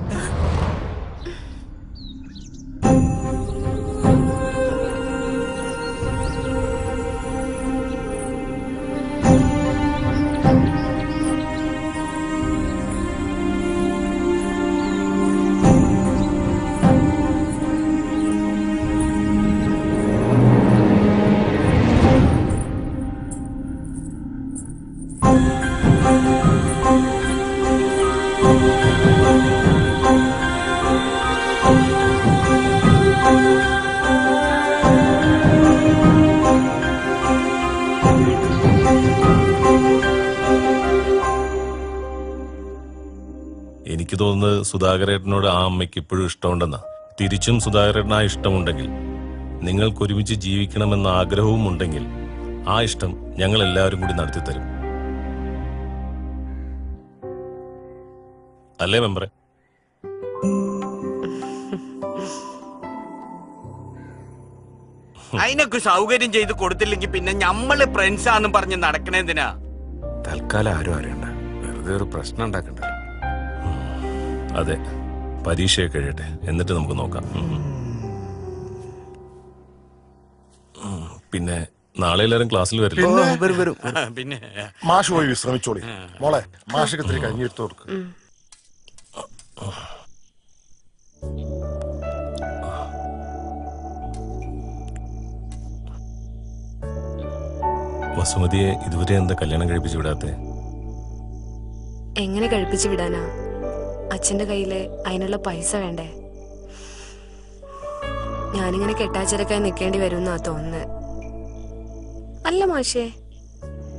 എനിക്ക് തോന്നുന്നത് സുധാകരേട്ടനോട് ആ അമ്മയ്ക്ക് ഇപ്പോഴും ഇഷ്ടമുണ്ടെന്നാ. തിരിച്ചും സുധാകരേട്ടൻ ആ ഇഷ്ടമുണ്ടെങ്കിൽ, നിങ്ങൾക്ക് ഒരുമിച്ച് ജീവിക്കണമെന്ന ആഗ്രഹവും ഉണ്ടെങ്കിൽ, ആ ഇഷ്ടം ഞങ്ങൾ എല്ലാവരും കൂടി നടത്തിത്തരും. അല്ലേ മെമ്പറെ? അതിനൊക്കെ സൗകര്യം ചെയ്ത് കൊടുത്തില്ലെങ്കിൽ പിന്നെ ഞമ്മള് ഫ്രണ്ട്സ് ആന്നും പറഞ്ഞ് നടക്കണേന്തിനാ? തൽക്കാലം ആരും അറിയണ്ട, വെറുതെ ഒരു പ്രശ്നം ഉണ്ടാക്കണ്ട. അതെ, പരീക്ഷയൊക്കെ കഴിയട്ടെ, എന്നിട്ട് നമുക്ക് നോക്കാം. പിന്നെ നാളെ എല്ലാവരും ക്ലാസ്സിൽ വരും. പിന്നെ മാഷ് പോയി വിശ്രമിച്ചോളി. മോളെ, മാഷക്ക് ഇത്തിരി കഞ്ഞിയെടുത്ത് കൊടുക്ക്. വസുമതിയെ ഇതുവരെ എന്താ കല്യാണം കഴിപ്പിച്ചു വിടാത്തെ? എങ്ങനെ കഴിപ്പിച്ചു വിടാനാ? അച്ഛന്റെ കയ്യില് അതിനുള്ള പൈസ വേണ്ടേ? ഞാനിങ്ങനെ കെട്ടാച്ചിരക്കായി നിൽക്കേണ്ടി വരുമെന്നാ തോന്നുന്നത്. അല്ല മാഷേ,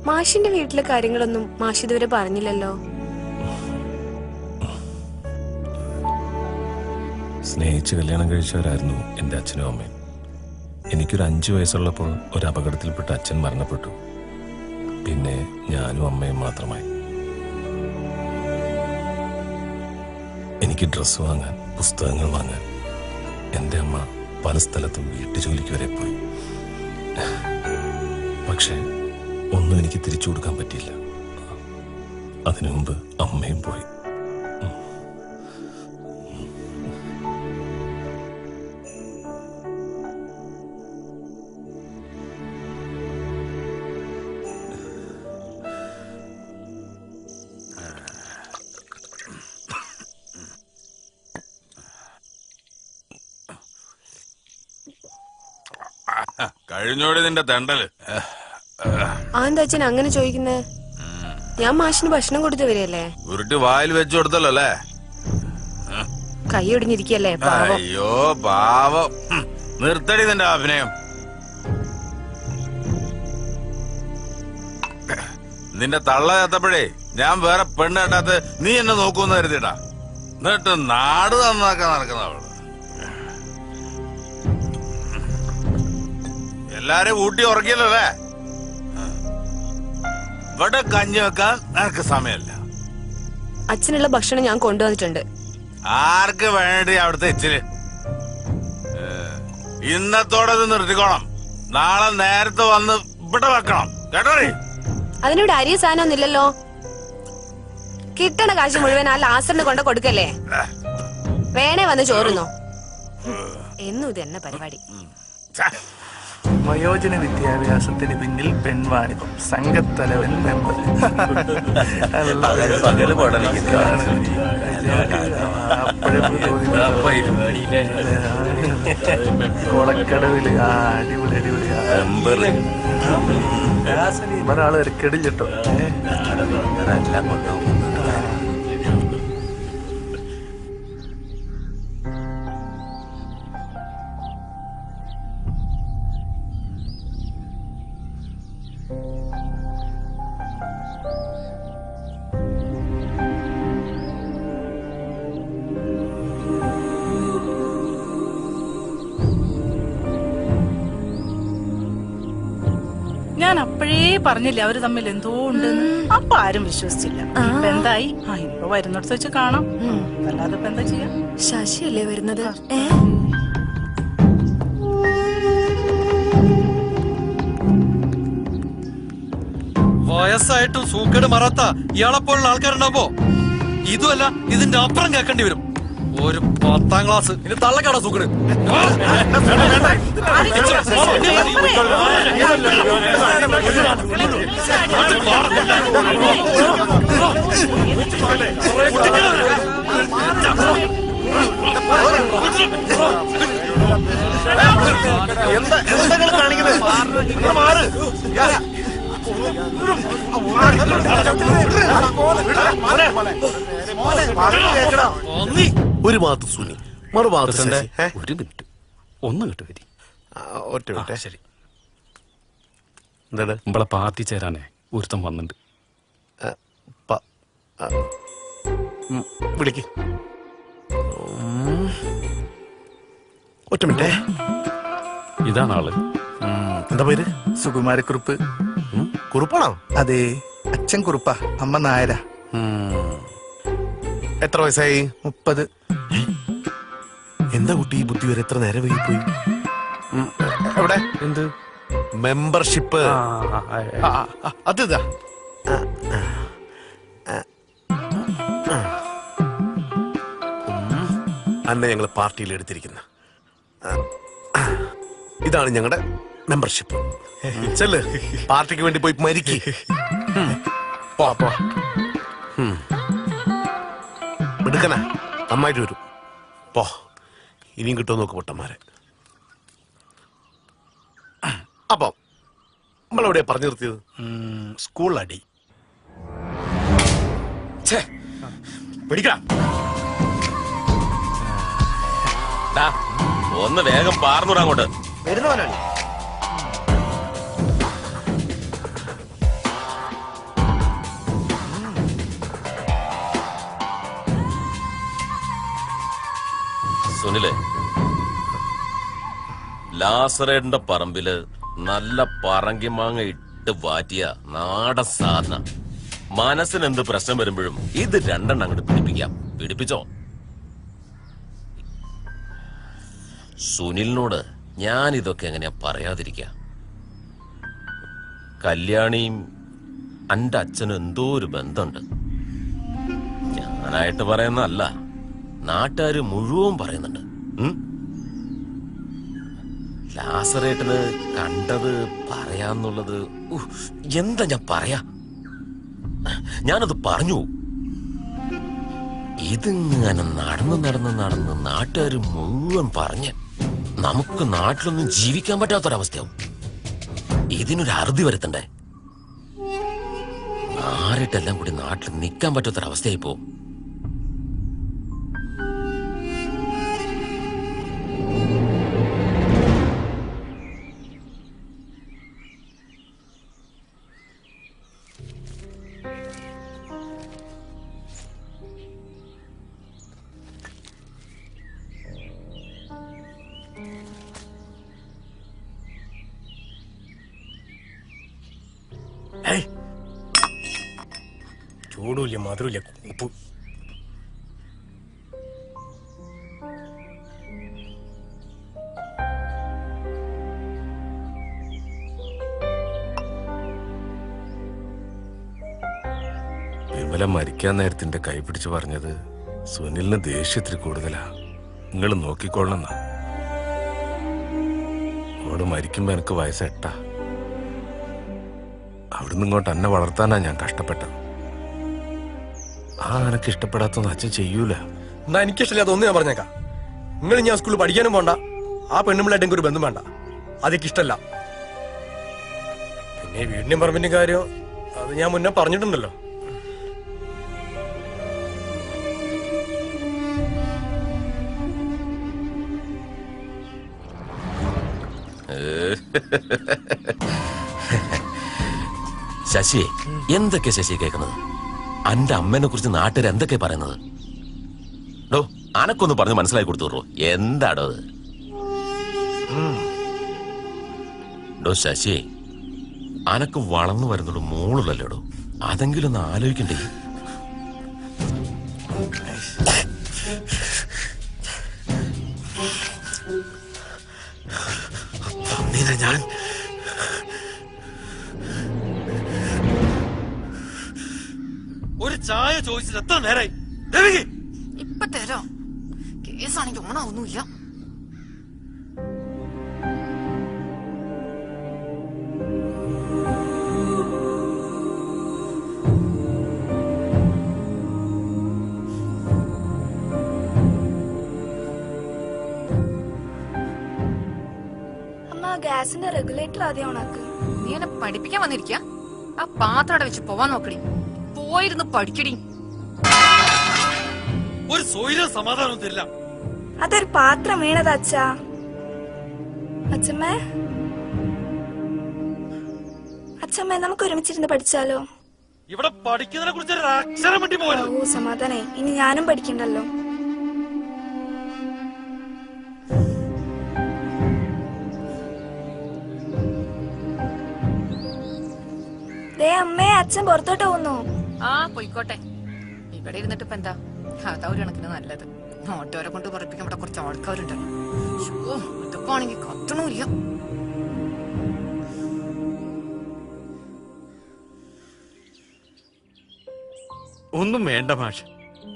മാഷിന്റെ വീട്ടിലെ കാര്യങ്ങളൊന്നും മാഷ് ഇതുവരെ പറഞ്ഞില്ലല്ലോ. സ്നേഹിച്ച് കല്യാണം കഴിച്ചവരായിരുന്നു എൻ്റെ അച്ഛനും അമ്മയും. എനിക്കൊരു 5 വയസ്സുള്ളപ്പോൾ ഒരു അപകടത്തിൽപ്പെട്ട് അച്ഛൻ മരണപ്പെട്ടു. പിന്നെ ഞാനും അമ്മയും മാത്രമായി. എനിക്ക് ഡ്രസ്സ് വാങ്ങാൻ, പുസ്തകങ്ങൾ വാങ്ങാൻ എൻ്റെ അമ്മ പല സ്ഥലത്തും വീട്ടുജോലിക്ക് വരെ പോയി. പക്ഷെ ഒന്നും എനിക്ക് തിരിച്ചു കൊടുക്കാൻ പറ്റിയില്ല. അതിനു മുമ്പ് അമ്മയും പോയി. കഴിഞ്ഞോടി നിന്റെ തെണ്ടല്. ആന്താ അച്ഛൻ അങ്ങനെ ചോദിക്കുന്നേ? ഞാൻ മാഷിന് ഭക്ഷണം കൊടുത്തു വരികയല്ലേ? ഉരുട്ടി വായിൽ വെച്ചു കൊടുത്തല്ലോ അല്ലേ? കൈ ഒടിഞ്ഞിരിക്കല്ലേ പാവം. അയ്യോ പാവം, നിർത്തടി നിന്റെ അഭിനയം. നിന്റെ തള്ള ചേത്തപ്പോഴേ ഞാൻ വേറെ പെണ്ണ് കേട്ടാത്ത നീ എന്നെ നോക്കൂന്ന് കരുതിട്ടാ. എന്നിട്ട് നാട് നന്നാക്കാൻ നടക്കുന്ന അവള്. എല്ലാരും ഊട്ടി ഉറക്കിയല്ലോ അല്ലേ? ഇവിടെ കഞ്ഞി വെക്കാൻ നിനക്ക് സമയമല്ല. അച്ഛനുള്ള ഭക്ഷണം ഞാൻ കൊണ്ടുവന്നിട്ടുണ്ട്. ആർക്ക് വേണ്ടി അവിടുത്തെ ഇച്ചിരി? ഇന്നത്തോടെ ഇത് നിർത്തിക്കോണം. നാളെ നേരത്തെ വന്ന് ഇവിടെ വെക്കണം കേട്ടോടി. അതിനിവിടെ അരിയ സാധനം ഒന്നുമില്ലല്ലോ. കിട്ടണ കാശ് മുഴുവൻ ആ ലാസറിന് കൊണ്ട് കൊടുക്കല്ലേ? വേണേ വന്ന് ചോറുന്നോ? എന്നും ഇത് തന്നെ പരിപാടി. വയോജന വിദ്യാഭ്യാസത്തിന് പിന്നിൽ പെൺവാണിഭം, സംഘത്തലവൻ മെമ്പർ. കൊളക്കടവില് അടിപൊളി അടിപൊളി ഒരാള് ഇറക്കടില്ലോ. ഞാൻ അപ്പോഴേ പറഞ്ഞില്ല അവര് തമ്മിൽ എന്തോ ഉണ്ടെന്ന്. അപ്പൊ ആരും വിശ്വസിച്ചില്ല. ഇപ്പൊ എന്തായി? ഇപ്പൊ വരുന്നിടത്ത് വെച്ച് കാണാം. അല്ലാതെ ഇപ്പൊ എന്താ ചെയ്യാ? ശശിയല്ലേ വരുന്നത്? വയസ്സായിട്ടും സൂക്കേട് മാറാത്ത ഇയാളെപ്പോലുള്ള ആൾക്കാരുണ്ടാവുമ്പോ ഇതുമല്ല ഇതിന്റെ അപ്പുറം കേൾക്കേണ്ടി വരും. ഒരു 10ാം ക്ലാസ് ഇനി തള്ളക്കാടാ സൂക്കേട്. ഒരു ഭാഗത്ത് സുനി, മറുഭാഗത്ത് ശശി. ഒരു മിനിറ്റ് ഒന്ന് കിട്ടു വരി. ഒറ്റ മിനിറ്റ്. ശരി. എന്താണ്? നമ്മളെ പാർട്ടി ചേരാനേ ഒരുത്തം വന്നിട്ടുണ്ട്. വിളിക്ക്. ഒറ്റ മിനിറ്റേ. ഇതാണ് ആള്. എന്താ പേര്? സുകുമാരക്കുറുപ്പ്. കുറുപ്പാണോ? അതെ, അച്ഛൻ കുറുപ്പ, അമ്മ നായര. എത്ര വയസ്സായി? 30. എന്താ കുട്ടി ഈ ബുദ്ധി വരെ എത്ര നേരം വൈകിപ്പോയി? എവിടെ എന്ത് മെമ്പർഷിപ്പ് അത് ഇതാ അന്നെ ഞങ്ങൾ പാർട്ടിയിൽ എടുത്തിരിക്കുന്ന ഇതാണ് ഞങ്ങളുടെ മെമ്പർഷിപ്പ്. ചെല്ല്, പാർട്ടിക്ക് വേണ്ടി പോയി മരിക്ക്. എടുക്കണ നന്നായിട്ട് വരും. പോ, ഇനിയും കിട്ടുമോ നോക്ക് പൊട്ടന്മാരെ. അപ്പൊ നമ്മളെവിടെയാ പറഞ്ഞു നിർത്തിയത്? സ്കൂൾ അടി. ഒന്ന് വേഗം പാർന്നൂടാ അങ്ങോട്ട്. വരുന്ന മുതലാളി. സുനിലെ, ലാസറേന്റെ പറമ്പില് നല്ല പറങ്കിമാങ്ങ ഇട്ട് വാറ്റിയ നാടൻ സാധന. മനസ്സിന് എന്ത് പ്രശ്നം വരുമ്പോഴും ഇത് രണ്ടെണ്ണം അങ്ങോട്ട് പിടിപ്പിക്കാം. പിടിപ്പിച്ചോ? സുനിലിനോട് ഞാൻ ഇതൊക്കെ എങ്ങനെയാ പറയാതിരിക്ക? കല്യാണിയും എന്റെ അച്ഛനും എന്തോ ഒരു ബന്ധമുണ്ട്. ഞാനായിട്ട് പറയുന്നതല്ല, നാട്ടുകാര് മുഴുവൻ പറയുന്നുണ്ട്. ലാസറേട്ടന് കണ്ടത് പറയാന്നുള്ളത് എന്താ ഞാൻ പറയാ? ഞാനത് പറഞ്ഞു. ഇതിങ്ങനെ നടന്ന് നാട്ടുകാര് മുഴുവൻ പറഞ്ഞ് നമുക്ക് നാട്ടിലൊന്നും ജീവിക്കാൻ പറ്റാത്തൊരവസ്ഥയാവും. ഇതിനൊരു അറുതി വരുത്തണ്ടേ? ആരിട്ടെല്ലാം കൂടി നാട്ടിൽ നിൽക്കാൻ പറ്റാത്തൊരവസ്ഥയായി പോവും. ചൂടുമില്ല, മധുരമില്ല, ഉപ്പ്. വിമല മരിക്കാൻ നേരത്തിന്റെ കൈ പിടിച്ച് പറഞ്ഞത് സുനിലിന് ദേഷ്യത്തിൽ കൂടുതലാ. നിങ്ങൾ നോക്കിക്കൊള്ളണം. ഓട് മരിക്കുമ്പോ എനിക്ക് വയസ്സ് 8. അവിടുന്ന് ഇങ്ങോട്ട് എന്നെ വളർത്താനാ ഞാൻ കഷ്ടപ്പെട്ടത്. എനക്ക് ഇഷ്ടപ്പെടാത്തൊന്നും അച്ഛൻ ചെയ്യൂല. എന്നാ എനിക്കിഷ്ടമില്ല, അതൊന്നും ഞാൻ പറഞ്ഞേക്കാം. നിങ്ങൾ ഞാൻ സ്കൂളിൽ പഠിക്കാനും പോണ്ട, ആ പെണ്ണുമ്പിള്ളായിട്ട് എനിക്ക് ഒരു ബന്ധം വേണ്ട. അതൊക്കെ ഇഷ്ടമല്ല. പിന്നെ വീടിന്റെയും പറമ്പിന്റെയും കാര്യം അത് ഞാൻ മുന്നേ പറഞ്ഞിട്ടുണ്ടല്ലോ. ശശിയെ, എന്തൊക്കെ ശശി കേൾക്കുന്നത്? അന്റെ അമ്മേനെ കുറിച്ച് നാട്ടുകാർ എന്തൊക്കെ പറയുന്നത്? ഡോ, അനക്കൊന്ന് പറഞ്ഞ് മനസ്സിലാക്കി കൊടുത്തു. എന്താടോ അത്? ഡോ ശശിയെ, അനക്ക് വളർന്നു വരുന്നുള്ളൂ, മോളുള്ളല്ലോടോ. അതെങ്കിലും ഒന്ന് ആലോചിക്കണ്ടേ? ഞാൻ ഒരു ചായ ചോദിച്ചിട്ട് എത്ര നേരായി? ഇപ്പൊ തരാം. കേസാണെങ്കിൽ ഓണാവൊന്നുമില്ല. ഗ്യാസിന്റെ റെഗുലേറ്റർ ആദ്യം ഓണാക്ക്. നീ എന്നെ പഠിപ്പിക്കാൻ വന്നിരിക്ക? ആ പാത്രം അവിടെ വെച്ച് പോവാൻ നോക്കടി. പോയിരുന്ന് പഠിക്കടി. ഒരു സ്വൈരം സമാധാനം തരില്ല. അതൊരു പാത്രം വീണത് അച്ഛാ. അച്ഛമ്മേ, അച്ഛമ്മേ, നമുക്ക് ഒരുമിച്ചിരുന്ന് പഠിച്ചാലോ? ഇവിടെ പഠിക്കുന്നതിനെ കുറിച്ച് ഒരു അക്ഷരം വേണ്ടി പോകരുത്. ഓ സമാധാനേ, ഇനി ഞാനും പഠിക്കണ്ടല്ലോ. അമ്മേ, അച്ഛൻ പുറത്തോട്ട് പോകുന്നു. ആ പോയിക്കോട്ടെ. ഇവിടെ ഇരുന്നിട്ട് ഇപ്പൊ എന്താ? അതാ ഒരു കണക്കിന് നല്ലത്. നോട്ടോരെ കൊണ്ട് പറപ്പിക്കാൻ ഇവിടെ കുറച്ച് ആൾക്കാരുണ്ടല്ലോ. ഇതൊക്കെ ആണെങ്കിൽ കത്തണമില്ല. ഒന്നും വേണ്ട മാഷ്.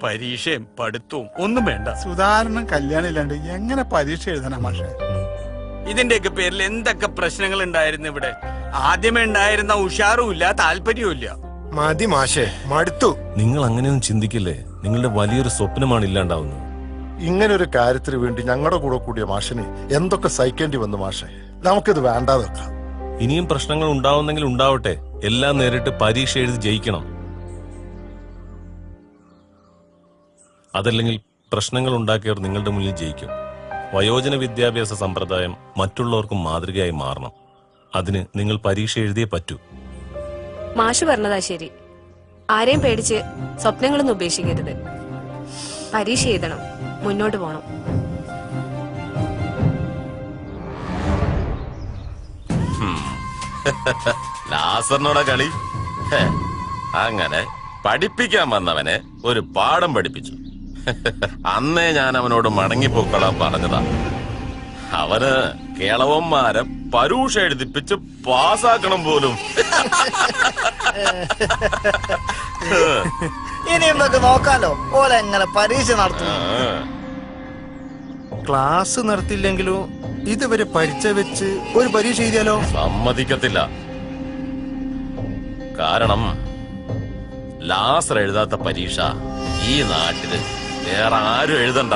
പരീക്ഷയും പഠിത്തവും ഒന്നും വേണ്ട. സുധാരണൻ കല്യാണം ഇല്ലാണ്ട് എങ്ങനെ പരീക്ഷ എഴുതണം മാഷെ? ഇതിന്റെയൊക്കെ പേരിൽ എന്തൊക്കെ പ്രശ്നങ്ങൾ ഉണ്ടായിരുന്നു ഇവിടെ. ആദ്യമേ ഉണ്ടായിരുന്ന ഉഷാറും ഇല്ല, താല്പര്യവും ഇല്ല. മതി മാഷേ, മടുത്തു. നിങ്ങൾ അങ്ങനെയൊന്നും ചിന്തിക്കില്ലേ? നിങ്ങളുടെ വലിയൊരു സ്വപ്നമാണ് ഇല്ലാണ്ടാവുന്നത്. ഇങ്ങനെ ഒരു കാര്യത്തിന് വേണ്ടി ഞങ്ങളുടെ കൂടെ കൂടിയ മാഷിന് എന്തൊക്കെ സഹിക്കേണ്ടി വന്നു മാഷെ. നമുക്കിത് വേണ്ടാതെ വെക്കാം. ഇനിയും പ്രശ്നങ്ങൾ ഉണ്ടാവുന്നെങ്കിൽ ഉണ്ടാവട്ടെ. എല്ലാം നേരിട്ട് പരീക്ഷ എഴുതി ജയിക്കണം. അതല്ലെങ്കിൽ പ്രശ്നങ്ങൾ ഉണ്ടാക്കിയവർ നിങ്ങളുടെ മുന്നിൽ ജയിക്കും. വയോജന വിദ്യാഭ്യാസ സമ്പ്രദായം മറ്റുള്ളവർക്കും മാതൃകയായി മാറണം. അതിന് നിങ്ങൾ പരീക്ഷ എഴുതിയേ പറ്റൂ. മാഷ് പറഞ്ഞതാ ശരി. ആരെയും പേടിച്ച് സ്വപ്നങ്ങളൊന്നും ഉപേക്ഷിക്കരുത്. പരീക്ഷ എഴുതണം, മുന്നോട്ട് പോണം. ലാസറിനോടെ കളി. അങ്ങനെ പഠിപ്പിക്കാൻ വന്നവനെ ഒരു പാഠം പഠിപ്പിച്ചു. അന്നേ ഞാൻ അവനോട് മടങ്ങിപ്പോക്കളാൻ പറഞ്ഞതാ. അവന് കേളവന്മാരെ പരീക്ഷ എഴുതിപ്പിച്ച് പാസ്സാക്കണം പോലും. ഇനി എന്തൊക്കെ നോക്കാലോ ഓല എങ്ങനെ പരീക്ഷ നടത്തും. ക്ലാസ് നടത്തില്ലെങ്കിലും ഇതുവരെ പഠിച്ച വെച്ച് ഒരു പരീക്ഷ എഴുതിയാലോ? സമ്മതിക്കത്തില്ല. കാരണം ലാസർ എഴുതാത്ത പരീക്ഷ ഈ നാട്ടില് വേറെ ആരും എഴുതണ്ട.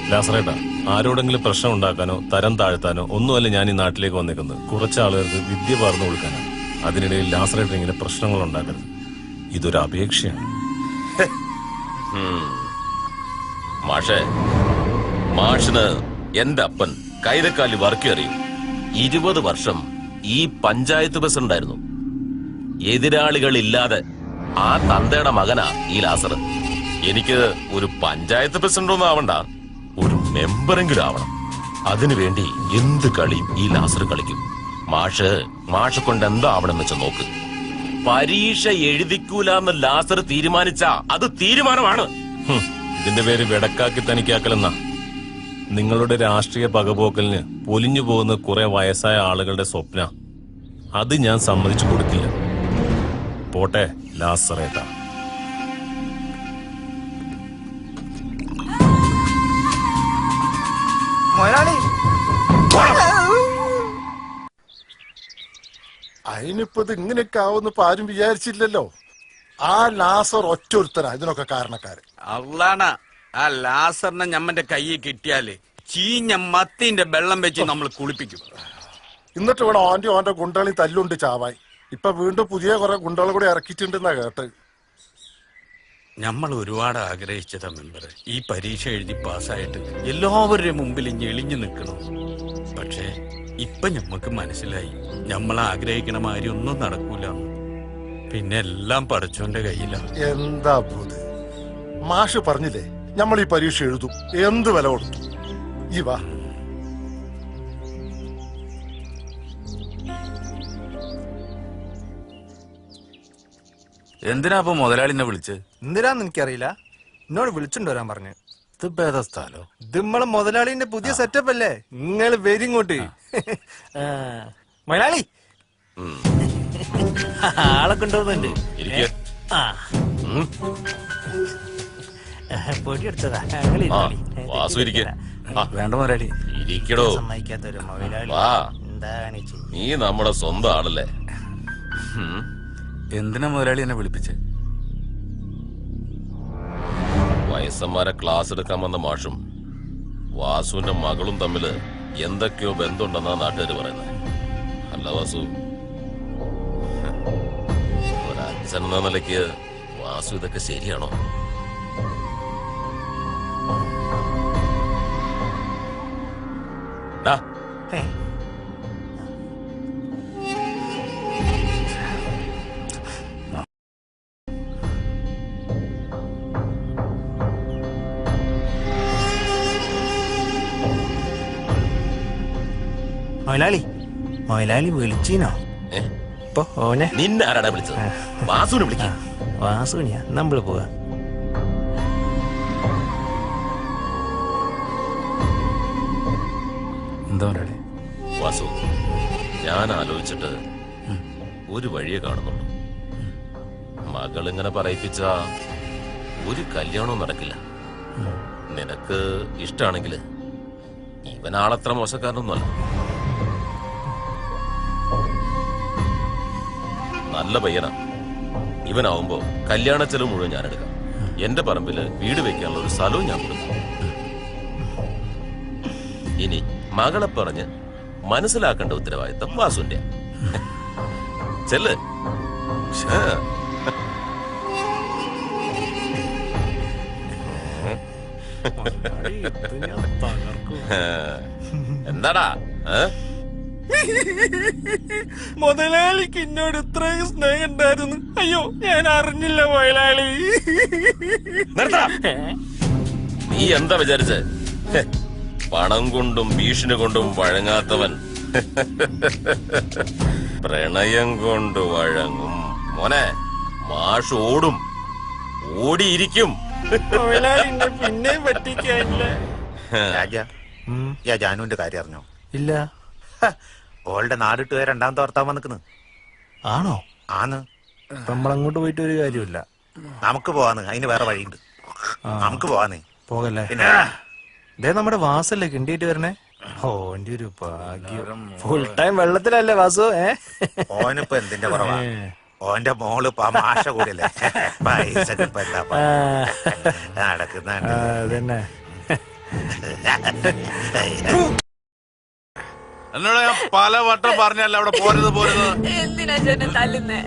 ലാസറേട്ടാ, ആരോടെങ്കിലും പ്രശ്നം ഉണ്ടാക്കാനോ തരം താഴ്ത്താനോ ഒന്നുമല്ല ഞാൻ ഈ നാട്ടിലേക്ക് വന്നേക്കുന്നത്. കുറച്ച് ആളുകൾക്ക് വിദ്യ പകർന്നു കൊടുക്കാനാണ്. അതിനിടയിൽ ലാസറേട്ടൻ ഇങ്ങനെ പ്രശ്നങ്ങൾ ഉണ്ടാക്കരുത്. ഇതൊരു അപേക്ഷയാണ്. മാഷേ, മാഷിന് എന്റെ അപ്പൻ കൈതക്കാലി വർക്ക് അറിയും. 20 വർഷം ഈ പഞ്ചായത്ത് പ്രസിഡന്റായിരുന്നു. എതിരാളികളില്ലാതെ ആ തന്തയുടെ മകനാ ഈ ലാസർ. എനിക്ക് ഒരു പഞ്ചായത്ത് പ്രസിഡന്റൊന്നും ആവണ്ട, ഒരു മെമ്പറെങ്കിലും ആവണം. അതിനുവേണ്ടി എന്ത് കളിയും ഈ ലാസർ കളിക്കും. മാഷ് കൊണ്ട് എന്താവണം വെച്ച് നോക്ക്. പരീക്ഷ എഴുതിക്കൂലെന്ന് ലാസർ തീരുമാനിച്ച അത് തീരുമാനമാണ്. ഇതിന്റെ പേര് വെടക്കാക്കി തനിക്കാക്കലെന്നാ. നിങ്ങളുടെ രാഷ്ട്രീയ പകപോക്കലിന് പൊലിഞ്ഞു പോകുന്ന കുറെ വയസ്സായ ആളുകളുടെ സ്വപ്ന. അത് ഞാൻ സമ്മതിച്ചു കൊടുക്കില്ല. പോട്ടെ ലാസറേട്ടാ. അതിനിപ്പോ ഇത് ഇങ്ങനെയൊക്കെ ആവുന്ന ആരും വിചാരിച്ചില്ലല്ലോ. ആ ലാസർ ഒറ്റൊരുത്തരാ ഇതിനൊക്കെ കാരണക്കാര്. അള്ളാണ് ആ ലാസറിനെ ഞമ്മന്റെ കയ്യിൽ കിട്ടിയാല് ചീഞ്ഞ മത്തിന്റെ വെള്ളം വെച്ച് നമ്മൾ കുളിപ്പിക്കും. എന്നിട്ട് ഇവിടെ ഓന്റെ ഗുണ്ടകളി തല്ലുണ്ട് ചാവായി. ഇപ്പൊ വീണ്ടും പുതിയ കുറെ ഗുണ്ടകൾ കൂടി ഇറക്കിയിട്ടുണ്ടെന്നാ കേട്ട്. നമ്മൾ ഒരുപാട് ആഗ്രഹിച്ചതാ മെമ്പർ ഈ പരീക്ഷ എഴുതി പാസ്സായിട്ട് എല്ലാവരുടെയും മുമ്പിൽ ഞെളിഞ്ഞു നിൽക്കണം. പക്ഷേ ഇപ്പൊ ഞമ്മക്ക് മനസ്സിലായി നമ്മൾ ആഗ്രഹിക്കണ മാതിരി ഒന്നും നടക്കൂല. പിന്നെ എല്ലാം പഠിച്ചോന്റെ കയ്യിലാണ്. എന്താ ബോധ്, മാഷ് പറഞ്ഞില്ലേ നമ്മൾ ഈ പരീക്ഷ എഴുതും, എന്ത് വില കൊടുത്തു. ഈ വാ. എന്തിനാ അപ്പൊ മുതലാളിനെ വിളിച്ച്? എന്തിനാന്ന് എനിക്കറിയില്ല, എന്നോട് വിളിച്ചിട്ട് വരാൻ പറഞ്ഞു. ഇത് ഭേദ സ്ഥലോ? ഇത് നമ്മളെ മുതലാളിന്റെ പുതിയ സെറ്റപ്പ് അല്ലേ. നിങ്ങൾ വരും ഇങ്ങോട്ട്. മുതലാളി ആളെ കൊണ്ടുപോകുന്നുണ്ട്. പൊടിയെടുത്തതാ. വേണ്ട മുതലാളി. ഇരിക്കടോ. സമ്മതിക്കാത്തൊരു മുതലാളി. വാ, എന്താണ് നീ നമ്മുടെ സ്വന്തം ആളല്ലേ. എന്തിനാ മുതലാളി എന്നെ വിളിപ്പിച്ച്? വയസ്സന്മാരെ ക്ലാസ് എടുക്കാൻ വന്ന മാഷും വാസുവിന്റെ മകളും തമ്മില് എന്തൊക്കെയോ ബന്ധമുണ്ടെന്നാ നാട്ടുകാർ പറയുന്നത്. അല്ല വാസു, ഒരച്ഛൻ എന്ന നിലയ്ക്ക് വാസു ഇതൊക്കെ ശരിയാണോ? മൊയലാളി വിളിച്ചീനോ? അപ്പൊ ഓനെ നിന്നെ ആരാടാ വിളിച്ചത്? വാസുവിനെ വിളിക്കാം. വാസുവിനെയാ നമ്മള് പോവാ. എന്താ വാസു, ഞാൻ ആലോചിച്ചിട്ട് ഒരു വഴിയെ കാണുന്നുള്ളൂ. മകളിങ്ങനെ പറയിപ്പിച്ച ഒരു കല്യാണവും നടക്കില്ല. നിനക്ക് ഇഷ്ടാണെങ്കിൽ ഇവനാളത്ര മോശക്കാരനൊന്നുമല്ല. നല്ല പയ്യനാ. ഇവനാവുമ്പോ കല്യാണ ചെലവ് മുഴുവൻ ഞാൻ എടുക്കാം. എന്റെ പറമ്പില് വീട് വെക്കാനുള്ള ഒരു സ്ഥലവും ഞാൻ കൊടുക്കും. ഇനി മകളെ പറഞ്ഞ് മനസ്സിലാക്കേണ്ട ഉത്തരവാദിത്തം വാസുവിന്റെ. ചെല്ല്. എന്താടാ? മുതലാളിക്ക് എന്നോട് ഇത്രയും സ്നേഹം ഉണ്ടായിരുന്നു. അയ്യോ, ഞാൻ അറിഞ്ഞില്ല മുതലാളി. നീ എന്താ വിചാരിച്ചേ? പണം കൊണ്ടും ഭീഷണി കൊണ്ടും വഴങ്ങാത്തവൻ പ്രണയം കൊണ്ട് വഴങ്ങും. മോനെ, മാഷ് ഓടും, ഓടിയിരിക്കും. പിന്നെ പറ്റിക്കാനില്ല. ജാനുവിന്റെ കാര്യം അറിഞ്ഞോ? ഇല്ല. ഓളുടെ നാടിട്ട് രണ്ടാമത്തെ ഭർത്താവ് നിൽക്കുന്നു. ആണോ? ആന്ന്. നമ്മളങ്ങോട്ട് പോയിട്ട് ഒരു കാര്യമില്ല. നമുക്ക് പോവാന്ന്, അതിന് വേറെ വഴിയുണ്ട്. നമുക്ക് പോവാന്നേ. പോകല്ലേ? ഇതേ നമ്മുടെ വാസല്ലേ കിണ്ടിയിട്ട് വരണേ. ഓന്റെ ഒരു ഭാഗ്യം. ഫുൾ ടൈം വെള്ളത്തിലല്ലേ വാസു? ഓനിപ്പോ എന്തിന്റെ കുറവാ? ഓന്റെ മോള് മാഷ കൂടിയല്ലേ, പൈസ നടക്കുന്നുണ്ട്. അതന്നെ. എന്നോട് ഞാൻ പല വട്ടം പറഞ്ഞല്ല അവിടെ പോരുത് പോരുത്. എന്തിനാ ചേട്ടൻ തല്ലുന്നേ?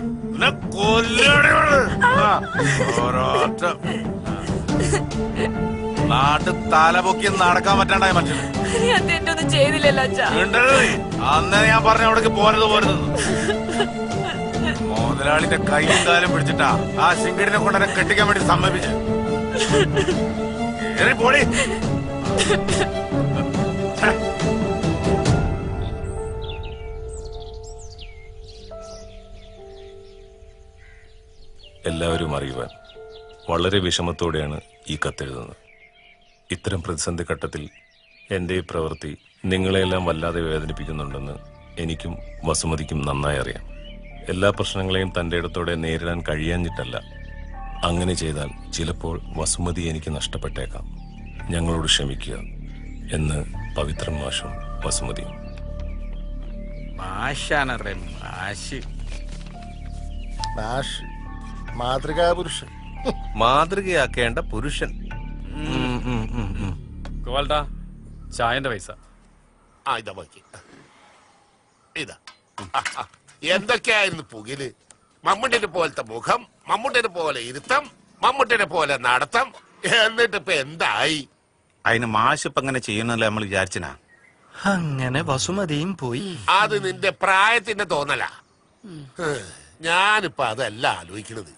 നാട്ടിൽ തലപൊക്കി നടക്കാൻ പറ്റാണ്ടായ മനുഷ്യന്. ഞാൻ തെറ്റൊന്നും ചെയ്തില്ലല്ലോ അച്ഛാ. അന്നേ ഞാൻ പറഞ്ഞ അവിടേക്ക് പോരുത് പോരുത്. മുതലാളിന്റെ കൈയും കാലും പിടിച്ചിട്ടാ ആ ശിങ്കിടിനെ കൊണ്ട് എന്നെ കെട്ടിക്കാൻ വേണ്ടി സമ്മതിപ്പിച്ച്. പോടി. എല്ലാവരും അറിയുവാൻ വളരെ വിഷമത്തോടെയാണ് ഈ കത്തെഴുതുന്നത്. ഇത്തരം പ്രതിസന്ധി ഘട്ടത്തിൽ എൻ്റെ ഈ പ്രവൃത്തി നിങ്ങളെയെല്ലാം വല്ലാതെ വേദനിപ്പിക്കുന്നുണ്ടെന്ന് എനിക്കും വസുമതിക്കും നന്നായി അറിയാം. എല്ലാ പ്രശ്നങ്ങളെയും തൻ്റെ ഇടത്തോടെ നേരിടാൻ കഴിയാഞ്ഞിട്ടല്ല. അങ്ങനെ ചെയ്താൽ ചിലപ്പോൾ വസുമതി എനിക്ക് നഷ്ടപ്പെട്ടേക്കാം. ഞങ്ങളോട് ക്ഷമിക്കുക എന്ന് പവിത്രൻ മാഷും വസുമതിയും. മാഷാണറേ മാഷ്. മാതൃകാ പുരുഷൻ. മാതൃകയാക്കേണ്ട പുരുഷൻ. ഗോപാൽട്ടാ, ചായന്റെ പൈസ. ഇതാ ബാക്കി. ഇതാ. എന്തൊക്കെയായിരുന്നു പുകില്? മമ്മൂട്ടിനെ പോലത്തെ മുഖം, മമ്മൂട്ടിനെ പോലെ ഇരുത്തം, മമ്മൂട്ടിനെ പോലെ നടത്തം. എന്നിട്ട് ഇപ്പൊ എന്തായി? അതിന് മാഷ് ഇപ്പൊ അങ്ങനെ ചെയ്യുന്നല്ലേ നമ്മൾ വിചാരിച്ചനാ. അങ്ങനെ വസുമതിയും പോയി. അത് നിന്റെ പ്രായത്തിന്റെ തോന്നല. ഞാനിപ്പോ അതല്ല ആലോചിക്കണത്,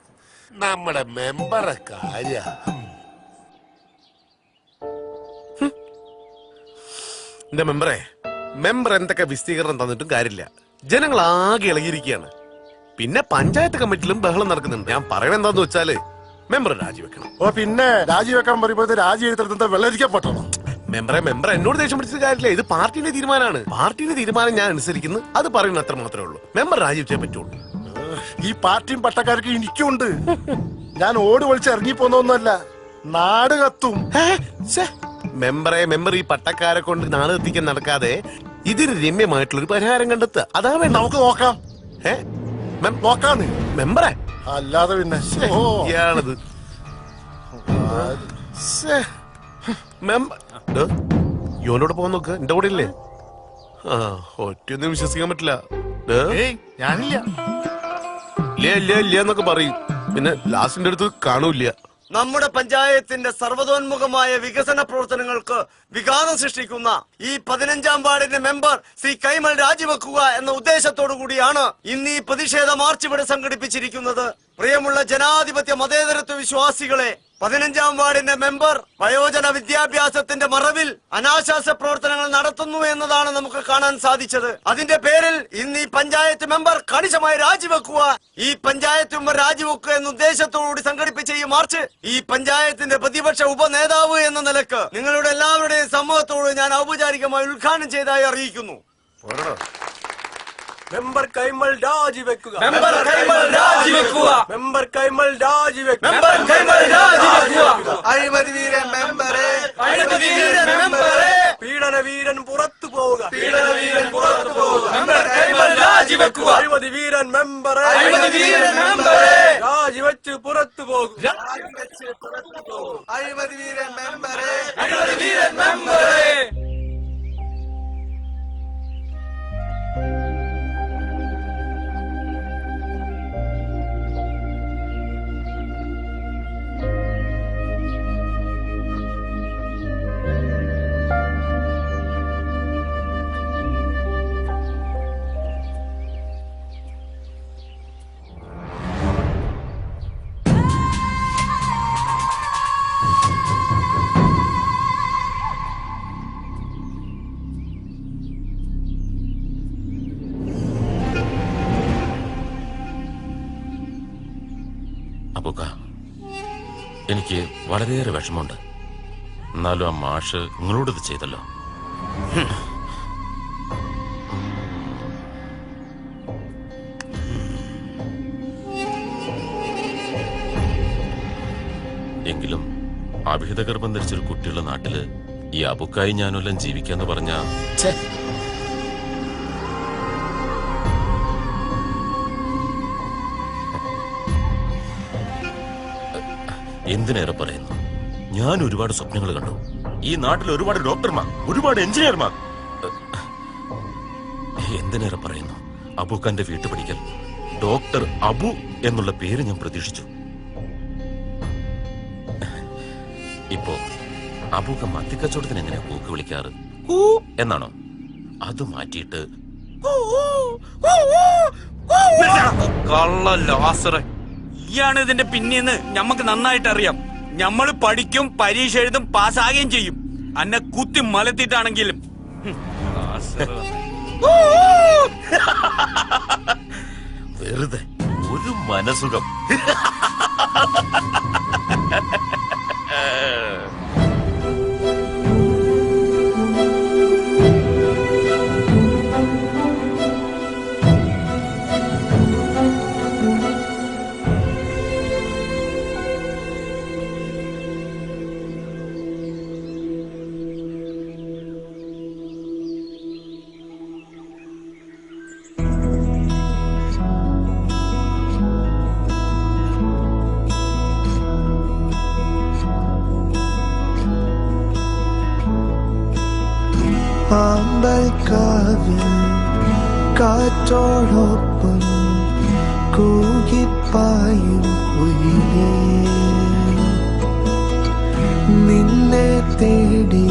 നമ്മുടെ മെമ്പറെ കാര്യ. എന്റെ മെമ്പർ എന്തൊക്കെ വിസ്തീകരണം തന്നിട്ടും കാര്യമില്ല. ജനങ്ങൾ ആകെ ഇളകിയിരിക്കുകയാണ്. പിന്നെ പഞ്ചായത്ത് കമ്മിറ്റിയിലും ബഹളം നടക്കുന്നുണ്ട്. ഞാൻ പറയണ എന്താന്ന് വെച്ചാല് മെമ്പർ രാജിവെക്കണം. പിന്നെ രാജിവെക്കാൻ പറയുമ്പോ രാജി എഴുത്തടുത്ത വെള്ളരിക്കപ്പെട്ടോ? മെമ്പർ എന്നോട് ദേഷ്യം പിടിച്ചത് കാര്യമില്ല. ഇത് പാർട്ടിയുടെ തീരുമാനമാണ്. പാർട്ടിയുടെ തീരുമാനം ഞാൻ അനുസരിക്കുന്നു. അത് പറയുന്ന അത്ര മാത്രമേ ഉള്ളൂ. മെമ്പർ രാജിവെച്ചേ പറ്റുള്ളൂ. ഈ പാർട്ടിയും പട്ടക്കാർക്കും എനിക്കുണ്ട്. ഞാൻ ഓട് വിളിച്ച് ഇറങ്ങിപ്പോന്നൊന്നുമല്ല. നാട് കത്തും. മെമ്പർ ഈ പട്ടക്കാരെ കൊണ്ട് നാട് എത്തിക്കാൻ നടക്കാതെ ഇതിന് രമ്യമായിട്ടുള്ളൊരു പരിഹാരം കണ്ടെത്തുക. അതാ വേണ്ട. നമുക്ക് നോക്കാം. നോക്കാന്ന് മെമ്പറെ. അല്ലാതെ പിന്നെ ഇയാളത് യോനോട് പോകാൻ നോക്ക്. എന്റെ കൂടെ ഇല്ലേ? ഒറ്റയൊന്നും വിശ്വസിക്കാൻ പറ്റില്ല. ഇല്ല എന്നൊക്കെ പറയും. പിന്നെ ലാസ്റ്റിന്റെ അടുത്ത് കാണൂല്ല. നമ്മുടെ പഞ്ചായത്തിന്റെ സർവ്വതോന്മുഖമായ വികസന പ്രവർത്തനങ്ങൾക്ക് വിഘാതം സൃഷ്ടിക്കുന്ന ഈ 15ാം വാർഡിന്റെ മെമ്പർ ശ്രീ കൈമൾ രാജിവെക്കുക എന്ന ഉദ്ദേശത്തോടു കൂടിയാണ് ഇന്ന് ഈ പ്രതിഷേധ മാർച്ച് ഇവിടെ സംഘടിപ്പിച്ചിരിക്കുന്നത്. പ്രിയമുള്ള ജനാധിപത്യ മതേതരത്വ വിശ്വാസികളെ, 15-ാം വാർഡിന്റെ മെമ്പർ വയോജന വിദ്യാഭ്യാസത്തിന്റെ മറവിൽ അനാശാസ പ്രവർത്തനങ്ങൾ നടത്തുന്നു എന്നതാണ് നമുക്ക് കാണാൻ സാധിച്ചത്. അതിന്റെ പേരിൽ ഇന്ന് ഈ പഞ്ചായത്ത് മെമ്പർ കണിശമായി രാജിവെക്കുക. ഈ പഞ്ചായത്ത് മെമ്പർ രാജിവെക്കുക എന്ന ഉദ്ദേശത്തോടുകൂടി സംഘടിപ്പിച്ച ഈ മാർച്ച് ഈ പഞ്ചായത്തിന്റെ പ്രതിപക്ഷ ഉപനേതാവ് എന്ന നിലക്ക് നിങ്ങളുടെ എല്ലാവരുടെയും സമ്മതത്തോട് ഞാൻ ഔപചാരികമായി ഉദ്ഘാടനം ചെയ്തതായി അറിയിക്കുന്നു. മെമ്പർ കൈമൾ രാജിവെക്കുക. മെമ്പർ കൈമൾ രാജിവെക്കുക. മെമ്പർ കൈമൾ രാജിവെക്കുക. മെമ്പർ കൈമൾ രാജിവെക്കുക. അഴിമതി വീരൻ മെമ്പറെ, അഴിമതി വീരൻ മെമ്പറെ, പീഡന വീരൻ പുറത്തു പോവുക. പീഡന വീരൻ പുറത്തു പോവുക. മെമ്പർ കൈമൾ രാജിവെക്കുക. അഴിമതി വീരൻ മെമ്പറെ, അഴിമതി വീരൻ മെമ്പറെ, രാജിവെച്ച് പുറത്തു പോകും. അഴിമതി വീരൻ മെമ്പറെ, അഴിമതി വീരൻ മെമ്പറെ. അബൂക്ക, എനിക്ക് വളരെയേറെ വിഷമമുണ്ട്. എന്നാലും ആ മാഷ് നിങ്ങളോട് ഇത് ചെയ്തല്ലോ. എങ്കിലും അഭിഹിത ഗർഭം ധരിച്ചൊരു കുട്ടിയുള്ള നാട്ടില് ഈ അബുക്കായി ഞാനെല്ലാം ജീവിക്കാന്ന് പറഞ്ഞ എന്തിനേറെ പറയുന്നു. ഞാൻ ഒരുപാട് സ്വപ്നങ്ങൾ കണ്ടു. ഈ നാട്ടിൽ ഒരുപാട് ഡോക്ടർമാർ, ഒരുപാട് എഞ്ചിനീയർമാർ. എന്തിനേറെ പറയുന്നു, അബൂഖാന്റെ വീട്ടുപടിക്കൽ ഡോക്ടർ അബു എന്നുള്ള പേര് ഞാൻ പ്രതീക്ഷിച്ചു. ഇപ്പോ അബൂഖ മത്തിക്കച്ചവടത്തിന് എങ്ങനെയാ കൂക്ക് വിളിക്കാറ്? എന്നാണോ? അത് മാറ്റിയിട്ട് കള്ള ലാസറെ, ഇയാണ് ഇതിന്റെ പിന്നീന്ന് ഞമ്മക്ക് നന്നായിട്ട് അറിയാം. ഞമ്മള് പഠിക്കും, പരീക്ഷ എഴുതും, പാസ്സാകുകയും ചെയ്യും. അന്നെ കുത്തി മലത്തിട്ടാണെങ്കിലും. വെറുതെ ഒരു മനസുഖം. ആമ്പൽക്കാവിൽ കാറ്റോടൊപ്പം കൂകിപ്പായും കുയിലേ, നിന്നെ തേടി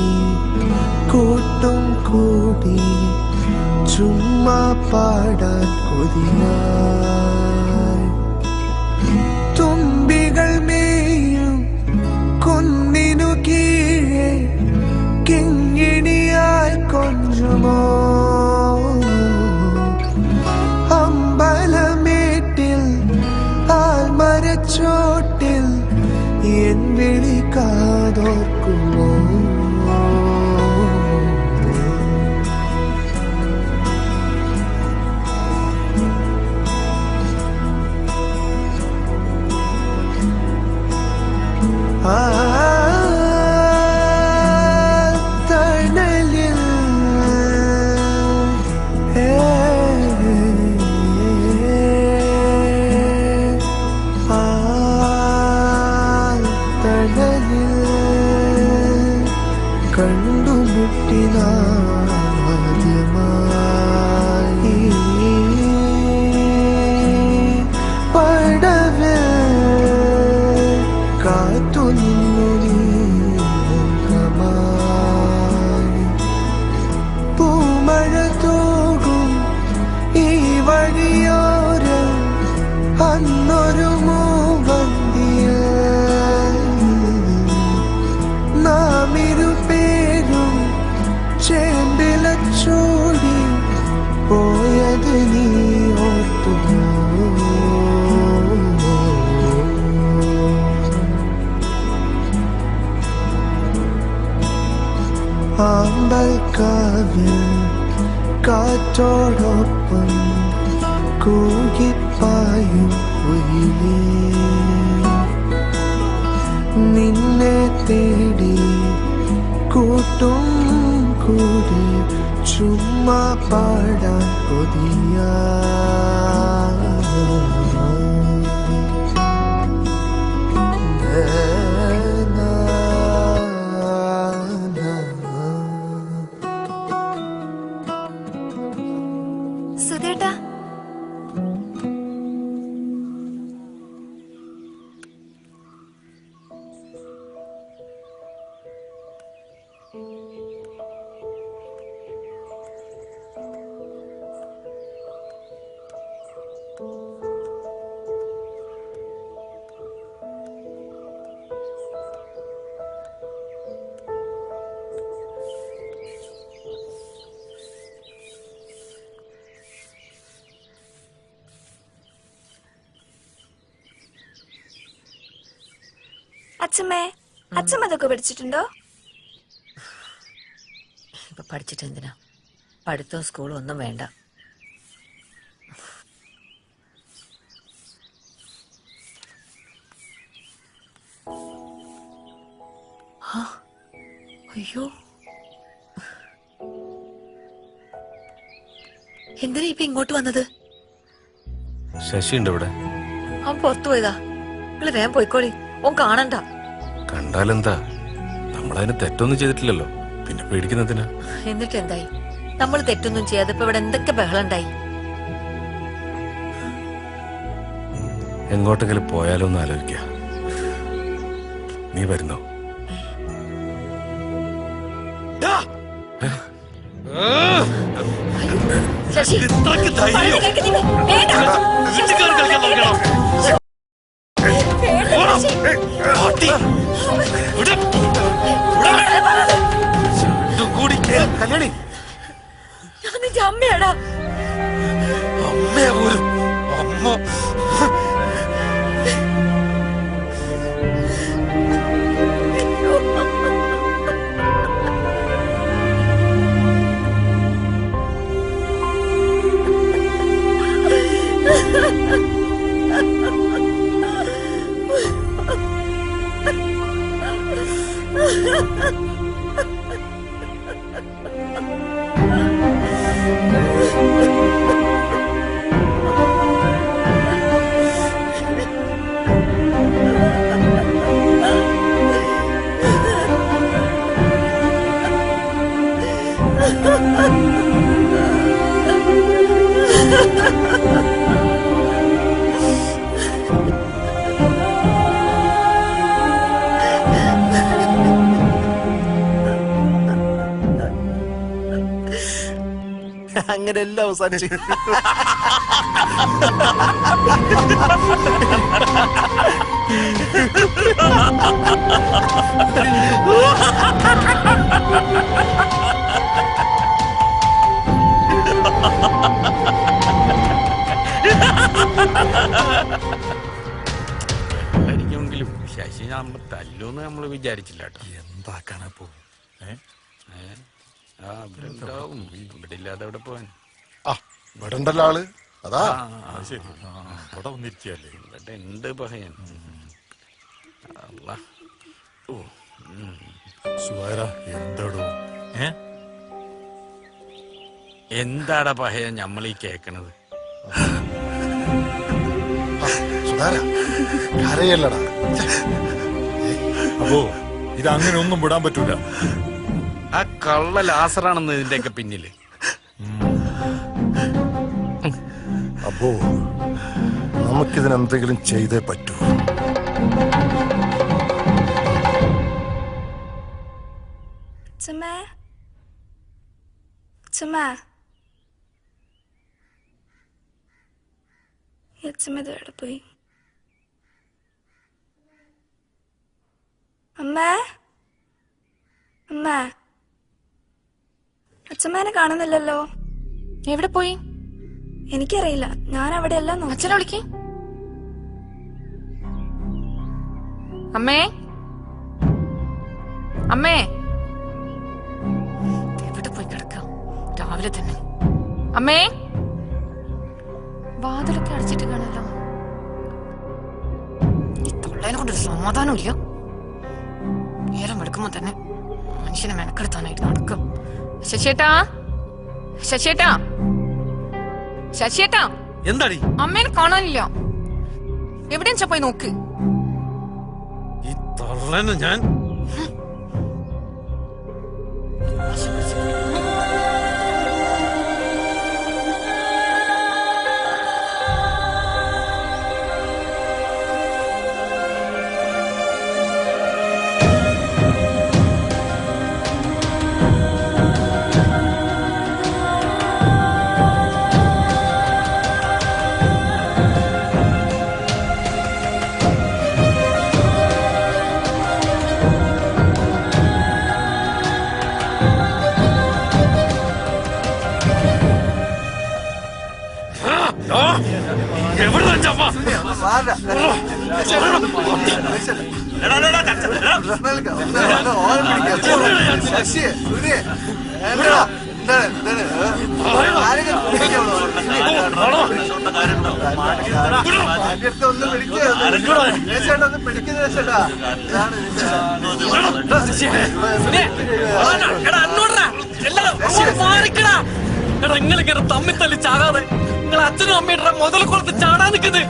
കൂട്ടും കൂടി ചുമ്മാ പാടാൻ കൊതിയായി. തുമ്പികൾ മേയും കുന്നിനു കീഴേ കിങ്ങിണിയായി കൊഞ്ചുമോ അമ്പലമേട്ടിൽ ആൽമരച്ചോട്ടിൽ എൻ വിളി കാതോർക്കുമോ? ആ രാവിൽ കാറ്റോടൊപ്പം കൂകിപ്പായും കുയിലേ നിന്നെ തേടി കൂട്ടും കൂടി ചുമ്മാ പാടാൻ കൊതിയാ സുധേട്ടാ അച്ഛമ്മേ അച്ഛമ്മ അതൊക്കെ പഠിച്ചിട്ടുണ്ടോ? ഇപ്പൊ പഠിച്ചിട്ട് എന്തിനാ? പഠിത്തവും സ്കൂളും ഒന്നും വേണ്ട. അയ്യോ, എന്തിനാ ഇപ്പൊ ഇങ്ങോട്ട് വന്നത്? ശശി ഉണ്ട് ഇവിടെ. അവൻ പുറത്തു പോയതാ. നിങ്ങള് വേഗം പോയിക്കോളി, ഓൻ കാണണ്ട. കണ്ടാലെന്താ, നമ്മളതിന് തെറ്റൊന്നും ചെയ്തിട്ടില്ലല്ലോ, പിന്നെ പേടിക്കുന്നതിനാ? എന്നിട്ട് എന്തായി? നമ്മൾ തെറ്റൊന്നും ചെയ്യാതെ ഇപ്പൊ ഇവിടെ എന്തൊക്കെ ബഹളം ഉണ്ടായി. എങ്ങോട്ടെങ്കിലും പോയാലോ എന്ന് ആലോചിക്ക. നീ വരുന്നോ? ശശി, കല്യാണി, ഞാൻ നിന്റെ അമ്മയാടാ. അമ്മയാ പോലും. അമ്മ അങ്ങനെ എല്ലാം അവസാനിച്ചു. ആയിരിക്കുമെങ്കിലും ശശി നമ്മൾ തല്ലൂന്ന് നമ്മൾ വിചാരിച്ചില്ല കേട്ടോ. എന്താക്കാനപ്പോ? ഇവിടെ ഇല്ലാതെ എവിടെ പോവാൻ? ഇവിടെ ഉണ്ടല്ലോ ആള്. അതാ ശരി, ഇവിടെ വന്നിരിക്കല്ലേ. ഇവിടെ ഉണ്ട് പഹയൻ. എന്താടോ? എന്താടാ പഹയൻ ഞമ്മളീ കേക്കണത്? കരയല്ലടാ. അപ്പോ ഇത് അങ്ങനെ ഒന്നും വിടാൻ പറ്റൂല. ആ കള്ള ലാസറാണെന്ന് ഇതിന്റെയൊക്കെ പിന്നില്. അപ്പോ നമുക്കിതിനെന്തെങ്കിലും ചെയ്തേ പറ്റൂ. എവിടെ പോയി? അമ്മേ, അമ്മേ, അച്ഛമ്മേനെ കാണുന്നില്ലല്ലോ. എവിടെ പോയി? എനിക്കറിയില്ല, ഞാൻ അവിടെ എല്ലാം അച്ഛനെ വിളിക്കേ. അമ്മേ, അമ്മേ, എവിടെ പോയി കിടക്കാം? രാവിലെ തന്നെ. അമ്മേ, വാതിലൊക്കെ അടച്ചിട്ട് കാണല്ലോ. ഈ തൊള്ളേനെ കൊണ്ടൊരു സമാധാനം ഇല്ല. നേരം എടുക്കുമ്പോ തന്നെ മനുഷ്യനെ മെനക്കെടുത്താനായിട്ട് നടക്കും. ശശിയേട്ടാ, ശശിയേട്ടാ, ശശിയേട്ടാ, എന്താടി? അമ്മേനെ കാണാനില്ല. എവിടെയാ പോയി നോക്ക്. ഈ തള്ളനെ ഞാൻ നിങ്ങളിങ്ങനെ തമ്മിൽ തല്ലി ചാകാതെ നിങ്ങൾ അച്ഛനും അമ്മയുടെ മുതൽ കൊടുത്ത് ചാടാൻ നിൽക്കുന്നത്.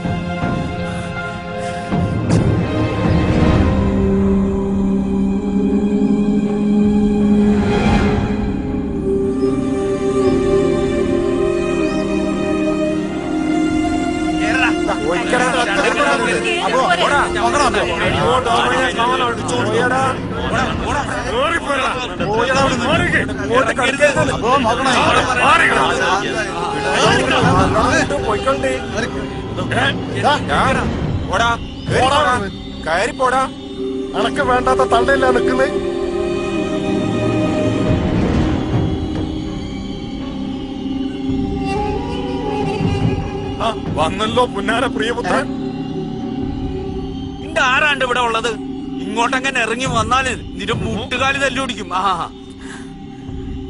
കയറി പോടാ. അനക്ക് വേണ്ടാത്ത തള്ളയില്ല നിക്കുന്നേ. വന്നല്ലോ പുന്നാര പ്രിയപുത്രൻ. നിന്റെ ആരാണ്ട് ഇവിടെ ഉള്ളത്? ഇങ്ങോട്ടങ്ങനെ ഇറങ്ങി വന്നാല് നിന്റെ മുട്ടുകാലി തല്ലുപിടിക്കും.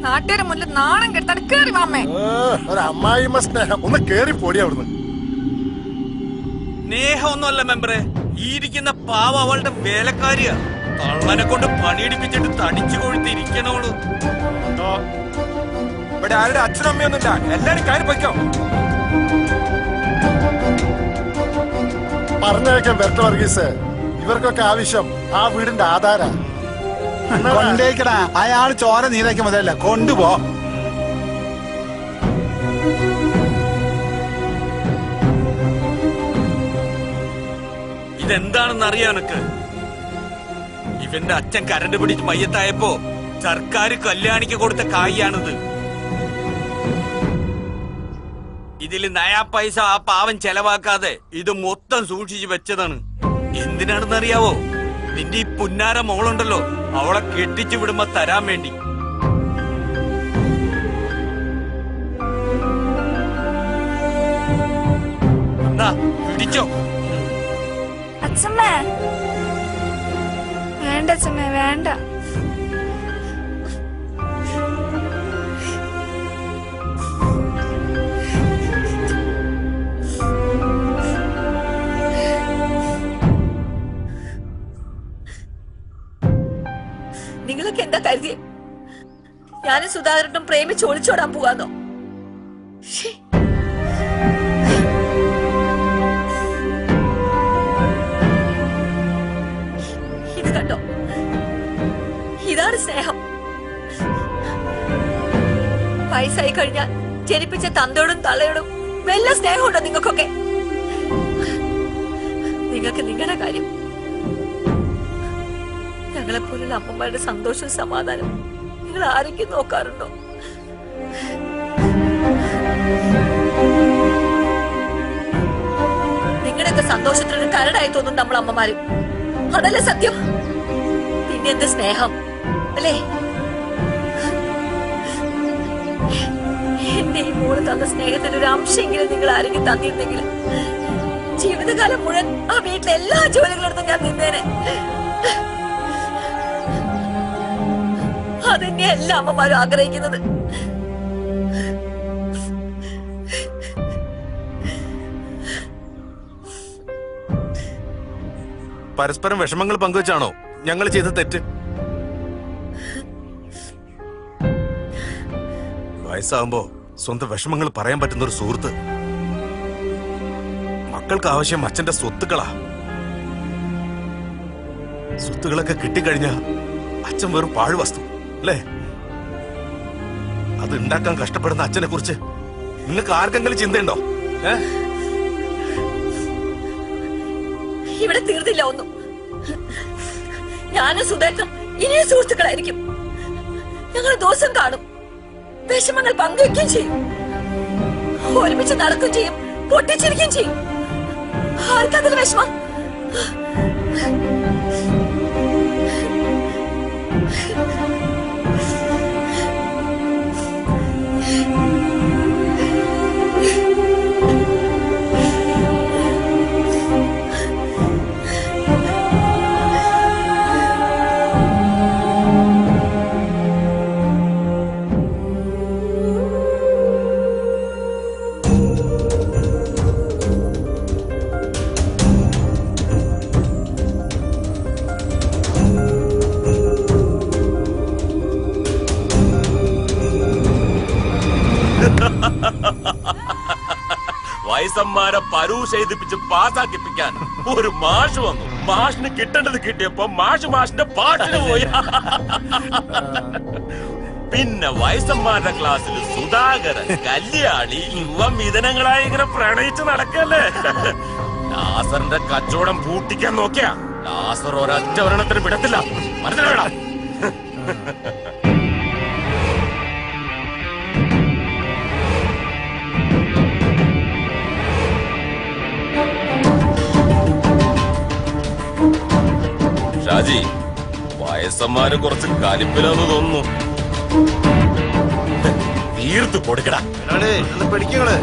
നാട്ടുകാരെ മുന്നിൽ നാണം കെട്ടാണ്. കേറി വാമ്മേ. ഒരു അമ്മായിമ്മ സ്നേഹം. ഒന്ന് കേറി പോടി അവിടുന്ന്. സ്നേഹമൊന്നുമല്ല മെമ്പറെ, ഈ ഇരിക്കുന്ന പാവ അവളുടെ വേലക്കാരിയാ. തള്ളനെ കൊണ്ട് പണിയെടുപ്പിച്ചിട്ട് തടിച്ചു കൊഴുത്തിരിക്കണോളൂ. ഇവിടെ ആരുടെ അച്ഛനമ്മയൊന്നുമില്ല. എല്ലാരും കയറി പൊയ്ക്കോ. പറഞ്ഞേക്കാൻ വരട്ടെ വർഗീസ്. ഇവർക്കൊക്കെ ആവശ്യം ആ വീടിന്റെ ആധാര. കൊണ്ടേക്കടാ. അയാൾ ചോര നീരാക്കി മുതലല്ല, കൊണ്ടുപോ. ഇതെന്താണെന്ന് അറിയാം എനക്ക്. ഇവന്റെ അച്ഛൻ കരണ്ട് പിടിച്ച് മയ്യത്തായപ്പോ സർക്കാർ കല്യാണിക്ക് കൊടുത്ത കായാണിത്. ഇതിൽ നയാ പൈസ ആ പാവം ചെലവാക്കാതെ ഇത് മൊത്തം സൂക്ഷിച്ചു വെച്ചതാണ്. എന്തിനാണെന്ന് അറിയാവോ? നിന്റെ ഈ പുന്നാര മോളുണ്ടല്ലോ, അവളെ കെട്ടിച്ചു വിടുമ്പോ തരാൻ വേണ്ടി. എന്നാ പിടിച്ചോ. അച്ഛമ്മേ വേണ്ട, അച്ഛമ്മേ വേണ്ട. നിങ്ങളൊക്കെ എന്താ കരുതിയേ? ഞാനും സുധാകരനും പ്രേമിച്ച് ഒളിച്ചോടാൻ പോവാന്നോ? ഇത് കണ്ടോ, ഇതാണ് സ്നേഹം. വയസ്സായി കഴിഞ്ഞാൽ ജനിപ്പിച്ച തന്തയോടും തള്ളയോടും വല്ല സ്നേഹമുണ്ടോ നിങ്ങൾക്കൊക്കെ? നിങ്ങൾക്ക് നിങ്ങളുടെ കാര്യം, ഞങ്ങളെപ്പോലുള്ള അമ്മമാരുടെ സന്തോഷവും സമാധാനം നിങ്ങൾ ആരെങ്കിലും നോക്കാറുണ്ടോ? നിങ്ങളുടെയൊക്കെ സന്തോഷത്തിനൊരു കരടായി തോന്നും നമ്മൾ അമ്മമാര്. അതല്ലേ സത്യം? പിന്നെ എന്ത് സ്നേഹം അല്ലേ? എന്റെ ഈ മോള് തന്ന സ്നേഹത്തിന് ഒരു അംശമെങ്കിലും നിങ്ങൾ ആരെങ്കിലും തന്നിരുന്നെങ്കിൽ ജീവിതകാലം മുഴുവൻ ആ വീട്ടിലെ എല്ലാ ജോലികളെടുത്തും ഞാൻ നിന്നേനെ. അതന്നെ എല്ലാ അമ്മമാരും ആഗ്രഹിക്കുന്നത്. പരസ്പരം വിഷമങ്ങൾ പങ്കുവെച്ചാണോ ഞങ്ങൾ ചെയ്ത തെറ്റ്? വയസ്സാകുമ്പോ സ്വന്തം വിഷമങ്ങൾ പറയാൻ പറ്റുന്ന ഒരു സുഹൃത്ത്. മക്കൾക്ക് ആവശ്യം അച്ഛന്റെ സ്വത്തുക്കളാ. സ്വത്തുകളൊക്കെ കിട്ടിക്കഴിഞ്ഞ അച്ഛൻ വെറും പാഴ്വസ്തു അല്ലേ? അത് ഉണ്ടാക്കാൻ കഷ്ടപ്പെടുന്ന അച്ഛനെ കുറിച്ച് നിങ്ങൾക്ക് ആർക്കെങ്കിലും ചിന്തയുണ്ടോ? ഇവിടെ തീർന്നില്ല ഒന്നും. ഞാനും സുധേട്ടനും ഇനിയും സുഹൃത്തുക്കളായിരിക്കും. ഞങ്ങൾ ദിവസം കാണും, വിഷമങ്ങൾ പങ്കുവെക്കുകയും ചെയ്യും, ഒരുമിച്ച് നടക്കുകയും ചെയ്യും, പൊട്ടിച്ചിരിക്കുകയും ചെയ്യും. ആർക്കതിൽ വിഷമം? വയസ്സന്മാരെ പരൂഷ എഴുതിപ്പിച്ച് പാസ്സാക്കിപ്പിക്കാൻ ഒരു മാഷ് വന്നു. മാഷിന് കിട്ടേണ്ടത് കിട്ടിയപ്പോ മാഷിന്റെ പാട്ടിന് പോയി. പിന്നെ വയസ്സന്മാരുടെ ക്ലാസ്സിൽ സുധാകരൻ, കല്യാണി, യുവമിഥുനങ്ങളായി ഇങ്ങനെ പ്രണയിച്ച് നടക്കല്ലേ. ലാസറിന്റെ കച്ചവടം പൂട്ടിക്കാൻ നോക്കിയാ ലാസർ ഒരൊറ്റ ഒരെണ്ണത്തിന് വിടത്തില്ല. മനസ്സിലായടാ? ഷാജി, വയസ്സന്മാര് കുറച്ച് കലിപ്പിലാന്ന് തോന്നുന്നു. തീർത്ത് കൊടുക്കടാ. പഠിക്കങ്ങള്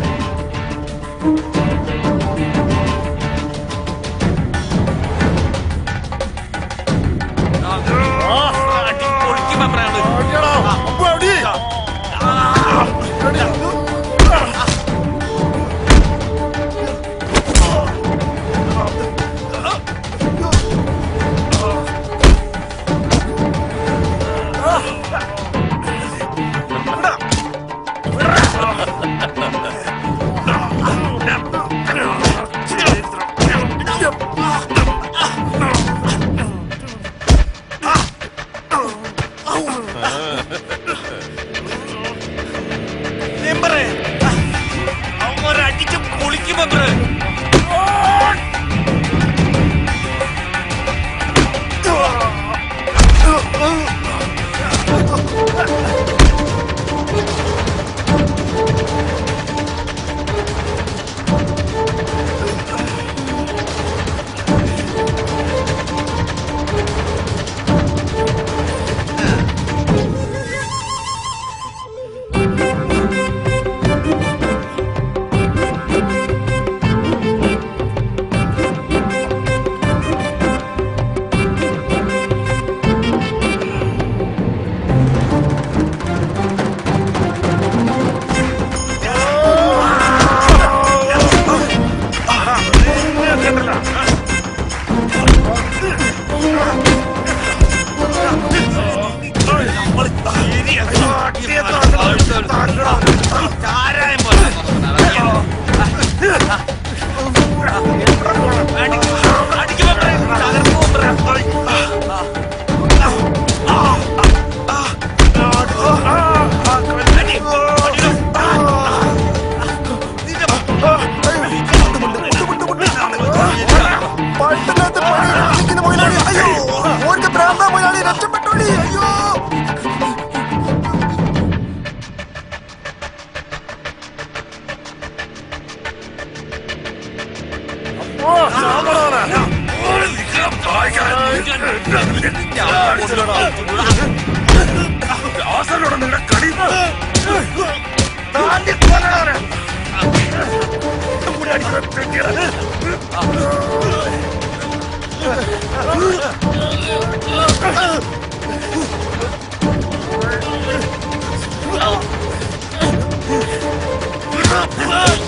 Oh!